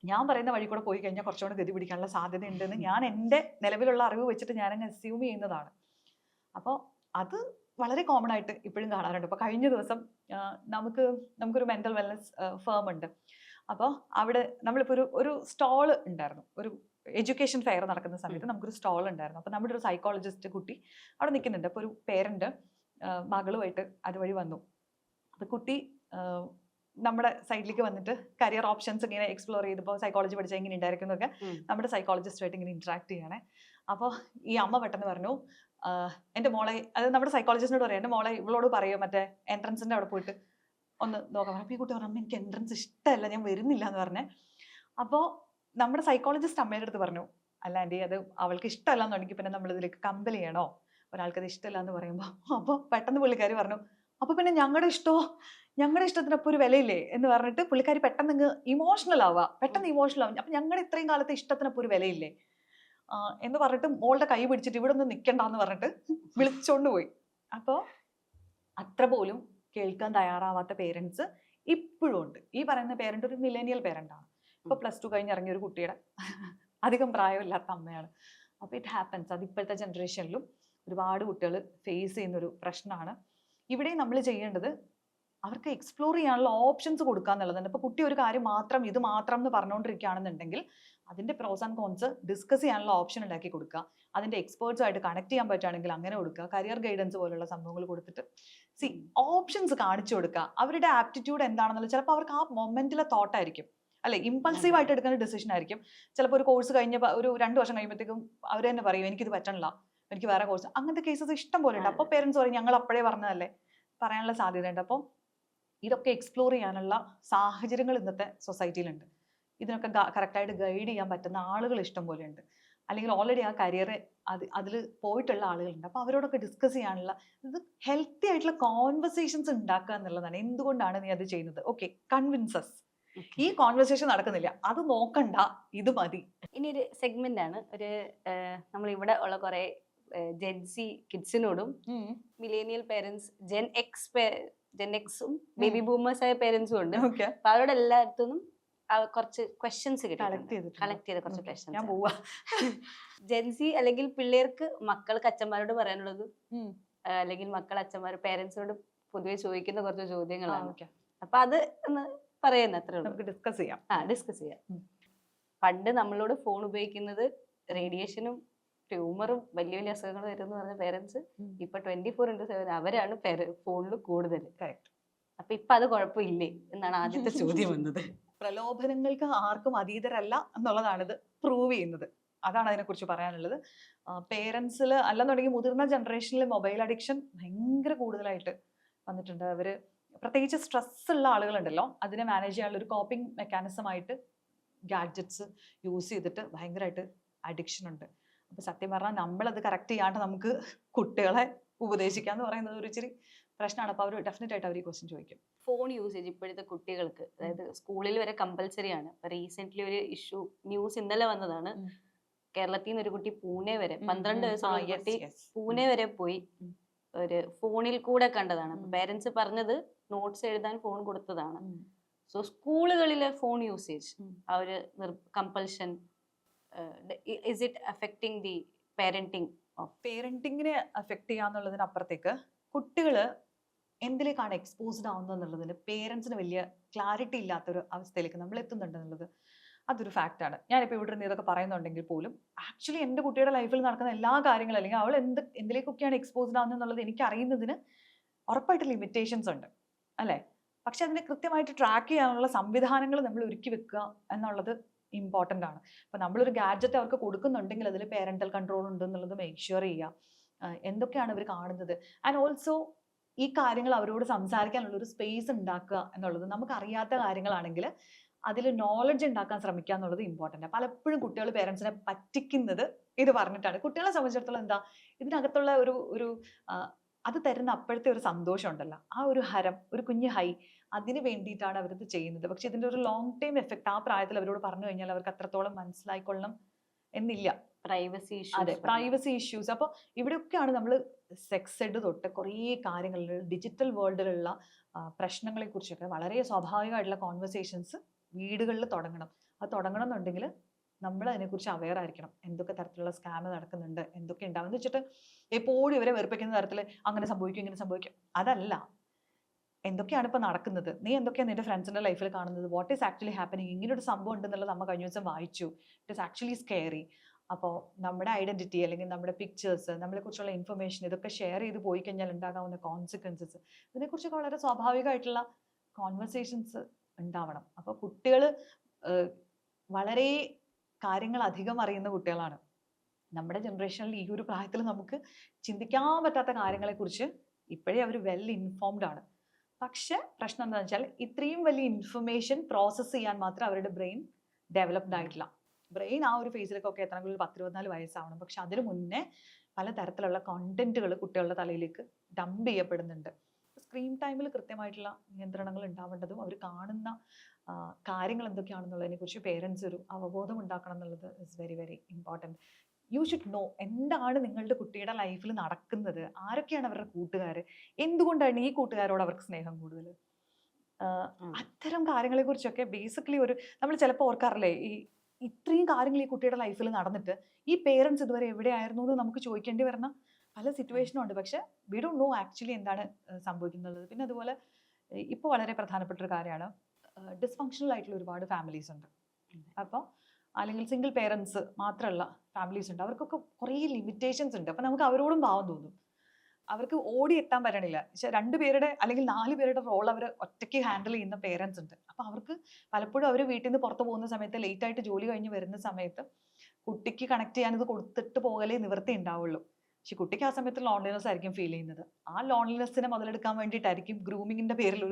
S1: ഞാൻ പറയുന്ന വഴി കൂടെ പോയി കഴിഞ്ഞാൽ കുറച്ചുകൂടെ ഗതി പിടിക്കാനുള്ള സാധ്യത ഉണ്ടെന്ന് ഞാൻ എൻ്റെ നിലവിലുള്ള അറിവ് വെച്ചിട്ട് ഞാനങ്ങ് അസ്യൂം ചെയ്യുന്നതാണ്. അപ്പോൾ അത് വളരെ കോമൺ ആയിട്ട് ഇപ്പോഴും കാണാറുണ്ട്. അപ്പോൾ കഴിഞ്ഞ ദിവസം നമുക്കൊരു മെൻ്റൽ വെൽനസ് ഫേം ഉണ്ട്. അപ്പോൾ അവിടെ നമ്മളിപ്പോൾ ഒരു സ്റ്റോള് ഉണ്ടായിരുന്നു. ഒരു എഡ്യൂക്കേഷൻ ഫെയർ നടക്കുന്ന സമയത്ത് നമുക്കൊരു സ്റ്റോൾ ഉണ്ടായിരുന്നു. അപ്പോൾ നമ്മുടെ ഒരു സൈക്കോളജിസ്റ്റ് കുട്ടി അവിടെ നിൽക്കുന്നുണ്ട്. അപ്പോൾ ഒരു പേരന്റ് മകളുമായിട്ട് അതുവഴി വന്നു. അപ്പോൾ കുട്ടി നമ്മുടെ സൈഡിലേക്ക് വന്നിട്ട് കരിയർ ഓപ്ഷൻസ് ഇങ്ങനെ എക്സ്പ്ലോർ ചെയ്തപ്പോൾ സൈക്കോളജി പഠിച്ചാൽ ഇങ്ങനെ ഉണ്ടായിരിക്കും എന്നൊക്കെ നമ്മുടെ സൈക്കോളജിസ്റ്റുമായിട്ട് ഇങ്ങനെ ഇന്ററാക്ട് ചെയ്യണേ. അപ്പോൾ ഈ അമ്മ പെട്ടെന്ന് പറഞ്ഞു, എൻ്റെ മോളെ, അത് നമ്മുടെ സൈക്കോളജിസ്റ്റിനോട് പറയാം, എൻ്റെ മോളെ ഇവളോട് പറയുമോ മറ്റേ എൻട്രൻസിൻ്റെ അവിടെ പോയിട്ട് ഒന്ന് നോക്കാൻ പറഞ്ഞു. അപ്പോൾ ഈ കുട്ടി പറഞ്ഞു, എനിക്ക് എൻട്രൻസ് ഇഷ്ടമല്ല, ഞാൻ വരുന്നില്ല എന്ന് പറഞ്ഞേ. അപ്പോൾ നമ്മുടെ സൈക്കോളജിസ്റ്റ് അമ്മയുടെ അടുത്ത് പറഞ്ഞു, അല്ല ആൻറ്റി, അത് അവൾക്ക് ഇഷ്ടമല്ല എന്നുണ്ടെങ്കിൽ പിന്നെ നമ്മൾ ഇതിലേക്ക് കമ്പൽ ചെയ്യണോ, ഒരാൾക്കത് ഇഷ്ടമല്ല എന്ന് പറയുമ്പോൾ. അപ്പോൾ പെട്ടെന്ന് പുള്ളിക്കാരി പറഞ്ഞു, അപ്പോൾ പിന്നെ ഞങ്ങളുടെ ഇഷ്ടത്തിനൊപ്പം ഒരു വിലയില്ലേ എന്ന് പറഞ്ഞിട്ട് പുള്ളിക്കാരി പെട്ടെന്ന് ഇമോഷണൽ ആവുക. അപ്പം ഞങ്ങളുടെ ഇത്രയും കാലത്തെ ഇഷ്ടത്തിനൊപ്പം ഒരു വിലയില്ലേ എന്ന് പറഞ്ഞിട്ട് മോളുടെ കൈ പിടിച്ചിട്ട് ഇവിടെ ഒന്നും നിൽക്കണ്ടെന്ന് പറഞ്ഞിട്ട് വിളിച്ചോണ്ട് പോയി. അപ്പോൾ അത്ര പോലും കേൾക്കാൻ തയ്യാറാവാത്ത പേരൻസ് ഇപ്പോഴും ഉണ്ട്. ഈ പറയുന്ന പേരന്റ് ഒരു മില്ലേനിയൽ പേരന്റാണ്. ഇപ്പോൾ +2 കഴിഞ്ഞിറങ്ങിയ ഒരു കുട്ടിയുടെ അധികം പ്രായമില്ലാത്ത അമ്മയാണ്. അപ്പോൾ ഇറ്റ് ഹാപ്പൻസ്. അത് ഇപ്പോഴത്തെ ജനറേഷനിലും ഒരുപാട് കുട്ടികൾ ഫേസ് ചെയ്യുന്നൊരു പ്രശ്നമാണ്. ഇവിടെ നമ്മൾ ചെയ്യേണ്ടത് അവർക്ക് എക്സ്പ്ലോർ ചെയ്യാനുള്ള ഓപ്ഷൻസ് കൊടുക്കുക എന്നുള്ളതാണ്. ഇപ്പോൾ കുട്ടി ഒരു കാര്യം ഇത് മാത്രം എന്ന് പറഞ്ഞുകൊണ്ടിരിക്കുകയാണെന്നുണ്ടെങ്കിൽ അതിൻ്റെ പ്രോസ് ആൻഡ് കോൺസ് ഡിസ്കസ് ചെയ്യാനുള്ള ഓപ്ഷൻ ഉണ്ടാക്കി കൊടുക്കുക. അതിൻ്റെ എക്സ്പേർട്സുമായിട്ട് കണക്ട് ചെയ്യാൻ പറ്റുകയാണെങ്കിൽ അങ്ങനെ കൊടുക്കുക. കരിയർ ഗൈഡൻസ് പോലുള്ള സംഭവങ്ങൾ കൊടുത്തിട്ട് ഓപ്ഷൻസ് കാണിച്ചു കൊടുക്കുക. അവരുടെ ആപ്റ്റിറ്റ്യൂഡ് എന്താണെന്നുള്ളത് ചിലപ്പോൾ അവർക്ക് ആ മൊമെന്റിലെ തോട്ടായിരിക്കും, അല്ലെ, ഇമ്പൾസീവ് ആയിട്ട് എടുക്കുന്ന ഡിസിഷൻ ആയിരിക്കും. ചിലപ്പോൾ ഒരു കോഴ്സ് കഴിഞ്ഞ ഒരു 2 വർഷം കഴിയുമ്പോഴത്തേക്കും അവർ തന്നെ പറയും, എനിക്കിത് പറ്റണില്ല, എനിക്ക് വേറെ കോഴ്സ്. അങ്ങനത്തെ കേസസ് ഇഷ്ടം പോലെ ഉണ്ട്. അപ്പോൾ പേരൻസ് പറയും, ഞങ്ങൾ അപ്പോഴേ പറഞ്ഞതല്ലേ, പറയാനുള്ള സാധ്യതയുണ്ട്. അപ്പോൾ ഇതൊക്കെ എക്സ്പ്ലോർ ചെയ്യാനുള്ള സാഹചര്യങ്ങൾ ഇന്നത്തെ സൊസൈറ്റിയിലുണ്ട്. ഇതിനൊക്കെ കറക്റ്റായിട്ട് ഗൈഡ് ചെയ്യാൻ പറ്റുന്ന ആളുകൾ ഇഷ്ടം പോലെ ഉണ്ട്. അല്ലെങ്കിൽ ഓൾറെഡി ആ കരിയറെ അതിൽ പോയിട്ടുള്ള ആളുകളുണ്ട്. അപ്പോൾ അവരോടൊക്കെ ഡിസ്കസ് ചെയ്യാനുള്ള ഇത് ഹെൽത്തി ആയിട്ടുള്ള കോൺവെർസേഷൻസ് ഉണ്ടാക്കുക എന്നുള്ളതാണ്. എന്തുകൊണ്ടാണ് നീ അത് ചെയ്യുന്നത്? Okay, convinces. ഈ കോൺവെർസേഷൻ നടക്കുന്നില്ല, അത് നോക്കണ്ട, ഇത് മതി.
S2: ഇനി ഒരു സെഗ്മെന്റ് ആണ്, ഒരു നമ്മൾ ഇവിടെ ഉള്ള കുറെ ജെൻസി കിഡ്സിനോടും മിലേനിയൽ പേരൻസ്, ജെൻ എക്സും ബേബി ബൂമേഴ്സ് ആയ പേരൻസും ഉണ്ട്. അപ്പൊ അവരോട് എല്ലായിടത്തുനിന്നും കുറച്ച് ക്വസ്റ്റ്യൻസ് കളക്ട് ചെയ്ത കുറച്ച് ക്വസ്റ്റ്യൻസ്. ജെൻസി അല്ലെങ്കിൽ പിള്ളേർക്ക് മക്കൾക്ക് അച്ഛന്മാരോട് പറയാനുള്ളത്, അല്ലെങ്കിൽ മക്കൾ അച്ഛന്മാർ പേരൻസിനോട് പൊതുവെ ചോദിക്കുന്ന കുറച്ച് ചോദ്യങ്ങളാണ്. അപ്പൊ അത് ഒന്ന് പറയുന്ന അത്രേ ഉള്ളൂ,
S1: ഡിസ്കസ് ചെയ്യാം.
S2: പണ്ട് നമ്മളോട് ഫോൺ ഉപയോഗിക്കുന്നത് റേഡിയേഷനും ട്യൂമറും വലിയ വലിയ അസുഖങ്ങൾ വരുമെന്ന് പറഞ്ഞ പേരൻസ് ഇപ്പൊ 24/7 അവരാണ് ഫോണിൽ കൂടുതൽ. അപ്പൊ ഇപ്പൊ അത് കുഴപ്പമില്ലേ എന്നാണ് ആദ്യത്തെ ചോദ്യം വന്നത്.
S1: പ്രലോഭനങ്ങൾക്ക് ആർക്കും അതീതരല്ല എന്നുള്ളതാണിത് പ്രൂവ് ചെയ്യുന്നത്. അതാണ് അതിനെക്കുറിച്ച് പറയാനുള്ളത്. പേരൻസിൽ അല്ലെന്നുണ്ടെങ്കിൽ മുതിർന്ന ജനറേഷനിൽ മൊബൈൽ അഡിക്ഷൻ ഭയങ്കര കൂടുതലായിട്ട് വന്നിട്ടുണ്ട്. അവര് പ്രത്യേകിച്ച് സ്ട്രെസ് ഉള്ള ആളുകളുണ്ടല്ലോ, അതിനെ മാനേജ് ചെയ്യാനുള്ള ഒരു കോപ്പിംഗ് മെക്കാനിസം ആയിട്ട് ഗാഡ്ജറ്റ്സ് യൂസ് ചെയ്തിട്ട് ഭയങ്കരമായിട്ട് അഡിക്ഷൻ ഉണ്ട്. അപ്പോൾ സത്യം പറഞ്ഞാൽ നമ്മളത് കറക്റ്റ് ചെയ്യാണ്ട് നമുക്ക് കുട്ടികളെ ഉപദേശിക്കുക എന്ന് പറയുന്നത് ഒരു ഇച്ചിരി പ്രശ്നമാണ്. അപ്പോൾ അവർ ഡെഫിനറ്റ് ആയിട്ട് അവർ ഈ ക്വസ്റ്റ്യൻ ചോദിക്കും.
S2: ഫോൺ യൂസേജ് ഇപ്പോഴത്തെ കുട്ടികൾക്ക്, അതായത് സ്കൂളിൽ വരെ കമ്പൽസറി ആണ്. റീസെന്റ് ഒരു ഇഷ്യൂ ന്യൂസ് ഇന്നലെ വന്നതാണ്. കേരളത്തിൽ നിന്ന് ഒരു കുട്ടി പൂനെ വരെ 12 വയസ്സുള്ള കുട്ടി പൂനെ വരെ പോയി ഒരു ഫോണിൽ കൂടെ കണ്ടതാണ്. പേരൻസ് പറഞ്ഞത് നോട്ട്സ് എഴുതാൻ ഫോൺ കൊടുത്തതാണ്. സോ സ്കൂളുകളിലെ ഫോൺ യൂസേജ് ആ ഒരു compulsion, is it affecting the parenting?
S1: പേരന്റിങ്ങിനെ അഫക്ട് ചെയ്യാന്നുള്ളതിനപ്പുറത്തേക്ക് കുട്ടികൾ എന്തിലേക്കാണ് എക്സ്പോസ്ഡ് ആവുന്നത് എന്നുള്ളതിന് പേരൻസിന് വലിയ ക്ലാരിറ്റി ഇല്ലാത്തൊരു അവസ്ഥയിലേക്ക് നമ്മൾ എത്തുന്നുണ്ട് എന്നുള്ളത് അതൊരു ഫാക്റ്റാണ്. ഞാനിപ്പോൾ ഇവിടെ നിന്ന് ഇതൊക്കെ പറയുന്നുണ്ടെങ്കിൽ പോലും ആക്ച്വലി എൻ്റെ കുട്ടിയുടെ ലൈഫിൽ നടക്കുന്ന എല്ലാ കാര്യങ്ങളും അല്ലെങ്കിൽ അവൾ എന്തിലേക്കൊക്കെയാണ് എക്സ്പോസ്ഡ് ആവുന്നത് എന്നുള്ളത് എനിക്ക് അറിയുന്നതിന് ഉറപ്പായിട്ട് ലിമിറ്റേഷൻസ് ഉണ്ട് അല്ലേ. പക്ഷെ അതിനെ കൃത്യമായിട്ട് ട്രാക്ക് ചെയ്യാനുള്ള സംവിധാനങ്ങൾ നമ്മൾ ഒരുക്കി വെക്കുക എന്നുള്ളത് ഇമ്പോർട്ടൻ്റ് ആണ്. ഇപ്പം നമ്മളൊരു ഗാഡ്ജറ്റ് അവർക്ക് കൊടുക്കുന്നുണ്ടെങ്കിൽ അതിൽ പേരൻ്റൽ കൺട്രോൾ ഉണ്ട് എന്നുള്ളത് മേക്ക് ഷുവർ ചെയ്യുക. എന്തൊക്കെയാണ് അവർ കാണുന്നത്, ആൻഡ് ഓൾസോ ഈ കാര്യങ്ങൾ അവരോട് സംസാരിക്കാനുള്ള ഒരു സ്പേസ് ഉണ്ടാക്കുക എന്നുള്ളത്. നമുക്കറിയാത്ത കാര്യങ്ങളാണെങ്കിൽ അതിൽ നോളജ് ഉണ്ടാക്കാൻ ശ്രമിക്കുക എന്നുള്ളത് ഇമ്പോർട്ടൻ്റ്. പലപ്പോഴും കുട്ടികൾ പേരൻസിനെ പറ്റിക്കുന്നത് ഇത് പറഞ്ഞിട്ടാണ്. കുട്ടികളെ സംബന്ധിച്ചിടത്തോളം എന്താ ഇതിനകത്തുള്ള ഒരു അത് തരുന്ന അപ്പോഴത്തെ ഒരു സന്തോഷം ഉണ്ടല്ലോ, ആ ഒരു ഹരം, ഒരു കുഞ്ഞു ഹൈ, അതിന് വേണ്ടിയിട്ടാണ് അവരിത് ചെയ്യുന്നത്. പക്ഷെ ഇതിൻ്റെ ഒരു ലോങ് ടൈം എഫക്റ്റ് ആ പ്രായത്തിൽ അവരോട് പറഞ്ഞു കഴിഞ്ഞാൽ അവർക്ക് അത്രത്തോളം മനസ്സിലായിക്കൊള്ളണം എന്നില്ല.
S2: Privacy issues.
S1: അതെ, പ്രൈവസി ഇഷ്യൂസ്. അപ്പോൾ ഇവിടെയൊക്കെയാണ് നമ്മൾ സെക്സ് എഡ് തൊട്ട് കുറേ കാര്യങ്ങളിൽ ഡിജിറ്റൽ വേൾഡിലുള്ള പ്രശ്നങ്ങളെ കുറിച്ചൊക്കെ വളരെ സ്വാഭാവികമായിട്ടുള്ള കോൺവെർസേഷൻസ് വീടുകളിൽ തുടങ്ങണം. അത് തുടങ്ങണം എന്നുണ്ടെങ്കിൽ നമ്മൾ അതിനെക്കുറിച്ച് അവെയർ ആയിരിക്കണം. എന്തൊക്കെ തരത്തിലുള്ള സ്കാം നടക്കുന്നുണ്ട്, എന്തൊക്കെ ഉണ്ടാവും എന്ന് വെച്ചിട്ട് എപ്പോഴും ഇവരെ വെറുപ്പിക്കുന്ന തരത്തിൽ അങ്ങനെ സംഭവിക്കും ഇങ്ങനെ സംഭവിക്കും അതല്ല. എന്തൊക്കെയാണ് ഇപ്പോൾ നടക്കുന്നത്, നീ എന്തൊക്കെയാണ് നിന്റെ ഫ്രണ്ട്സിൻ്റെ ലൈഫിൽ കാണുന്നത്, വാട്ട് ഈസ് ആക്ച്വലി ഹാപ്പനിങ്, ഇങ്ങനൊരു സംഭവം ഉണ്ടെന്നുള്ളത് നമ്മൾ കഴിഞ്ഞ ദിവസം വായിച്ചു. It is actually scary. അപ്പോൾ നമ്മുടെ ഐഡന്റിറ്റി അല്ലെങ്കിൽ നമ്മുടെ പിക്ചേഴ്സ്, നമ്മളെക്കുറിച്ചുള്ള ഇൻഫർമേഷൻ ഇതൊക്കെ ഷെയർ ചെയ്ത് പോയി കഴിഞ്ഞാൽ ഉണ്ടാകാവുന്ന കോൺസിക്വൻസസ്, ഇതിനെക്കുറിച്ചൊക്കെ വളരെ സ്വാഭാവികമായിട്ടുള്ള കോൺവെർസേഷൻസ് ഉണ്ടാവണം. അപ്പോൾ കുട്ടികൾ വളരെ കാര്യങ്ങൾ അധികം അറിയുന്ന കുട്ടികളാണ്. നമ്മുടെ ജനറേഷനിൽ ഈ ഒരു പ്രായത്തിൽ നമുക്ക് ചിന്തിക്കാൻ പറ്റാത്ത കാര്യങ്ങളെക്കുറിച്ച് ഇപ്പോഴേ അവർ വെൽ ഇൻഫോംഡ് ആണ്. പക്ഷെ പ്രശ്നം എന്താണെന്ന് വെച്ചാൽ ഇത്രയും വലിയ ഇൻഫർമേഷൻ പ്രോസസ്സ് ചെയ്യാൻ മാത്രം അവരുടെ ബ്രെയിൻ ഡെവലപ്ഡ് ആയിട്ടില്ല. ബ്രെയിൻ ആ ഒരു ഫേസിലേക്കൊക്കെ എത്തണമെങ്കിൽ 10-24 വയസ്സാവണം. പക്ഷെ അതിന് മുന്നേ പലതരത്തിലുള്ള കോണ്ടന്റുകൾ കുട്ടികളുടെ തലയിലേക്ക് ഡംപ് ചെയ്യപ്പെടുന്നുണ്ട്. സ്ക്രീൻ ടൈമിൽ കൃത്യമായിട്ടുള്ള നിയന്ത്രണങ്ങൾ ഉണ്ടാവേണ്ടതും അവർ കാണുന്ന കാര്യങ്ങൾ എന്തൊക്കെയാണെന്നുള്ളതിനെ കുറിച്ച് പേരൻസ് ഒരു അവബോധം ഉണ്ടാക്കണം എന്നുള്ളത് is very very important. You should know എന്താണ് നിങ്ങളുടെ കുട്ടിയുടെ ലൈഫിൽ നടക്കുന്നത്, ആരൊക്കെയാണ് അവരുടെ കൂട്ടുകാർ, എന്തുകൊണ്ടാണ് ഈ കൂട്ടുകാരോട് അവർക്ക് സ്നേഹം കൂടുതൽ, അത്തരം കാര്യങ്ങളെ കുറിച്ചൊക്കെ ബേസിക്കലി നമ്മൾ ചിലപ്പോൾ ഓർക്കാറില്ലേ, ഇത്രയും കാര്യങ്ങൾ ഈ കുട്ടിയുടെ ലൈഫിൽ നടന്നിട്ട് ഈ പേരൻസ് ഇതുവരെ എവിടെയായിരുന്നു എന്ന് നമുക്ക് ചോദിക്കേണ്ടി വരുന്ന പല സിറ്റുവേഷനും ഉണ്ട്. പക്ഷെ വി ഡോണ്ട് നോ ആക്ച്വലി എന്താണ് സംഭവിക്കുന്നത്. പിന്നെ അതുപോലെ ഇപ്പോൾ വളരെ പ്രധാനപ്പെട്ട ഒരു കാര്യമാണ്, ഡിസ്ഫങ്ഷണൽ ആയിട്ടുള്ള ഒരുപാട് ഫാമിലീസ് ഉണ്ട്. അപ്പോൾ അല്ലെങ്കിൽ സിംഗിൾ പേരൻസ് മാത്രമുള്ള ഫാമിലീസ് ഉണ്ട്. അവർക്കൊക്കെ കുറേ ലിമിറ്റേഷൻസ് ഉണ്ട്. അപ്പോൾ നമുക്ക് അവരോടും പാവം തോന്നും. അവർക്ക് ഓടിയെത്താൻ പറ്റണില്ല. പക്ഷെ 2 പേരുടെ അല്ലെങ്കിൽ 4 പേരുടെ റോൾ അവർ ഒറ്റയ്ക്ക് ഹാൻഡിൽ ചെയ്യുന്ന പേരൻസ് ഉണ്ട്. അപ്പോൾ അവർക്ക് പലപ്പോഴും അവർ വീട്ടിൽ നിന്ന് പുറത്ത് പോകുന്ന സമയത്ത് ലേറ്റായിട്ട് ജോലി കഴിഞ്ഞ് വരുന്ന സമയത്ത് കുട്ടിക്ക് കണക്ട് ചെയ്യാനത് കൊടുത്തിട്ട് പോകലേ നിവൃത്തി ഉണ്ടാവുള്ളൂ. പക്ഷെ കുട്ടിക്ക് ആ സമയത്ത് ലോൺലിനെസ് ആയിരിക്കും ഫീൽ ചെയ്യുന്നത്. ആ ലോൺലിനെസ്സിനെ മുതലെടുക്കാൻ വേണ്ടിയിട്ടായിരിക്കും ഗ്രൂമിങ്ങിന്റെ പേരിൽ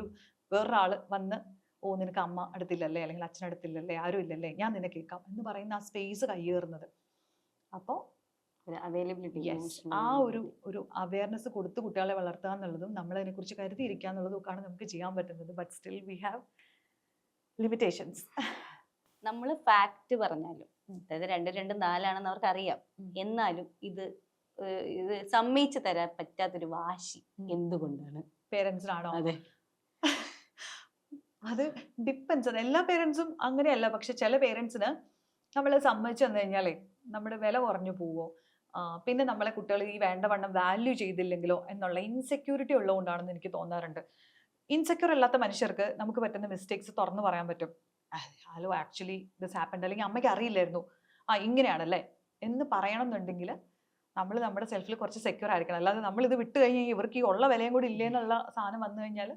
S1: വേറൊരാൾ വന്ന്, ഓ നിനക്ക് അമ്മ അടുത്തില്ലല്ലേ, അല്ലെങ്കിൽ അച്ഛൻ അടുത്തില്ലല്ലേ, ആരും ഇല്ലല്ലേ, ഞാൻ നിന്നെ കേൾക്കാം എന്ന് പറയുന്ന ആ സ്പേസ് കയ്യേറുന്നത്. അപ്പോൾ ആ ഒരു അവയർനെസ് കൊടുത്ത് കുട്ടികളെ വളർത്തുക എന്നുള്ളതും നമ്മൾ അതിനെക്കുറിച്ച് കരുതിയിരിക്കുക എന്നുള്ളതും ഒക്കെയാണ് നമുക്ക് ചെയ്യാൻ പറ്റുന്നത്. But still we have limitations.
S2: നമ്മൾ ഫാക്ട് പറഞ്ഞാലും, അതായത് 2 4 ആണെന്ന് അവർക്ക് അറിയാം, എന്നാലും ഇത് സമ്മതിച്ചു തരാൻ പറ്റാത്തൊരു വാശി എന്തുകൊണ്ടാണ്?
S1: പേരൻസിനാണോ? അതെ, അത് ഡിപ്പെൻസ്. അത് എല്ലാ പേരൻസും അങ്ങനെയല്ല. പക്ഷെ ചില പേരൻസിന് നമ്മൾ സമ്മതിച്ചു തന്നു കഴിഞ്ഞാലേ നമ്മുടെ വില കുറഞ്ഞു പോവോ, പിന്നെ നമ്മളെ കുട്ടികൾ ഈ വേണ്ടവണ്ണം വാല്യൂ ചെയ്തില്ലെങ്കിലോ എന്നുള്ള ഇൻസെക്യൂരിറ്റി ഉള്ളതുകൊണ്ടാണെന്ന് എനിക്ക് തോന്നാറുണ്ട്. ഇൻസെക്യൂർ അല്ലാത്ത മനുഷ്യർക്ക് നമുക്ക് പറ്റുന്ന മിസ്റ്റേക്സ് തുറന്നു പറയാൻ പറ്റും. ഹലോ ആക്ച്വലി ദിസ് ഹാപ്പൻഡ്, അല്ലെങ്കിൽ അമ്മയ്ക്ക് അറിയില്ലായിരുന്നു, ഇങ്ങനെയാണല്ലേ എന്ന് പറയണം എന്നുണ്ടെങ്കിൽ നമ്മൾ നമ്മുടെ സെൽഫിൽ കുറച്ച് സെക്യൂർ ആയിരിക്കണം. അല്ലാതെ നമ്മൾ ഇത് വിട്ട് കഴിഞ്ഞാൽ ഇവർക്ക് ഈ ഉള്ള വിലയും കൂടി ഇല്ലേ എന്നുള്ള സാധനം വന്നു കഴിഞ്ഞാൽ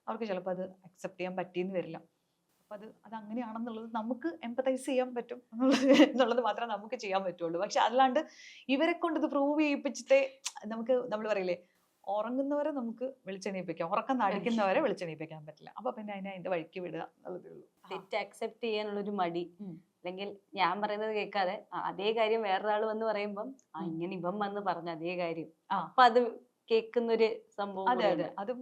S1: അവർക്ക് ചിലപ്പോൾ അത് അക്സെപ്റ്റ് ചെയ്യാൻ പറ്റിയെന്ന് വരില്ല. അപ്പം അത് അങ്ങനെയാണെന്നുള്ളത് നമുക്ക് എംപതൈസ് ചെയ്യാൻ പറ്റും എന്നുള്ളത് മാത്രമേ നമുക്ക് ചെയ്യാൻ പറ്റുള്ളൂ. പക്ഷെ അല്ലാണ്ട് ഇവരെ കൊണ്ട് ഇത് പ്രൂവ് ചെയ്യിപ്പിച്ചിട്ടേ നമ്മൾ പറയില്ലേ, ഉറങ്ങുന്നവരെ നമുക്ക് വിളിച്ചെണീപ്പിക്കാം, ഉറക്കം നടിക്കുന്നവരെ വിളിച്ചെണീപ്പിക്കാൻ പറ്റില്ല. അപ്പൊ പിന്നെ അതിന്റെ വഴിക്ക് വിടുക എന്നുള്ളതേ ഉള്ളൂ.
S2: തെറ്റ് അക്സെപ്റ്റ് ചെയ്യാനുള്ളൊരു മടി, അല്ലെങ്കിൽ ഞാൻ പറയുന്നത് കേൾക്കാതെ അതേ കാര്യം വേറൊരാൾ വന്ന് പറയുമ്പം ഇങ്ങനെ ഇവൻ വന്ന് പറഞ്ഞ അതേ കാര്യം, അപ്പൊ അത് കേൾക്കുന്ന ഒരു സംഭവം
S1: അതെ അതെ,
S2: കൂടിയാണ്.
S1: അതും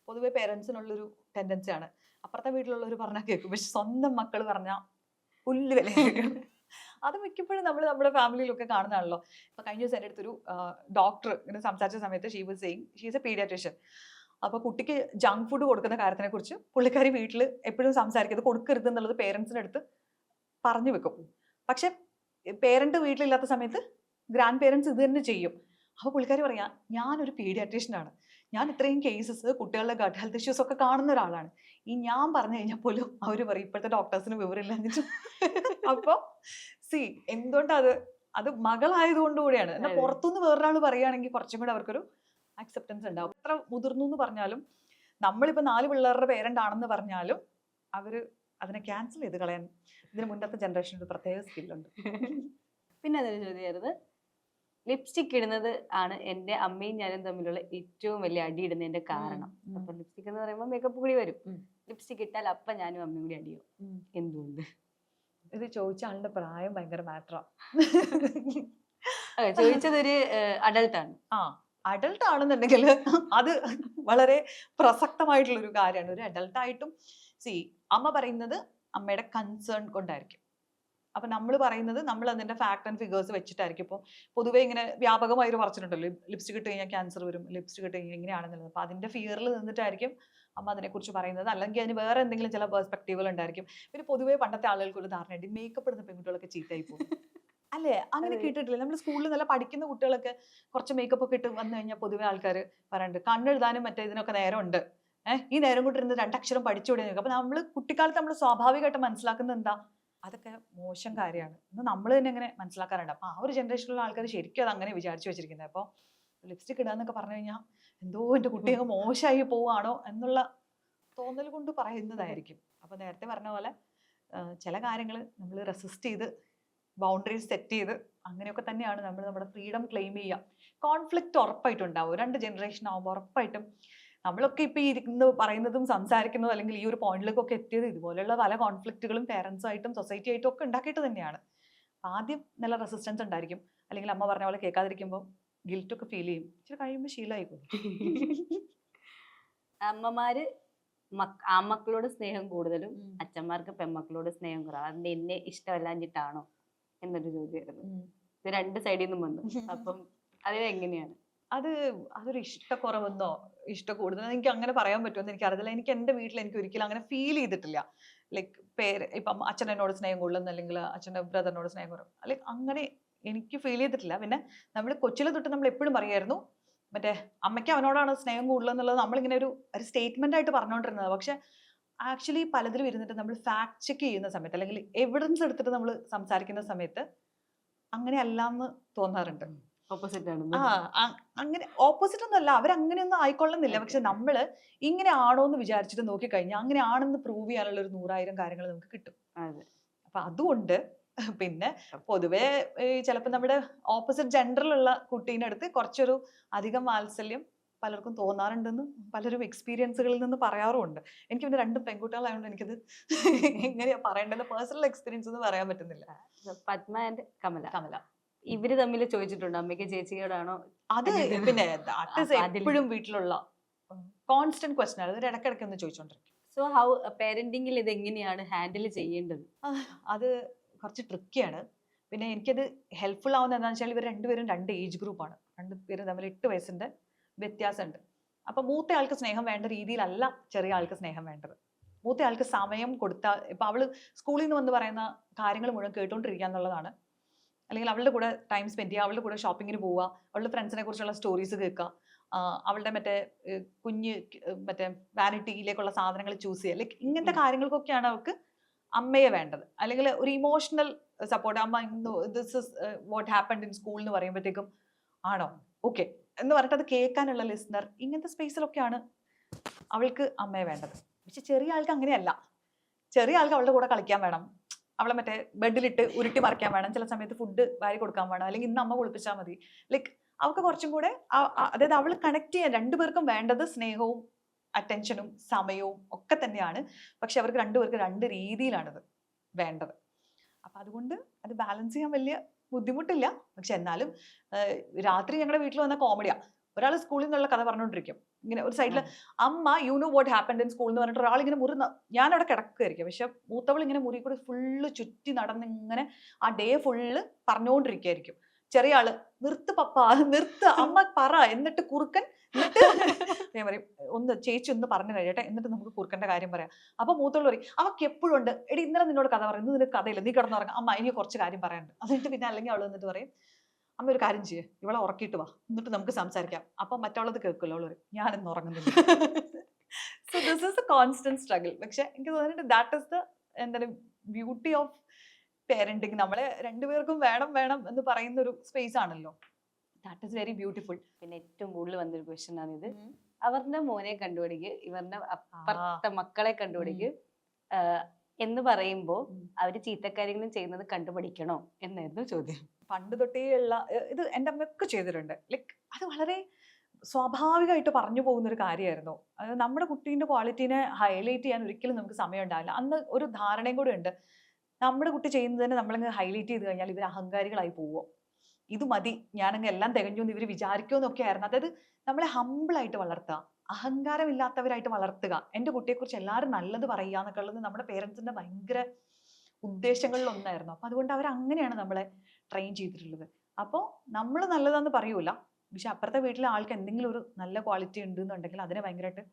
S1: പൊതുവെ പേരൻസിനുള്ളൊരു ടെൻഡൻസിയാണ്. അപ്പുറത്തെ വീട്ടിലുള്ളവർ പറഞ്ഞാൽ കേൾക്കും, പക്ഷെ സ്വന്തം മക്കൾ പറഞ്ഞാൽ പുല്ല് വില കേൾക്കണം. അത് മിക്കപ്പോഴും നമ്മൾ നമ്മുടെ ഫാമിലിയിലൊക്കെ കാണുന്നതാണല്ലോ. ഇപ്പൊ കഴിഞ്ഞ ദിവസം എൻ്റെ അടുത്തൊരു ഡോക്ടർ ഇങ്ങനെ സംസാരിച്ച സമയത്ത് she was saying she is A paediatrician. അപ്പൊ കുട്ടിക്ക് ജങ്ക് ഫുഡ് കൊടുക്കുന്ന കാര്യത്തിനെ കുറിച്ച് പുള്ളിക്കാരി വീട്ടിൽ എപ്പോഴും സംസാരിക്കുന്നത് കൊടുക്കരുത് എന്നുള്ളത് പേരൻസിന്റെ അടുത്ത് പറഞ്ഞു വെക്കും. പക്ഷെ പേരന്റ് വീട്ടിലില്ലാത്ത സമയത്ത് ഗ്രാൻഡ് പേരൻസ് ഇത് തന്നെ ചെയ്യും. അപ്പൊ പുള്ളിക്കാരി പറയാ, ഞാനൊരു പീഡിയാട്രീഷ്യനാണ്, ഞാൻ ഇത്രയും കേസസ് കുട്ടികളുടെ ഗട്ട് ഹെൽത്ത് ഇഷ്യൂസ് ഒക്കെ കാണുന്ന ഒരാളാണ്. ഈ ഞാൻ പറഞ്ഞു കഴിഞ്ഞാൽ പോലും അവര് പറയും ഇപ്പോഴത്തെ ഡോക്ടേഴ്സിന് വിവരമില്ല എന്നിട്ട്. അപ്പൊ സി എന്തുകൊണ്ടാ അത് അത് മകളായതുകൊണ്ട് കൂടിയാണ്. എന്നാൽ
S2: അതെ.
S1: പുറത്തുനിന്ന് വേറൊരാൾ പറയുകയാണെങ്കിൽ കുറച്ചും കൂടെ അവർക്കൊരു അക്സെപ്റ്റൻസ് ഉണ്ടാവും. എത്ര മുതിർന്നു എന്ന് പറഞ്ഞാലും നമ്മളിപ്പോ 4 പിള്ളേരുടെ പേരന്റ് ആണെന്ന് പറഞ്ഞാലും അവര് അതിനെ ക്യാൻസൽ ചെയ്ത് കളയാൻ ഇതിന് മുന്നത്തെ ജനറേഷന് ഒരു പ്രത്യേക സ്കില്ലുണ്ട്.
S2: പിന്നെ അതൊരു ചോദ്യമായിരുന്നു, ലിപ്സ്റ്റിക് ഇടുന്നത് ആണ് എന്റെ അമ്മയും ഞാനും തമ്മിലുള്ള ഏറ്റവും വലിയ അടി ഇടുന്നതിന്റെ കാരണം. അപ്പൊ ലിപ്സ്റ്റിക് എന്ന് പറയുമ്പോൾ മേക്കപ്പ് കൂടി വരും. ലിപ്സ്റ്റിക് ഇട്ടാൽ അപ്പൊ ഞാനും അമ്മയും കൂടി അടിയോ, എന്തുകൊണ്ട്?
S1: ഇത് ചോദിച്ച ആളുടെ പ്രായം ഭയങ്കര മാറ്ററാ.
S2: ചോദിച്ചതൊരു അഡൾട്ടാണ്.
S1: ആ അഡൾട്ട് ആണെന്നുണ്ടെങ്കിൽ അത് വളരെ പ്രസക്തമായിട്ടുള്ള ഒരു കാര്യമാണ്. ഒരു അഡൾട്ട് ആയിട്ടും സി അമ്മ പറയുന്നത് അമ്മയുടെ കൺസേൺ കൊണ്ടായിരിക്കും. അപ്പൊ നമ്മൾ പറയുന്നത് നമ്മൾ അതിന്റെ ഫാക്ട് ആൻഡ് ഫിഗേഴ്സ് വെച്ചിട്ടായിരിക്കും. ഇപ്പോൾ പൊതുവേ ഇങ്ങനെ വ്യാപകമായി ഒരു പറഞ്ഞിട്ടുണ്ടല്ലോ, ലിപ്സ്റ്റിക് ഇട്ട് കഴിഞ്ഞാൽ ക്യാൻസർ വരും, ലിപ്സ്റ്റിക് ഇട്ട് കഴിഞ്ഞാൽ ഇങ്ങനെയാണെന്നുള്ളത്. അപ്പൊ അതിന്റെ ഫിയറിൽ നിന്നിട്ടായിരിക്കും അമ്മ അതിനെക്കുറിച്ച് പറയുന്നത്. അല്ലെങ്കിൽ അതിന് വേറെ എന്തെങ്കിലും ചില പെർസ്പെക്റ്റീവുകൾ ഉണ്ടായിരിക്കും. പിന്നെ പൊതുവേ പണ്ടത്തെ ആളുകൾക്ക് ഒരു ധാരണയുണ്ട് മേക്കപ്പ് ഇടുന്ന പെൺകുട്ടികളൊക്കെ ചീത്തയായി പോകും. അല്ലേ? അങ്ങനെ കേട്ടിട്ടില്ല? നമ്മൾ സ്കൂളിൽ നല്ല പഠിക്കുന്ന കുട്ടികളൊക്കെ കുറച്ച് മേക്കപ്പ് ഒക്കെ ഇട്ട് വന്നു കഴിഞ്ഞാൽ പൊതുവെ ആൾക്കാർ പറയുന്നുണ്ട് കണ്ണെഴുതാനും മറ്റേ ഇതിനൊക്കെ നേരമുണ്ട്, ഈ നേരം കൊണ്ടിരുന്ന് 2 അക്ഷരം പഠിച്ചുകൂടെ. അപ്പൊ നമ്മൾ കുട്ടിക്കാലത്ത് നമ്മൾ സ്വാഭാവികമായിട്ട് മനസ്സിലാക്കുന്നത് എന്താ, അതൊക്കെ മോശം കാര്യമാണ് എന്ന് നമ്മൾ തന്നെ ഇങ്ങനെ മനസ്സിലാക്കാറുണ്ട്. അപ്പൊ ആ ഒരു ജനറേഷനിലുള്ള ആൾക്കാർ ശരിക്കും അത് അങ്ങനെ വിചാരിച്ചു വെച്ചിരിക്കുന്നത്. അപ്പോൾ ലിപ്സ്റ്റിക് ഇടാന്നൊക്കെ പറഞ്ഞു കഴിഞ്ഞാൽ എന്തോ എൻ്റെ കുട്ടി അങ്ങ് മോശമായി പോവാണോ എന്നുള്ള തോന്നൽ കൊണ്ട് പറയുന്നതായിരിക്കും. അപ്പൊ നേരത്തെ പറഞ്ഞ പോലെ ചില കാര്യങ്ങൾ നമ്മൾ റെസിസ്റ്റ് ചെയ്ത് ബൗണ്ടറീസ് സെറ്റ് ചെയ്ത് അങ്ങനെയൊക്കെ തന്നെയാണ് നമ്മൾ നമ്മുടെ ഫ്രീഡം ക്ലെയിം ചെയ്യുക. കോൺഫ്ലിക്റ്റ് ഉറപ്പായിട്ടും ഉണ്ടാവും. 2 ജനറേഷൻ ആകുമ്പോൾ ഉറപ്പായിട്ടും നമ്മളൊക്കെ ഇപ്പൊ ഈ ഇരിക്കുന്നു പറയുന്നതും സംസാരിക്കുന്നതും അല്ലെങ്കിൽ ഈ ഒരു പോയിന്റിലേക്കൊക്കെ എത്തിയത് ഇതുപോലെയുള്ള പല കോൺഫ്ലിക്റ്റുകളും പേരൻസുമായിട്ടും സൊസൈറ്റി ആയിട്ടും ഒക്കെ ഉണ്ടാക്കിയിട്ട് തന്നെയാണ്. ആദ്യം നല്ല റെസിസ്റ്റൻസ് ഉണ്ടായിരിക്കും, അല്ലെങ്കിൽ അമ്മ പറഞ്ഞ പോലെ കേൾക്കാതിരിക്കുമ്പോൾ ഗിൽറ്റ് ഒക്കെ ഫീൽ ചെയ്യും. ഇച്ചിരി കഴിയുമ്പോൾ ശീലമായിക്കോളും.
S2: അമ്മമാര് ആൺമക്കളോട് സ്നേഹം കൂടുതലും അച്ഛന്മാർക്ക് പെൺമക്കളോട് സ്നേഹം കുറവ്. അതിന്റെ എന്നെ ഇഷ്ടമല്ലാഞ്ഞിട്ടാണോ എന്നൊരു ചോദ്യമായിരുന്നു. ഇത് 2 സൈഡിൽ നിന്നും വന്നു. അപ്പം അതിനെങ്ങനെയാണ്?
S1: അതൊരു ഇഷ്ടക്കുറവെന്നോ ഇഷ്ട കൂടുതലെന്നോ എനിക്ക് അങ്ങനെ പറയാൻ പറ്റുമെന്ന് എനിക്കറിയില്ല. എനിക്ക് എൻ്റെ വീട്ടിൽ എനിക്ക് ഒരിക്കലും അങ്ങനെ ഫീൽ ചെയ്തിട്ടില്ല. ലൈക്ക് ഇപ്പം അച്ഛൻ എന്നോട് സ്നേഹം കൂടുതലെന്ന് അല്ലെങ്കിൽ അച്ഛൻ്റെ ബ്രദറിനോട് സ്നേഹം കുറവ് അല്ലെങ്കിൽ അങ്ങനെ എനിക്ക് ഫീൽ ചെയ്തിട്ടില്ല. പിന്നെ നമ്മൾ കൊച്ചിലെ തൊട്ട് നമ്മൾ എപ്പോഴും പറയായിരുന്നു മറ്റേ അമ്മയ്ക്ക് അവനോടാണ് സ്നേഹം കൂടുതലെന്നുള്ളത് നമ്മളിങ്ങനെ ഒരു സ്റ്റേറ്റ്മെന്റ് ആയിട്ട് പറഞ്ഞുകൊണ്ടിരുന്നത്. പക്ഷെ ആക്ച്വലി പലതിലും ഇരുന്നിട്ട് നമ്മൾ ഫാക്ട് ചെക്ക് ചെയ്യുന്ന സമയത്ത് അല്ലെങ്കിൽ എവിഡൻസ് എടുത്തിട്ട് നമ്മൾ സംസാരിക്കുന്ന സമയത്ത് അങ്ങനെ അല്ലാന്ന് തോന്നാറുണ്ട്.
S2: ഓപ്പോസിറ്റ് ആണ്.
S1: അങ്ങനെ ഓപ്പോസിറ്റ് ഒന്നും അല്ല, അവരങ്ങനെയൊന്നും ആയിക്കൊള്ളുന്നില്ല. പക്ഷെ നമ്മള് ഇങ്ങനെ ആണോ എന്ന് വിചാരിച്ചിട്ട് നോക്കിക്കഴിഞ്ഞാൽ അങ്ങനെ ആണെന്ന് പ്രൂവ് ചെയ്യാനുള്ള ഒരു 100,000 കാര്യങ്ങൾ നമുക്ക് കിട്ടും. അപ്പൊ അതുകൊണ്ട് പിന്നെ പൊതുവെ ചിലപ്പോൾ നമ്മുടെ ഓപ്പോസിറ്റ് ജെൻഡറിലുള്ള കുട്ടീൻ്റെ അടുത്ത് കുറച്ചൊരു അധികം വാത്സല്യം പലർക്കും തോന്നാറുണ്ടെന്ന് പലരും എക്സ്പീരിയൻസുകളിൽ നിന്ന് പറയാറുമുണ്ട്. എനിക്ക് പിന്നെ 2 പെൺകുട്ടികളായതുകൊണ്ട് എനിക്കത് എങ്ങനെയാ പറയേണ്ടത് പേഴ്സണൽ എക്സ്പീരിയൻസ് എന്ന് പറയാൻ പറ്റുന്നില്ല.
S2: പത്മ ആൻഡ് കമല ഇവര് തമ്മിൽ ചോദിച്ചിട്ടുണ്ടോ അമ്മയ്ക്ക് ചേച്ചിയോടാണോ?
S1: അത് പിന്നെ എപ്പോഴും വീട്ടിലുള്ള കോൺസ്റ്റന്റ് ക്വസ്റ്റൻ ആണ്. ഇടയ്ക്കിടയ്ക്ക് ഒന്ന് ചോദിച്ചോണ്ടിരിക്കും.
S2: സോ ഹൗ പേരന്റിങ്ങിൽ ഇത് എങ്ങനെയാണ് ഹാൻഡിൽ ചെയ്യേണ്ടത്?
S1: അത് കുറച്ച് ട്രിക്കിയാണ്. പിന്നെ എനിക്കത് ഹെൽപ്ഫുൾ ആവുന്നത് എന്താണെന്ന് വെച്ചാൽ ഇവർ രണ്ടുപേരും 2 ഏജ് ഗ്രൂപ്പാണ്. 2 പേരും തമ്മിൽ 8 വയസ്സിന്റെ വ്യത്യാസമുണ്ട്. അപ്പൊ മൂത്ത ആൾക്ക് സ്നേഹം വേണ്ട രീതിയിലല്ല ചെറിയ ആൾക്ക് സ്നേഹം വേണ്ടത്. മൂത്ത ആൾക്ക് സമയം കൊടുത്താൽ ഇപ്പൊ അവള് സ്കൂളിൽ നിന്ന് വന്ന് പറയുന്ന കാര്യങ്ങൾ മുഴുവൻ കേട്ടോണ്ടിരിക്കുക എന്നുള്ളതാണ്. അല്ലെങ്കിൽ അവളുടെ കൂടെ ടൈം സ്പെൻഡ് ചെയ്യുക, അവളുടെ കൂടെ ഷോപ്പിങ്ങിന് പോവുക, അവളുടെ ഫ്രണ്ട്സിനെ കുറിച്ചുള്ള സ്റ്റോറീസ് കേൾക്കുക, അവളുടെ കുഞ്ഞ് വാനിറ്റിയിലേക്കുള്ള സാധനങ്ങൾ ചൂസ് ചെയ്യുക. ലൈക്ക് ഇങ്ങനത്തെ കാര്യങ്ങൾക്കൊക്കെയാണ് അവൾക്ക് അമ്മയെ വേണ്ടത്. അല്ലെങ്കിൽ ഒരു ഇമോഷണൽ സപ്പോർട്ട്. അമ്മ this is what happened in school എന്ന് പറയുമ്പോഴത്തേക്കും ആണോ ഓക്കെ എന്ന് പറഞ്ഞിട്ട് അത് കേൾക്കാനുള്ള ലിസണർ, ഇങ്ങനത്തെ സ്പേസിലൊക്കെയാണ് അവൾക്ക് അമ്മയെ വേണ്ടത്. പക്ഷെ ചെറിയ ആൾക്ക് അങ്ങനെയല്ല. ചെറിയ ആൾക്ക് അവളുടെ കൂടെ കളിക്കാൻ വേണം, അവളെ ബെഡിലിട്ട് ഉരുട്ടി മറിക്കാൻ വേണം, ചില സമയത്ത് ഫുഡ് വാരി കൊടുക്കാൻ വേണം, അല്ലെങ്കിൽ ഇന്ന് അമ്മ കുളിപ്പിച്ചാൽ മതി. ലൈക്ക് അവൾക്ക് കുറച്ചും കൂടെ അതായത് അവൾ കണക്ട് ചെയ്യാൻ 2 പേർക്കും വേണ്ടത് സ്നേഹവും അറ്റൻഷനും സമയവും ഒക്കെ തന്നെയാണ്. പക്ഷെ അവർക്ക് 2 പേർക്ക് 2 രീതിയിലാണത് വേണ്ടത്. അപ്പൊ അതുകൊണ്ട് അത് ബാലൻസ് ചെയ്യാൻ വലിയ ബുദ്ധിമുട്ടില്ല. പക്ഷെ എന്നാലും രാത്രി ഞങ്ങളുടെ വീട്ടിൽ വന്ന കോമഡിയാ. ഒരാൾ സ്കൂളിൽ നിന്നുള്ള കഥ പറഞ്ഞുകൊണ്ടിരിക്കും, ഇങ്ങനെ ഒരു സൈഡിൽ അമ്മ you know what happened in school എന്ന് പറഞ്ഞിട്ട് ഒരാൾ ഇങ്ങനെ ഞാൻ അവിടെ കിടക്കുകയായിരിക്കും, പക്ഷെ മൂത്തവൾ ഇങ്ങനെ മുറി കൂടി ഫുള്ള് ചുറ്റി നടന്ന് ഇങ്ങനെ ആ ഡേ ഫുള്ള് പറഞ്ഞുകൊണ്ടിരിക്കുകയായിരിക്കും. ചെറിയ ആള് നിർത്ത് പപ്പ നിർത്ത് അമ്മ പറ, എന്നിട്ട് കുറുക്കൻ, എന്നിട്ട് ഞാൻ പറയും ഒന്ന് ചേച്ചി ഒന്ന് പറഞ്ഞു കഴിയട്ടെ എന്നിട്ട് നമുക്ക് കുറുക്കന്റെ കാര്യം പറയാം. അപ്പൊ മൂത്തോള് പറയും അവക്ക് എപ്പോഴും ഉണ്ട്, എടി ഇന്നലെ നിന്നോട് കഥ പറയും, ഇന്ന് നിനക്ക് കഥയില്ല, നീ കിടന്നുറങ്ങാം, അമ്മ ഇനി കുറച്ച് കാര്യം പറയാനുണ്ട്. എന്നിട്ട് പിന്നെ അല്ലെങ്കിൽ അവള് വന്നിട്ട് പറയും അമ്മ ഒരു കാര്യം ചെയ്യേ, ഇവളെ ഉറക്കിയിട്ട് വാ എന്നിട്ട് നമുക്ക് സംസാരിക്കാം. അപ്പൊ മറ്റുള്ളത് കേൾക്കുമല്ലോ, അവള് പറയും ഞാനിന്ന് ഉറങ്ങുന്നില്ല. So this is a constant struggle. പക്ഷെ എനിക്ക് തോന്നിയിട്ട് ദാറ്റ് ഇസ് ദ എന്താണ് ബ്യൂട്ടി ഓഫ് പേരന്റിങ്. നമ്മളെ രണ്ടുപേർക്കും വേണം വേണം എന്ന് പറയുന്ന ഒരു സ്പേസ് ആണല്ലോ. That is very beautiful.
S2: പിന്നെ ഏറ്റവും കൂടുതൽ വന്നൊരു ക്വസ്റ്റ്യൻ ആണ് ഇത്. അവരുടെ മോനെ കണ്ടുപിടിക്ക്, ഇവരുടെ അപ്പുറത്തെ മക്കളെ കണ്ടുപിടിക്ക് എന്ന് പറയുമ്പോ അവര് ചീത്തക്കാര്യങ്ങളും ചെയ്യുന്നത് കണ്ടുപിടിക്കണോ എന്നായിരുന്നു ചോദ്യം.
S1: പണ്ട് തൊട്ടേ ഉള്ള ഇത് എൻ്റെ അമ്മയൊക്കെ ചെയ്തിട്ടുണ്ട്. ലൈക്ക് അത് വളരെ സ്വാഭാവികമായിട്ട് പറഞ്ഞു പോകുന്ന ഒരു കാര്യമായിരുന്നു. അത് നമ്മുടെ കുട്ടീൻ്റെ ക്വാളിറ്റീനെ ഹൈലൈറ്റ് ചെയ്യാൻ ഒരിക്കലും നമുക്ക് സമയം ഉണ്ടാവില്ല. അന്ന് ഒരു ധാരണയും കൂടെ ഉണ്ട്, നമ്മുടെ കുട്ടി ചെയ്യുന്നതിന് നമ്മളിങ്ങ് ഹൈലൈറ്റ് ചെയ്ത് കഴിഞ്ഞാൽ ഇവർ അഹങ്കാരികളായി പോവോ, ഇത് മതി ഞാനങ്ങ് എല്ലാം തികഞ്ഞു എന്ന് ഇവർ വിചാരിക്കുമെന്നൊക്കെ ആയിരുന്നു. അതായത് നമ്മളെ ഹമ്പിളായിട്ട് വളർത്തുക, അഹങ്കാരമില്ലാത്തവരായിട്ട് വളർത്തുക, എൻ്റെ കുട്ടിയെക്കുറിച്ച് എല്ലാവരും നല്ലത് പറയുക എന്നൊക്കെ ഉള്ളത് നമ്മുടെ പേരൻസിൻ്റെ ഭയങ്കര ഉദ്ദേശങ്ങളിൽ ഒന്നായിരുന്നു. അപ്പം അതുകൊണ്ട് അവർ അങ്ങനെയാണ് നമ്മളെ ട്രെയിൻ ചെയ്തിട്ടുള്ളത്. അപ്പോൾ നമ്മൾ നല്ലതാന്ന് പറയൂല, പക്ഷെ അപ്പുറത്തെ വീട്ടിലെ ആൾക്ക് എന്തെങ്കിലും ഒരു നല്ല ക്വാളിറ്റി ഉണ്ട് എന്നുണ്ടെങ്കിൽ അതിനെ ഭയങ്കരമായിട്ട്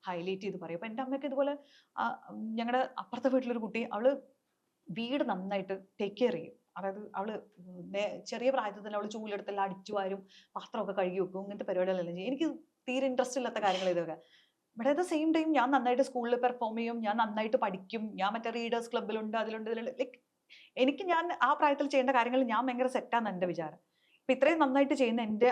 S1: ഹൈലൈറ്റ് ചെയ്ത് പറയും. അപ്പം എൻ്റെ അമ്മയ്ക്ക് ഇതുപോലെ ഞങ്ങളുടെ അപ്പുറത്തെ വീട്ടിലൊരു കുട്ടി, അവള് വീട് നന്നായിട്ട് ടേക്ക് കെയർ ചെയ്യും. അതായത് അവള് ചെറിയ പ്രായത്തിൽ തന്നെ അവള് ചൂലെടുത്തെല്ലാം അടിച്ചു വാരും, പാത്രമൊക്കെ കഴുകി വെക്കും, ഇങ്ങനത്തെ പരിപാടികളെല്ലാം ചെയ്യും. എനിക്ക് തീരെ ഇൻട്രസ്റ്റ് ഇല്ലാത്ത കാര്യങ്ങൾ ഇതൊക്കെ. But at the same time ഞാൻ നന്നായിട്ട് സ്കൂളിൽ പെർഫോം ചെയ്യും, ഞാൻ നന്നായിട്ട് പഠിക്കും, ഞാൻ മറ്റേ റീഡേഴ്സ് ക്ലബ്ബിലുണ്ട്, അതിലുണ്ട്, ഇതിലുണ്ട്. ലൈക്ക് എനിക്ക് ഞാൻ ആ പ്രായത്തിൽ ചെയ്യേണ്ട കാര്യങ്ങൾ ഞാൻ ഭയങ്കര സെറ്റാന്ന് എൻ്റെ വിചാരം. അപ്പൊ ഇത്രയും നന്നായിട്ട് ചെയ്യുന്ന എൻ്റെ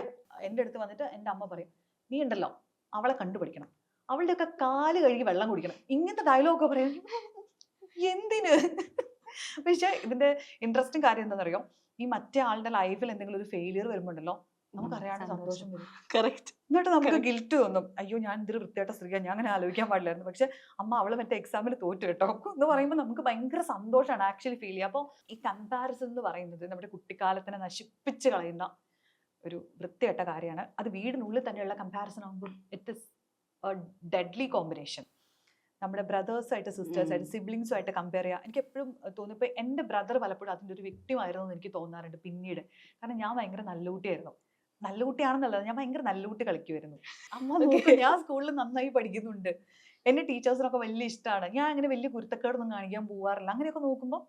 S1: അടുത്ത് വന്നിട്ട് എൻ്റെ അമ്മ പറയും നീ ഉണ്ടല്ലോ അവളെ കണ്ടുപിടിക്കണം, അവളുടെയൊക്കെ കാല് കഴുകി വെള്ളം കുടിക്കണം, ഇങ്ങനത്തെ ഡയലോഗൊക്കെ പറയാം. എന്തിന്? പക്ഷെ ഇതിന്റെ ഇൻട്രസ്റ്റിംഗ് കാര്യം എന്താണെന്നറിയോ, ഈ മറ്റേ ആളുടെ ലൈഫിൽ എന്തെങ്കിലും ഒരു ഫെയിലിയർ വരുമ്പോണ്ടല്ലോ നമുക്കറിയാണ്ട് സന്തോഷം വരും.
S2: കറക്റ്റ്.
S1: എന്നിട്ട് നമുക്ക് ഗിൽറ്റ് തോന്നും, അയ്യോ ഞാൻ ഇതൊരു വൃത്തിയായിട്ട സ്ത്രീ, ഞാൻ അങ്ങനെ ആലോചിക്കാൻ പാടില്ലായിരുന്നു, പക്ഷെ അമ്മ അവള് മറ്റേ എക്സാമിൽ തോറ്റു കേട്ടോ എന്ന് പറയുമ്പോൾ നമുക്ക് ഭയങ്കര സന്തോഷമാണ് ആക്ച്വലി ഫീൽ ചെയ്യുക. അപ്പോൾ ഈ കമ്പാരിസൺ എന്ന് പറയുന്നത് നമ്മുടെ കുട്ടിക്കാലത്തിനെ നശിപ്പിച്ച് കളയുന്ന ഒരു വൃത്തിയായിട്ട കാര്യമാണ്. അത് വീടിനുള്ളിൽ തന്നെയുള്ള കമ്പാരിസൺ ആകുമ്പോൾ ഇറ്റ് ഇസ് ഡെഡ്ലി കോമ്പിനേഷൻ. നമ്മുടെ ബ്രദേഴ്സായിട്ട് സിസ്റ്റേഴ്സായിട്ട് സിബ്ലിങ്സുമായിട്ട് കമ്പയർ ചെയ്യുക. എനിക്ക് എപ്പോഴും തോന്നി, ഇപ്പോൾ എൻ്റെ ബ്രദർ പലപ്പോഴും അതിൻ്റെ ഒരു വ്യക്തിമായിരുന്നു എന്ന് എനിക്ക് തോന്നാറുണ്ട് പിന്നീട്. കാരണം ഞാൻ ഭയങ്കര നല്ല കുട്ടിയായിരുന്നു. നല്ല കുട്ടിയാണെന്നുള്ളത്, ഞാൻ ഭയങ്കര നല്ല കുട്ടി കളിക്കുമായിരുന്നു. അമ്മ നോക്കും, ഞാൻ സ്കൂളിൽ നന്നായി പഠിക്കുന്നുണ്ട്, എന്നെ ടീച്ചേഴ്സിനൊക്കെ വലിയ ഇഷ്ടമാണ്, ഞാൻ അങ്ങനെ വലിയ കുരുത്തക്കേടൊന്നും കാണിക്കാൻ പോവാറില്ല, അങ്ങനെയൊക്കെ നോക്കുമ്പോൾ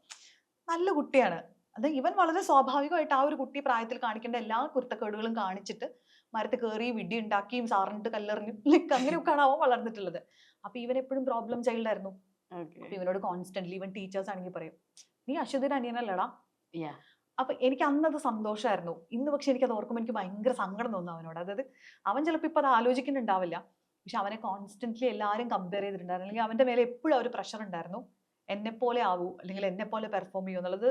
S1: നല്ല കുട്ടിയാണ്. അത് ഇവൻ വളരെ സ്വാഭാവികമായിട്ട് ആ ഒരു കുട്ടി പ്രായത്തിൽ കാണിക്കേണ്ട എല്ലാ കുരുത്തക്കേടുകളും കാണിച്ചിട്ട് മരത്ത് കയറി വിഡി ഉണ്ടാക്കിയും സാറിനിട്ട് കല്ലെറിഞ്ഞു, ലൈക്ക് അങ്ങനെയൊക്കെയാണ് അവൻ വളർന്നിട്ടുള്ളത്. അപ്പൊ ഇവൻ എപ്പോഴും പ്രോബ്ലം ചൈൽഡ് ആയിരുന്നു. അപ്പൊ ഇവനോട് കോൺസ്റ്റന്റ്ലി ഇവൻ ടീച്ചേഴ്സ് ആണെങ്കിൽ പറയും നീ അശ്വതിന്റെ അനിയനല്ലടാ. അപ്പൊ എനിക്ക് അന്നത് സന്തോഷമായിരുന്നു. ഇന്ന് പക്ഷെ എനിക്ക് അത് ഓർക്കുമ്പോൾ എനിക്ക് ഭയങ്കര സങ്കടം തോന്നുന്നു അവനോട്. അതായത് അവൻ ചിലപ്പോൾ ഇപ്പൊ അത് ആലോചിക്കുന്നുണ്ടാവില്ല, പക്ഷെ അവനെ കോൺസ്റ്റന്റ്ലി എല്ലാവരും കമ്പയർ ചെയ്തിട്ടുണ്ടായിരുന്നു, അല്ലെങ്കിൽ അവന്റെ മേലെ എപ്പോഴും ഒരു പ്രഷർ ഉണ്ടായിരുന്നു, എന്നെ പോലെ ആവൂ അല്ലെങ്കിൽ എന്നെ പോലെ പെർഫോം ചെയ്യൂ എന്നുള്ളത്.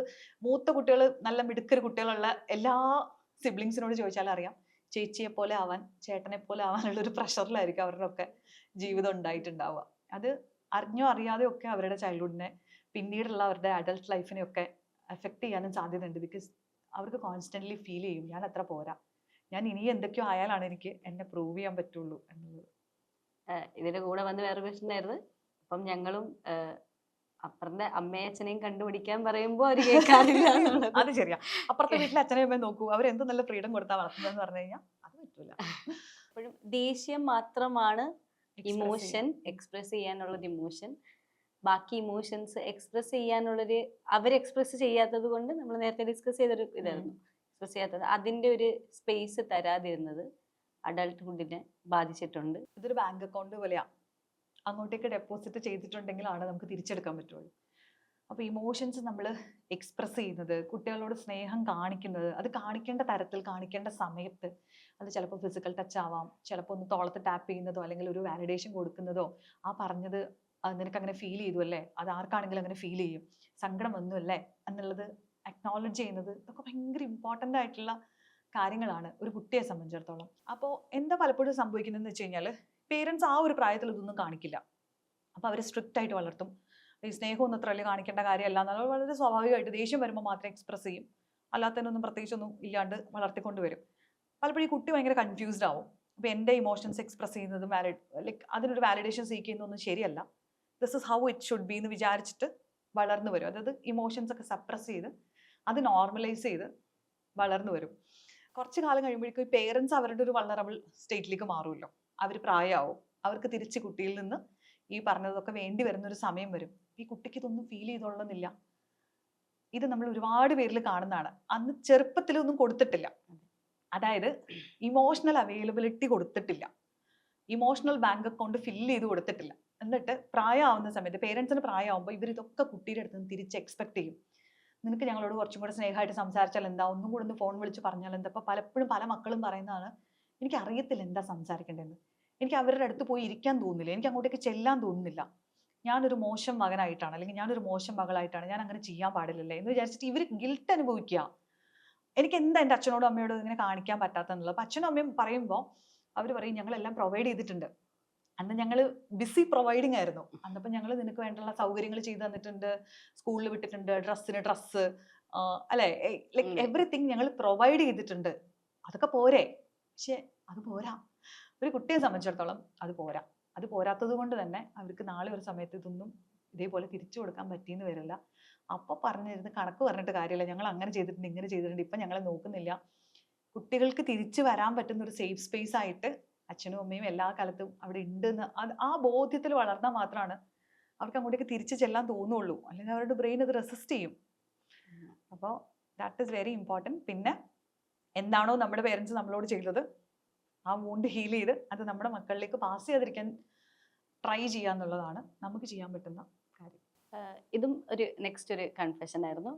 S1: മൂത്ത കുട്ടികൾ, നല്ല മിടുക്കര് കുട്ടികളുള്ള എല്ലാ സിബ്ലിങ്സിനോട് ചോദിച്ചാൽ അറിയാം, ചേച്ചിയെ പോലെ ആവാൻ, ചേട്ടനെ പോലെ ആവാനുള്ള ഒരു പ്രഷറിലായിരിക്കും അവരുടെ ഒക്കെ ജീവിതം ഉണ്ടായിട്ടുണ്ടാവുക. അത് അറിഞ്ഞോ അറിയാതെയോ ഒക്കെ അവരുടെ ചൈൽഡ്ഹുഡിനെ പിന്നീടുള്ള അവരുടെ അഡൽട്ട് ലൈഫിനെ ഒക്കെ എഫക്ട് ചെയ്യാനും സാധ്യതയുണ്ട്. ബിക്കോസ് അവർക്ക് കോൺസ്റ്റന്റ്ലി ഫീൽ ചെയ്യും ഞാൻ അത്ര പോരാ, ഞാൻ ഇനി എന്തൊക്കെയോ ആയാലാണ് എനിക്ക് എന്നെ പ്രൂവ് ചെയ്യാൻ പറ്റുള്ളൂ എന്നുള്ളത്.
S2: ഇതിന്റെ കൂടെ വന്ന് വേറെ ക്വസ്റ്റ്യൻ ആയിരുന്നു. അപ്പം ഞങ്ങളും അപ്പുറത്തെ അമ്മയും അച്ഛനെയും കണ്ടുപിടിക്കാൻ പറയുമ്പോ അവര് കേൾക്കാറില്ല.
S1: അത് ശരിയാ. അപ്പുറത്തെ വീട്ടിലെ അച്ഛനെയും അമ്മയും നോക്കൂ, അവർ എന്ത് നല്ല ഫ്രീഡം കൊടുത്താ വളർത്തുന്നതെന്ന് പറഞ്ഞു കഴിഞ്ഞാൽ അത് പറ്റൂല.
S2: അപ്പോഴും ദേഷ്യം മാത്രമാണ് ഇമോഷൻ എക്സ്പ്രസ് ചെയ്യാനുള്ളൊരു ഇമോഷൻ. ബാക്കി ഇമോഷൻസ് എക്സ്പ്രസ് ചെയ്യാനുള്ളൊരു അവർ എക്സ്പ്രസ് ചെയ്യാത്തത് കൊണ്ട് നമ്മൾ നേരത്തെ ഡിസ്കസ് ചെയ്തൊരു ഇതായിരുന്നു, എക്സ്പ്രസ് ചെയ്യാത്തത്. അതിന്റെ ഒരു സ്പേസ് തരാതിരുന്നത് അഡൾട്ട്ഹുഡിനെ ബാധിച്ചിട്ടുണ്ട്.
S1: ഇതൊരു ബാങ്ക് അക്കൗണ്ട് പോലെയാ, അങ്ങോട്ടേക്ക് ഡെപ്പോസിറ്റ് ചെയ്തിട്ടുണ്ടെങ്കിലാണ് നമുക്ക് തിരിച്ചെടുക്കാൻ പറ്റുള്ളൂ. അപ്പോൾ ഇമോഷൻസ് നമ്മൾ എക്സ്പ്രസ് ചെയ്യുന്നത്, കുട്ടികളോട് സ്നേഹം കാണിക്കുന്നത്, അത് കാണിക്കേണ്ട തരത്തിൽ കാണിക്കേണ്ട സമയത്ത്, അത് ചിലപ്പോൾ ഫിസിക്കൽ ടച്ച് ആവാം, ചിലപ്പോൾ ഒന്ന് തോളത്ത് ടാപ്പ് ചെയ്യുന്നതോ അല്ലെങ്കിൽ ഒരു വാലിഡേഷൻ കൊടുക്കുന്നതോ, ആ പറഞ്ഞത് നിനക്ക് അങ്ങനെ ഫീൽ ചെയ്തു അല്ലേ, അത് ആർക്കാണെങ്കിലും അങ്ങനെ ഫീൽ ചെയ്യും, സങ്കടം വന്നു അല്ലേ എന്നുള്ളത് അക്നോളജ് ചെയ്യുന്നത്, ഇതൊക്കെ ഭയങ്കര ഇമ്പോർട്ടൻ്റ് ആയിട്ടുള്ള കാര്യങ്ങളാണ് ഒരു കുട്ടിയെ സംബന്ധിച്ചിടത്തോളം. അപ്പോൾ എന്താ പലപ്പോഴും സംഭവിക്കുന്നതെന്ന് വെച്ച് കഴിഞ്ഞാൽ, പേരൻസ് ആ ഒരു പ്രായത്തിൽ ഇതൊന്നും കാണിക്കില്ല. അപ്പോൾ അവർ സ്ട്രിക്റ്റ് ആയിട്ട് വളർത്തും. ഈ സ്നേഹമൊന്നും അത്ര വലിയ കാണിക്കേണ്ട കാര്യമല്ല എന്നുള്ളത് വളരെ സ്വാഭാവികമായിട്ട് ദേഷ്യം വരുമ്പോൾ മാത്രം എക്സ്പ്രസ് ചെയ്യും, അല്ലാത്തതിനൊന്നും പ്രത്യേകിച്ചൊന്നും ഇല്ലാണ്ട് വളർത്തിക്കൊണ്ട് വരും. പലപ്പോഴും ഈ കുട്ടി ഭയങ്കര കൺഫ്യൂസ്ഡ് ആവും, അപ്പോൾ എൻ്റെ ഇമോഷൻസ് എക്സ്പ്രസ് ചെയ്യുന്നതും ലൈക്ക് അതിനൊരു വാലിഡേഷൻ സീക്ക് ചെയ്യുന്നതൊന്നും ശരിയല്ല. This is how it should be എന്ന് വിചാരിച്ചിട്ട് വളർന്നു വരും. അതായത് ഇമോഷൻസ് ഒക്കെ സപ്രസ് ചെയ്ത് അത് നോർമലൈസ് ചെയ്ത് വളർന്നു വരും. കുറച്ച് കാലം കഴിയുമ്പോഴേക്കും ഈ പേരൻസ് അവരുടെ ഒരു വൾണറബിൾ സ്റ്റേറ്റിലേക്ക് മാറുമല്ലോ. അവർ പ്രായമാവും, അവർക്ക് തിരിച്ച് കുട്ടിയിൽ നിന്ന് ഈ പറഞ്ഞതൊക്കെ വേണ്ടി വരുന്ന ഒരു സമയം വരും. ഈ കുട്ടിക്ക് ഇതൊന്നും ഫീൽ ചെയ്തോളുന്നില്ല. ഇത് നമ്മൾ ഒരുപാട് പേരിൽ കാണുന്നതാണ്. അന്ന് ചെറുപ്പത്തിലൊന്നും കൊടുത്തിട്ടില്ല. അതായത് ഇമോഷണൽ അവൈലബിലിറ്റി കൊടുത്തിട്ടില്ല, ഇമോഷണൽ ബാങ്ക് അക്കൗണ്ട് ഫില്ല് ചെയ്ത് കൊടുത്തിട്ടില്ല. എന്നിട്ട് പ്രായമാവുന്ന സമയത്ത് പേരൻസിന് പ്രായമാകുമ്പോൾ ഇവർ ഇതൊക്കെ കുട്ടിയുടെ അടുത്ത് നിന്ന് തിരിച്ച് എക്സ്പെക്ട് ചെയ്യും. നിനക്ക് ഞങ്ങളോട് കുറച്ചും കൂടെ സ്നേഹമായിട്ട് സംസാരിച്ചാൽ എന്താ, ഒന്നും കൂടെ ഒന്ന് ഫോൺ വിളിച്ച് പറഞ്ഞാൽ എന്താ. അപ്പോൾ പലപ്പോഴും പല മക്കളും പറയുന്നതാണ്, എനിക്ക് അറിയത്തില്ല എന്താ സംസാരിക്കേണ്ടതെന്ന്, എനിക്ക് അവരുടെ അടുത്ത് പോയി ഇരിക്കാൻ തോന്നുന്നില്ല, എനിക്ക് അങ്ങോട്ടേക്ക് ചെല്ലാൻ തോന്നുന്നില്ല, ഞാനൊരു മോശം മകനായിട്ടാണ് അല്ലെങ്കിൽ ഞാനൊരു മോശം മകളായിട്ടാണ്, ഞാൻ അങ്ങനെ ചെയ്യാൻ പാടില്ലല്ലേ എന്ന് വിചാരിച്ചിട്ട് ഇവർ ഗിൽട്ട് അനുഭവിക്കുക. എനിക്ക് എന്താ എൻ്റെ അച്ഛനോടും അമ്മയോടും ഇങ്ങനെ കാണിക്കാൻ പറ്റാത്തെന്നുള്ളത്. അപ്പം അച്ഛനും അമ്മയും പറയുമ്പോൾ അവർ പറയും ഞങ്ങളെല്ലാം പ്രൊവൈഡ് ചെയ്തിട്ടുണ്ട്, അന്ന് ഞങ്ങൾ ബിസി പ്രൊവൈഡിങ് ആയിരുന്നു, അന്നപ്പം ഞങ്ങൾ നിനക്ക് വേണ്ടുള്ള സൗകര്യങ്ങൾ ചെയ്തു തന്നിട്ടുണ്ട്, സ്കൂളിൽ വിട്ടിട്ടുണ്ട്, ഡ്രസ്സിന് ഡ്രസ്സ്, അല്ലെ, ലൈക്ക് എവറിത്തിങ് ഞങ്ങൾ പ്രൊവൈഡ് ചെയ്തിട്ടുണ്ട്. അതൊക്കെ പോരെ? പക്ഷെ അത് പോരാ. ഒരു കുട്ടിയെ സംബന്ധിച്ചിടത്തോളം അത് പോരാ. അത് പോരാത്തത് കൊണ്ട് തന്നെ അവർക്ക് നാളെ ഒരു സമയത്ത് ഇതൊന്നും ഇതേപോലെ തിരിച്ചു കൊടുക്കാൻ പറ്റിയെന്ന് വരില്ല. അപ്പൊ പറഞ്ഞിരുന്ന് കണക്ക് പറഞ്ഞിട്ട് കാര്യമില്ല, ഞങ്ങൾ അങ്ങനെ ചെയ്തിട്ടുണ്ട് ഇങ്ങനെ ചെയ്തിട്ടുണ്ട്, ഇപ്പൊ ഞങ്ങളെ നോക്കുന്നില്ല. കുട്ടികൾക്ക് തിരിച്ചു വരാൻ പറ്റുന്ന ഒരു സേഫ് സ്പേസ് ആയിട്ട് അച്ഛനും അമ്മയും എല്ലാ കാലത്തും അവിടെ ഉണ്ടെന്ന് ആ ബോധ്യത്തിൽ വളർന്നാൽ മാത്രമാണ് അവർക്ക് അങ്ങോട്ടേക്ക് തിരിച്ചു ചെല്ലാൻ തോന്നുള്ളൂ. അല്ലെങ്കിൽ അവരുടെ ബ്രെയിൻ അത് റെസിസ്റ്റ് ചെയ്യും. അപ്പോൾ ദാറ്റ് ഈസ് വെരി ഇമ്പോർട്ടൻറ്റ്. പിന്നെ എന്താണോ നമ്മുടെ പേരൻസ് നമ്മളോട് ചെയ്തത് ആ വൂണ്ട് ഹീൽ ചെയ്ത് അത് നമ്മുടെ മക്കളിലേക്ക് പാസ് ചെയ്യാതിരിക്കാൻ ട്രൈ ചെയ്യാന്നുള്ളതാണ് നമുക്ക് ചെയ്യാൻ പറ്റുന്ന കാര്യം.
S2: ഇതും ഒരു നെക്സ്റ്റ് ഒരു കൺഫെഷൻ ആയിരുന്നു.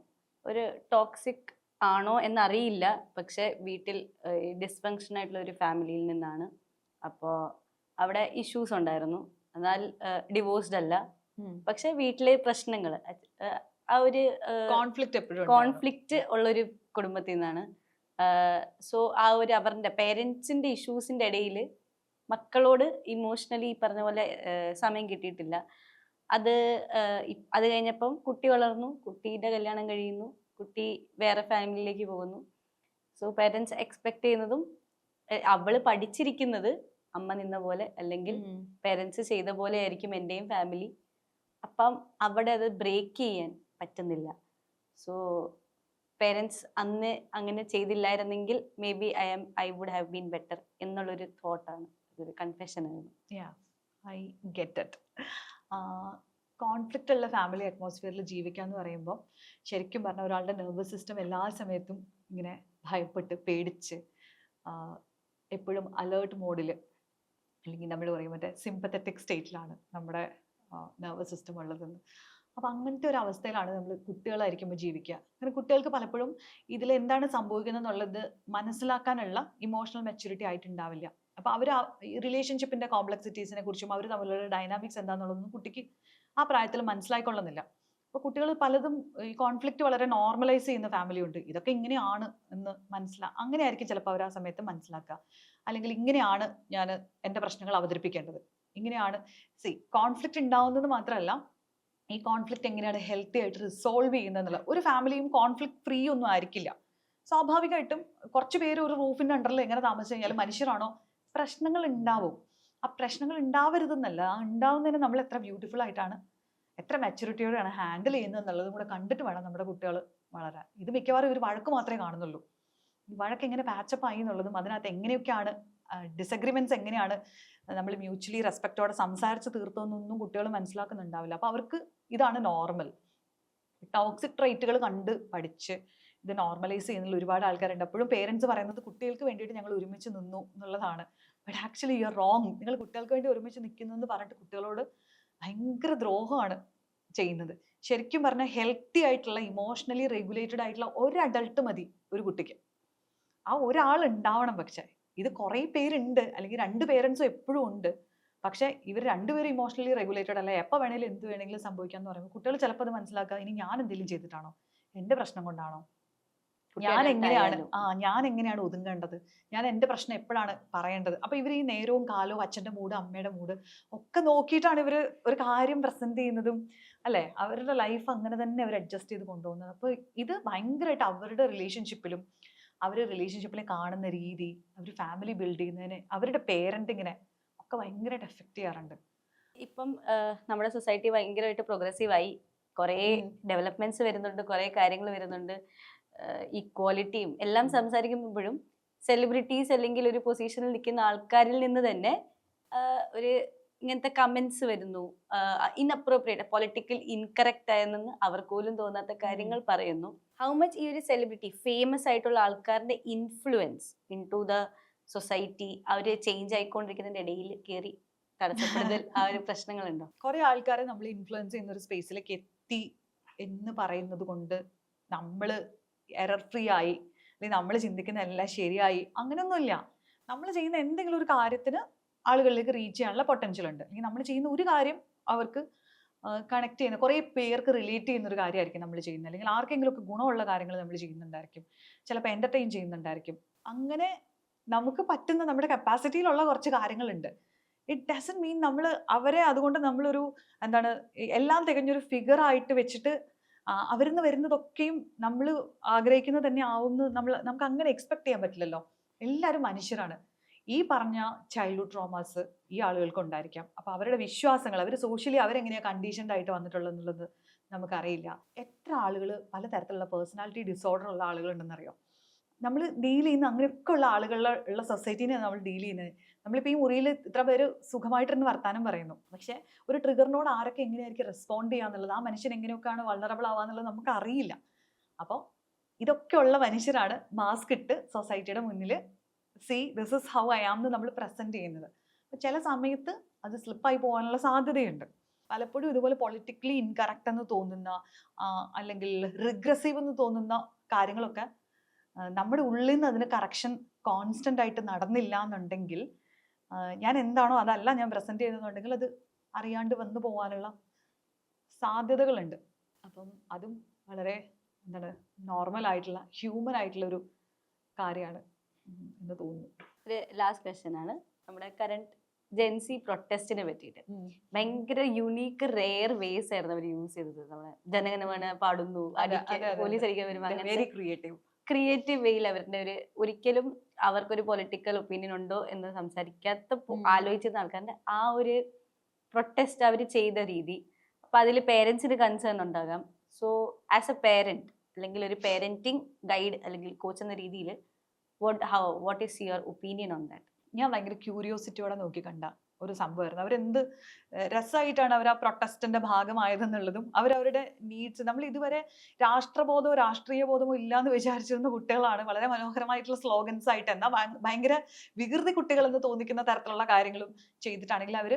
S2: ഒരു ടോക്സിക് ആണോ എന്നറിയില്ല, പക്ഷെ വീട്ടിൽ ഡിസ്ഫങ്ഷൻ ആയിട്ടുള്ള ഒരു ഫാമിലിയിൽ നിന്നാണ്. അപ്പോൾ അവിടെ ഇഷ്യൂസ് ഉണ്ടായിരുന്നു. എന്നാൽ ഡിവോഴ്സ്ഡ് അല്ല, പക്ഷെ വീട്ടിലെ പ്രശ്നങ്ങൾ, ആ ഒരു കോൺഫ്ലിക്റ്റ് ഉള്ളൊരു കുടുംബത്തിൽ നിന്നാണ്. സോ ആ ഒരു അവരുടെ പേരൻസിന്റെ ഇഷ്യൂസിന്റെ ഇടയിൽ മക്കളോട് ഇമോഷണലി പറഞ്ഞ പോലെ സമയം കിട്ടിയിട്ടില്ല. അത് കഴിഞ്ഞപ്പം കുട്ടി വളർന്നു, കുട്ടിയുടെ കല്യാണം കഴിയുന്നു, കുട്ടി വേറെ ഫാമിലിയിലേക്ക് പോകുന്നു. സോ പേരൻസ് എക്സ്പെക്ട് ചെയ്യുന്നതും അവള് പഠിച്ചിരിക്കുന്നത് അമ്മ നിന്ന പോലെ അല്ലെങ്കിൽ പേരൻസ് ചെയ്ത പോലെ ആയിരിക്കും എൻ്റെയും ഫാമിലി. അപ്പം അവിടെ അത് ബ്രേക്ക് ചെയ്യാൻ പറ്റുന്നില്ല. സോ പേരൻസ് അന്ന് അങ്ങനെ ചെയ്തില്ലായിരുന്നെങ്കിൽ maybe I would have been better എന്നുള്ളൊരു തോട്ടാണ്, ഒരു കൺഫെഷൻ ആയിരുന്നു.
S1: I get it. കോൺഫ്ലിക്റ്റ് ഉള്ള ഫാമിലി അറ്റ്മോസ്ഫിയറിൽ ജീവിക്കുക എന്ന് പറയുമ്പോൾ ശരിക്കും പറഞ്ഞാൽ ഒരാളുടെ നെർവസ് സിസ്റ്റം എല്ലാ സമയത്തും ഇങ്ങനെ ഭയപ്പെട്ട് പേടിച്ച് എപ്പോഴും അലേർട്ട് മോഡിൽ, അല്ലെങ്കിൽ നമ്മൾ പറയും മറ്റേ സിമ്പത്തറ്റിക് സ്റ്റേറ്റിലാണ് നമ്മുടെ നെർവസ് സിസ്റ്റം ഉള്ളതെന്ന്. അപ്പം അങ്ങനത്തെ ഒരു അവസ്ഥയിലാണ് നമ്മൾ കുട്ടികളായിരിക്കുമ്പോൾ ജീവിക്കുക. കാരണം കുട്ടികൾക്ക് പലപ്പോഴും ഇതിൽ എന്താണ് സംഭവിക്കുന്നത് എന്നുള്ളത് മനസ്സിലാക്കാനുള്ള ഇമോഷണൽ മെച്യൂരിറ്റി ആയിട്ടുണ്ടാവില്ല. അപ്പം അവർ റിലേഷൻഷിപ്പിന്റെ കോംപ്ലക്സിറ്റീസിനെ കുറിച്ചും അവർ തമ്മിലുള്ള ഡൈനാമിക്സ് എന്താണെന്നുള്ളതൊന്നും കുട്ടിക്ക് ആ പ്രായത്തിൽ മനസ്സിലായിക്കൊള്ളുന്നില്ല. അപ്പോൾ കുട്ടികൾ പലതും ഈ കോൺഫ്ലിക്റ്റ് വളരെ നോർമലൈസ് ചെയ്യുന്ന ഫാമിലി ഉണ്ട്. ഇതൊക്കെ ഇങ്ങനെയാണ് എന്ന് അങ്ങനെ ആയിരിക്കും ചിലപ്പോൾ അവർ ആ സമയത്ത് മനസ്സിലാക്കുക. അല്ലെങ്കിൽ ഇങ്ങനെയാണ് ഞാൻ എൻ്റെ പ്രശ്നങ്ങൾ അവതരിപ്പിക്കേണ്ടത്, ഇങ്ങനെയാണ്. കോൺഫ്ലിക്റ്റ് ഉണ്ടാവുന്നത് മാത്രമല്ല, ഈ കോൺഫ്ലിക്റ്റ് എങ്ങനെയാണ് ഹെൽത്തി ആയിട്ട് റിസോൾവ് ചെയ്യുന്നതെന്നുള്ള. ഒരു ഫാമിലിയും കോൺഫ്ലിക്റ്റ് ഫ്രീ ഒന്നും ആയിരിക്കില്ല. സ്വാഭാവികമായിട്ടും കുറച്ച് പേര് ഒരു റൂഫിന്റെ അണ്ടറിൽ എങ്ങനെ താമസിച്ചു കഴിഞ്ഞാൽ മനുഷ്യരാണോ, പ്രശ്നങ്ങൾ ഉണ്ടാവും. ആ പ്രശ്നങ്ങൾ ഉണ്ടാവരുതെന്നല്ല, ആ ഉണ്ടാവുന്നതിന് നമ്മൾ എത്ര ബ്യൂട്ടിഫുൾ ആയിട്ടാണ്, എത്ര മെച്യൂരിറ്റിയോടെയാണ് ഹാൻഡിൽ ചെയ്യുന്നത് എന്നുള്ളതും കൂടെ കണ്ടിട്ട് വേണം നമ്മുടെ കുട്ടികൾ വളരാൻ. ഇത് മിക്കവാറും ഒരു വഴക്ക് മാത്രമേ കാണുന്നുള്ളൂ. ഈ വഴക്ക് എങ്ങനെ പാച്ചപ്പ് ആയി എന്നുള്ളതും അതിനകത്ത് എങ്ങനെയൊക്കെയാണ് ഡിസഗ്രിമെന്റ്സ് എങ്ങനെയാണ് നമ്മൾ മ്യൂച്വലി റെസ്പെക്റ്റോടെ സംസാരിച്ച് തീർത്തോന്നൊന്നും കുട്ടികൾ മനസ്സിലാക്കുന്നുണ്ടാവില്ല. അപ്പോൾ അവർക്ക് ഇതാണ് നോർമൽ. ടോക്സിക് ട്രൈറ്റുകൾ കണ്ട് പഠിച്ച് ഇത് നോർമലൈസ് ചെയ്യുന്നതിൽ ഒരുപാട് ആൾക്കാരുണ്ട്. അപ്പോഴും പേരൻസ് പറയുന്നത് കുട്ടികൾക്ക് വേണ്ടിയിട്ട് ഞങ്ങൾ ഒരുമിച്ച് നിന്നു എന്നുള്ളതാണ്. But actually you are wrong. നിങ്ങൾ കുട്ടികൾക്ക് വേണ്ടി ഒരുമിച്ച് നിൽക്കുന്നു എന്ന് പറഞ്ഞിട്ട് കുട്ടികളോട് ഭയങ്കര ദ്രോഹമാണ് ചെയ്യുന്നത്. ശരിക്കും പറഞ്ഞാൽ ഹെൽത്തി ആയിട്ടുള്ള ഇമോഷണലി റെഗുലേറ്റഡ് ആയിട്ടുള്ള ഒരു അഡൾട്ട് മതി ഒരു കുട്ടിക്ക്. ആ ഒരാൾ ഉണ്ടാവണം. പക്ഷെ ഇത് കുറേ പേരുണ്ട്, അല്ലെങ്കിൽ രണ്ട് പേരൻസും എപ്പോഴും ഉണ്ട്. പക്ഷെ ഇവർ രണ്ടുപേരും ഇമോഷണലി റെഗുലേറ്റഡ് അല്ല, എപ്പോൾ വേണേലും എന്ത് വേണമെങ്കിലും സംഭവിക്കാന്ന് പറയുമ്പോൾ കുട്ടികൾ ചിലപ്പോൾ അത് മനസ്സിലാക്കുക, ഇനി ഞാൻ എന്തെങ്കിലും ചെയ്തിട്ടാണോ, എൻ്റെ പ്രശ്നം കൊണ്ടാണോ, ഞാൻ എങ്ങനെയാണ് ഒതുങ്ങേണ്ടത്, ഞാൻ എൻ്റെ പ്രശ്നം എപ്പോഴാണ് പറയേണ്ടത്. അപ്പൊ ഇവർ ഈ നേരവും കാലവും അച്ഛൻ്റെ മൂഡ് അമ്മയുടെ മൂഡ് ഒക്കെ നോക്കിയിട്ടാണ് ഇവർ ഒരു കാര്യം പ്രസന്റ് ചെയ്യുന്നതും, അല്ലെ, അവരുടെ ലൈഫ് അങ്ങനെ തന്നെ അവർ അഡ്ജസ്റ്റ് ചെയ്ത് കൊണ്ടുപോകുന്നത്. അപ്പൊ ഇത് ഭയങ്കരമായിട്ട് അവരുടെ റിലേഷൻഷിപ്പിലും അവർ റിലേഷൻഷിപ്പിനെ കാണുന്ന രീതി, അവർ ഫാമിലി ബിൽഡ് ചെയ്യുന്നതിന്, അവരുടെ പേരൻറ്റിങ്ങിനെ ഒക്കെ ഭയങ്കരമായിട്ട് എഫക്റ്റ് ചെയ്യാറുണ്ട്.
S2: ഇപ്പം നമ്മുടെ സൊസൈറ്റി ഭയങ്കരമായിട്ട് പ്രോഗ്രസീവായി, കുറേ ഡെവലപ്മെന്റ്സ് വരുന്നുണ്ട്, കുറേ കാര്യങ്ങൾ വരുന്നുണ്ട്, ഈക്വാലിറ്റിയും എല്ലാം സംസാരിക്കുമ്പോഴും സെലിബ്രിറ്റീസ് അല്ലെങ്കിൽ ഒരു പൊസിഷനിൽ നിൽക്കുന്ന ആൾക്കാരിൽ നിന്ന് തന്നെ ഒരു ഇങ്ങനത്തെ കമന്റ്സ് വരുന്നു, ഇൻഅപ്രോപ്രിയേറ്റ്, പൊളിറ്റിക്കൽ ഇൻകറക്റ്റ് ആയെന്ന് അവർക്ക് പോലും തോന്നാത്ത കാര്യങ്ങൾ പറയുന്നു. ഹൗ മച്ച് ഈ ഒരു സെലിബ്രിറ്റി, ഫേമസ് ആയിട്ടുള്ള ആൾക്കാരുടെ influence in to the society, അവര് ചേഞ്ച് ആയിക്കൊണ്ടിരിക്കുന്നതിന്റെ ഇടയിൽ കയറി തടസ്സപ്പെടുത്തൽ ആ ഒരു പ്രശ്നങ്ങളുണ്ടോ?
S1: കുറെ ആൾക്കാരെ നമ്മൾ ഇൻഫ്ലുവൻസ് ചെയ്യുന്ന ഒരു സ്പേസിലേക്ക് എത്തി എന്ന് പറയുന്നത് കൊണ്ട് നമ്മൾ എറർ ഫ്രീ ആയി, അല്ലെങ്കിൽ നമ്മൾ ചിന്തിക്കുന്ന എല്ലാം ശരിയായി, അങ്ങനെയൊന്നുമില്ല. നമ്മൾ ചെയ്യുന്ന എന്തെങ്കിലും ഒരു കാര്യത്തിന് ആളുകളിലേക്ക് റീച്ച് ചെയ്യാനുള്ള പൊട്ടൻഷ്യൽ ഉണ്ട്. അല്ലെങ്കിൽ നമ്മൾ ചെയ്യുന്ന ഒരു കാര്യം അവർക്ക് കണക്ട് ചെയ്യുന്ന, കുറേ പേർക്ക് റിലേറ്റ് ചെയ്യുന്ന ഒരു കാര്യമായിരിക്കും നമ്മൾ ചെയ്യുന്നത്, അല്ലെങ്കിൽ ആർക്കെങ്കിലും ഒക്കെ ഗുണമുള്ള കാര്യങ്ങൾ നമ്മൾ ചെയ്യുന്നുണ്ടായിരിക്കും, ചിലപ്പോൾ എൻ്റർടൈൻ ചെയ്യുന്നുണ്ടായിരിക്കും. അങ്ങനെ നമുക്ക് പറ്റുന്ന നമ്മുടെ കപ്പാസിറ്റിയിലുള്ള കുറച്ച് കാര്യങ്ങളുണ്ട്. ഇറ്റ് ഡസൻറ്റ് മീൻ നമ്മൾ അവരെ അതുകൊണ്ട് നമ്മളൊരു എന്താണ് എല്ലാം തികഞ്ഞൊരു ഫിഗർ ആയിട്ട് വെച്ചിട്ട് അവരിൽ നിന്ന് വരുന്നതൊക്കെയും നമ്മൾ ആഗ്രഹിക്കുന്നത് തന്നെ ആവുമെന്ന് നമുക്ക് അങ്ങനെ എക്സ്പെക്ട് ചെയ്യാൻ പറ്റില്ലല്ലോ. എല്ലാവരും മനുഷ്യരാണ്. ഈ പറഞ്ഞ ചൈൽഡ്ഹുഡ് ട്രോമാസ് ഈ ആളുകൾക്ക് ഉണ്ടായിരിക്കാം. അപ്പോൾ അവരുടെ വിശ്വാസങ്ങൾ, അവർ സോഷ്യലി അവരെങ്ങനെയാണ് കണ്ടീഷൻഡ് ആയിട്ട് വന്നിട്ടുള്ളത് എന്നുള്ളത് നമുക്കറിയില്ല. എത്ര ആളുകൾ പലതരത്തിലുള്ള പേഴ്സണാലിറ്റി ഡിസോർഡർ ഉള്ള ആളുകളുണ്ടെന്നറിയോ? നമ്മൾ ഡീൽ ചെയ്യുന്ന അങ്ങനെയൊക്കെ ഉള്ള ആളുകളുള്ള സൊസൈറ്റീനെ നമ്മൾ ഡീൽ ചെയ്യുന്നത്. നമ്മളിപ്പോൾ ഈ മുറിയിൽ ഇത്ര പേര് സുഖമായിട്ടിരുന്ന് വർത്താനം പറയുന്നു, പക്ഷെ ഒരു ട്രിഗറിനോട് ആരൊക്കെ എങ്ങനെയായിരിക്കും റെസ്പോണ്ട് ചെയ്യുക എന്നുള്ളത്, ആ മനുഷ്യൻ എങ്ങനെയൊക്കെയാണ് വൾണറബിൾ ആവുക എന്നുള്ളത് നമുക്ക് അറിയില്ല. അപ്പോൾ ഇതൊക്കെ ഉള്ള മനുഷ്യരാണ് മാസ്ക് ഇട്ട് സൊസൈറ്റിയുടെ മുന്നിൽ see this is how I am എന്ന് നമ്മൾ പ്രസന്റ് ചെയ്യുന്നത്. അപ്പോൾ ചില സമയത്ത് അത് സ്ലിപ്പായി പോകാനുള്ള സാധ്യതയുണ്ട്. പലപ്പോഴും ഇതുപോലെ പൊളിറ്റിക്കലി ഇൻകറക്റ്റ് എന്ന് തോന്നുന്ന അല്ലെങ്കിൽ റിഗ്രസീവ് എന്ന് തോന്നുന്ന കാര്യങ്ങളൊക്കെ നമ്മുടെ ഉള്ളിൽ നിന്ന് അതിന് കറക്ഷൻ കോൺസ്റ്റന്റ് ആയിട്ട് നടന്നില്ല എന്നുണ്ടെങ്കിൽ, ഞാൻ എന്താണോ അതല്ല ഞാൻ പ്രസന്റ് ചെയ്യുന്നുണ്ടെങ്കിൽ അത് അറിയാണ്ട് വന്നു പോകാനുള്ള സാധ്യതകളുണ്ട്. അപ്പം അതും വളരെ എന്താണ് നോർമൽ ആയിട്ടുള്ള ഹ്യൂമൻ ആയിട്ടുള്ള ഒരു കാര്യമാണ് എന്ന് തോന്നുന്നു.
S2: ഒരു ലാസ്റ്റ് ക്വസ്റ്റ്യൻ ആണ്, നമ്മുടെ കറന്റ് ജെൻസി പ്രൊട്ടസ്റ്റിനെ പറ്റിയിട്ട്. ഭയങ്കര യുണീക്ക് റെയർ വേസ് ആയിരുന്നു അവർ യൂസ് ചെയ്തത്. നമ്മളെ ജനഗണമന പാടുന്നു, പോലീസ് അടിക്കാൻ വരുമ്പോൾ അങ്ങനെ ക്രിയേറ്റീവ് വേയിൽ അവരുടെ ഒരിക്കലും അവർക്കൊരു പൊളിറ്റിക്കൽ ഒപ്പീനിയൻ ഉണ്ടോ എന്ന് സംസാരിക്കാത്ത ആലോചിച്ചിരുന്ന ആൾക്കാരുടെ ആ ഒരു പ്രൊട്ടസ്റ്റ് അവർ ചെയ്ത രീതി, അപ്പൊ അതിൽ പേരൻസിന് കൺസേൺ ഉണ്ടാകാം. സോ ആസ് എ പേരന്റ് അല്ലെങ്കിൽ ഒരു പേരന്റിങ് ഗൈഡ് അല്ലെങ്കിൽ കോച്ച് എന്ന രീതിയിൽ what is your opinion on that?
S1: ഞാൻ ഭയങ്കര ക്യൂരിയോസിറ്റിയോടെ നോക്കി കണ്ട ഒരു സംഭവമായിരുന്നു. അവരെന്ത് രസമായിട്ടാണ് അവർ ആ പ്രൊട്ടസ്റ്റിന്റെ ഭാഗമായതെന്നുള്ളതും അവരവരുടെ നീഡ്സ്, നമ്മൾ ഇതുവരെ രാഷ്ട്രബോധമോ രാഷ്ട്രീയ ബോധമോ ഇല്ലാന്ന് വിചാരിച്ചിരുന്ന കുട്ടികളാണ് വളരെ മനോഹരമായിട്ടുള്ള സ്ലോഗൻസ് ആയിട്ട്, എന്നാൽ ഭയങ്കര വികൃതി കുട്ടികൾ എന്ന് തോന്നിക്കുന്ന തരത്തിലുള്ള കാര്യങ്ങളും ചെയ്തിട്ടാണെങ്കിൽ അവർ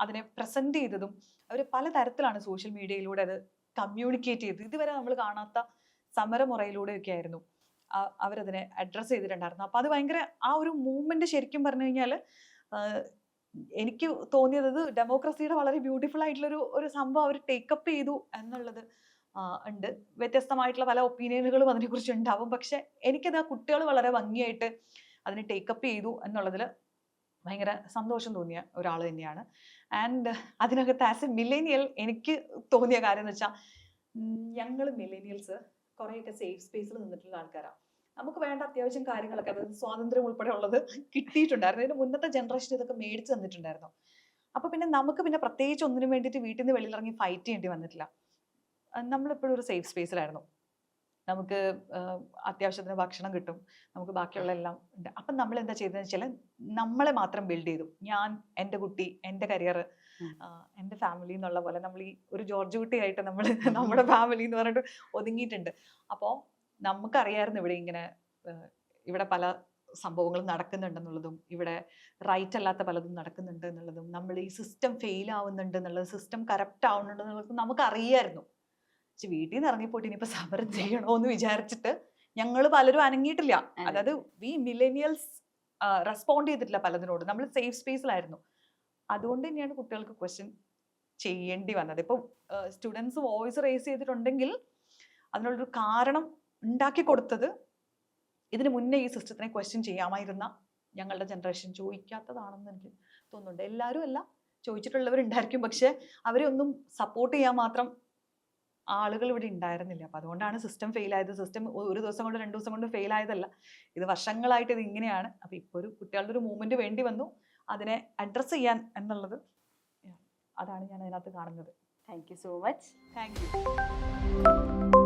S1: അതിനെ പ്രസന്റ് ചെയ്തതും അവർ പലതരത്തിലാണ് സോഷ്യൽ മീഡിയയിലൂടെ അത് കമ്മ്യൂണിക്കേറ്റ് ചെയ്തത്. ഇതുവരെ നമ്മൾ കാണാത്ത സമരമുറയിലൂടെയൊക്കെ ആയിരുന്നു അവരതിനെ അഡ്രസ്സ് ചെയ്തിട്ടുണ്ടായിരുന്നു. അപ്പൊ അത് ഭയങ്കര ആ ഒരു മൂവ്മെന്റ് ശരിക്കും പറഞ്ഞു കഴിഞ്ഞാൽ എനിക്ക് തോന്നിയത് ഡെമോക്രസിയുടെ വളരെ ബ്യൂട്ടിഫുൾ ആയിട്ടുള്ള ഒരു സംഭവം അവർ ടേക്കപ്പ് ചെയ്തു എന്നുള്ളത് ഉണ്ട്. വ്യത്യസ്തമായിട്ടുള്ള പല ഒപ്പീനിയനുകളും അതിനെക്കുറിച്ച് ഉണ്ടാവും, പക്ഷെ എനിക്കത് ആ കുട്ടികൾ വളരെ ഭംഗിയായിട്ട് അതിനെ ടേക്കപ്പ് ചെയ്തു എന്നുള്ളതിൽ ഭയങ്കര സന്തോഷം തോന്നിയ ഒരാൾ തന്നെയാണ്. ആൻഡ് അതിനകത്ത് ആസ് എ മില്ലേനിയൽ എനിക്ക് തോന്നിയ കാര്യം എന്ന് വെച്ചാൽ, ഞങ്ങൾ മില്ലേനിയൽസ് കുറേയൊക്കെ സേഫ് സ്പേസിൽ നിന്നിട്ടുള്ള ആൾക്കാരാണ്. നമുക്ക് വേണ്ട അത്യാവശ്യം കാര്യങ്ങളൊക്കെ, അതായത് സ്വാതന്ത്ര്യം ഉൾപ്പെടെ ഉള്ളത് കിട്ടിയിട്ടുണ്ടായിരുന്നു. ഇതിന് മുന്നത്തെ ജനറേഷൻ ഇതൊക്കെ മേടിച്ച് തന്നിട്ടുണ്ടായിരുന്നു. അപ്പൊ പിന്നെ നമുക്ക് പിന്നെ പ്രത്യേകിച്ച് ഒന്നിനും വേണ്ടിയിട്ട് വീട്ടിൽ നിന്ന് വെളിയിലിറങ്ങി ഫൈറ്റ് ചെയ്യേണ്ടി വന്നിട്ടില്ല. നമ്മളെപ്പോഴും ഒരു സേഫ് സ്പേസിലായിരുന്നു. നമുക്ക് അത്യാവശ്യത്തിന് ഭക്ഷണം കിട്ടും, നമുക്ക് ബാക്കിയുള്ള എല്ലാം ഉണ്ട്. അപ്പം നമ്മൾ എന്താ ചെയ്തതെന്ന് വെച്ചാൽ നമ്മളെ മാത്രം ബിൽഡ് ചെയ്തു. ഞാൻ, എൻ്റെ കുട്ടി, എൻ്റെ കരിയർ, എൻ്റെ ഫാമിലി എന്നുള്ള പോലെ നമ്മൾ ഈ ഒരു ജോർജ് കുട്ടിയായിട്ട് നമ്മൾ നമ്മുടെ ഫാമിലി എന്ന് പറഞ്ഞിട്ട് ഒതുങ്ങിയിട്ടുണ്ട്. അപ്പോൾ നമുക്കറിയായിരുന്നു ഇവിടെ പല സംഭവങ്ങളും നടക്കുന്നുണ്ടെന്നുള്ളതും, ഇവിടെ റൈറ്റ് അല്ലാത്ത പലതും നടക്കുന്നുണ്ട് എന്നുള്ളതും, നമ്മൾ ഈ സിസ്റ്റം ഫെയിൽ ആവുന്നുണ്ട് എന്നുള്ളത്, സിസ്റ്റം കറപ്റ്റ് ആവുന്നുണ്ട് എന്നുള്ളതും നമുക്കറിയായിരുന്നു. പക്ഷെ വീട്ടിൽ നിന്ന് ഇറങ്ങിപ്പോയിട്ട് ഇനിയിപ്പോൾ സമരം ചെയ്യണോന്ന് വിചാരിച്ചിട്ട് ഞങ്ങൾ പലരും അനങ്ങിയിട്ടില്ല. അതായത് വി മില്ലേനിയൽസ് റെസ്പോണ്ട് ചെയ്തിട്ടില്ല പലതിനോട്. നമ്മൾ സേഫ് സ്പേസിലായിരുന്നു. അതുകൊണ്ട് തന്നെയാണ് കുട്ടികൾക്ക് ക്വസ്റ്റ്യൻ ചെയ്യേണ്ടി വന്നത്. ഇപ്പോൾ സ്റ്റുഡൻസ് വോയിസ് റേസ് ചെയ്തിട്ടുണ്ടെങ്കിൽ അതിനുള്ളൊരു കാരണം ഉണ്ടാക്കി കൊടുത്തത് ഇതിന് മുന്നേ ഈ സിസ്റ്റത്തിനെ ക്വസ്റ്റ്യൻ ചെയ്യാമായിരുന്ന ഞങ്ങളുടെ ജനറേഷൻ ചോദിക്കാത്തതാണെന്ന് എനിക്ക് തോന്നുന്നുണ്ട്. എല്ലാവരും അല്ല, ചോദിച്ചിട്ടുള്ളവരുണ്ടായിരിക്കും, പക്ഷെ അവരെ ഒന്നും സപ്പോർട്ട് ചെയ്യാൻ മാത്രം ആളുകൾ ഇവിടെ ഉണ്ടായിരുന്നില്ല. അപ്പൊ അതുകൊണ്ടാണ് സിസ്റ്റം ഫെയിൽ ആയത്. സിസ്റ്റം ഒരു ദിവസം കൊണ്ട് 2 ദിവസം കൊണ്ട് ഫെയിൽ ആയതല്ല, ഇത് വർഷങ്ങളായിട്ട് ഇത് ഇങ്ങനെയാണ്. അപ്പൊ ഇപ്പൊ ഒരു കുട്ടികളുടെ ഒരു മൂവ്മെന്റ് വേണ്ടി വന്നു അതിനെ അഡ്രസ്സ് ചെയ്യാൻ എന്നുള്ളത്. അതാണ് ഞാൻ അതിനകത്ത് കാണുന്നത്.
S2: Thank you so much.
S1: Thank you.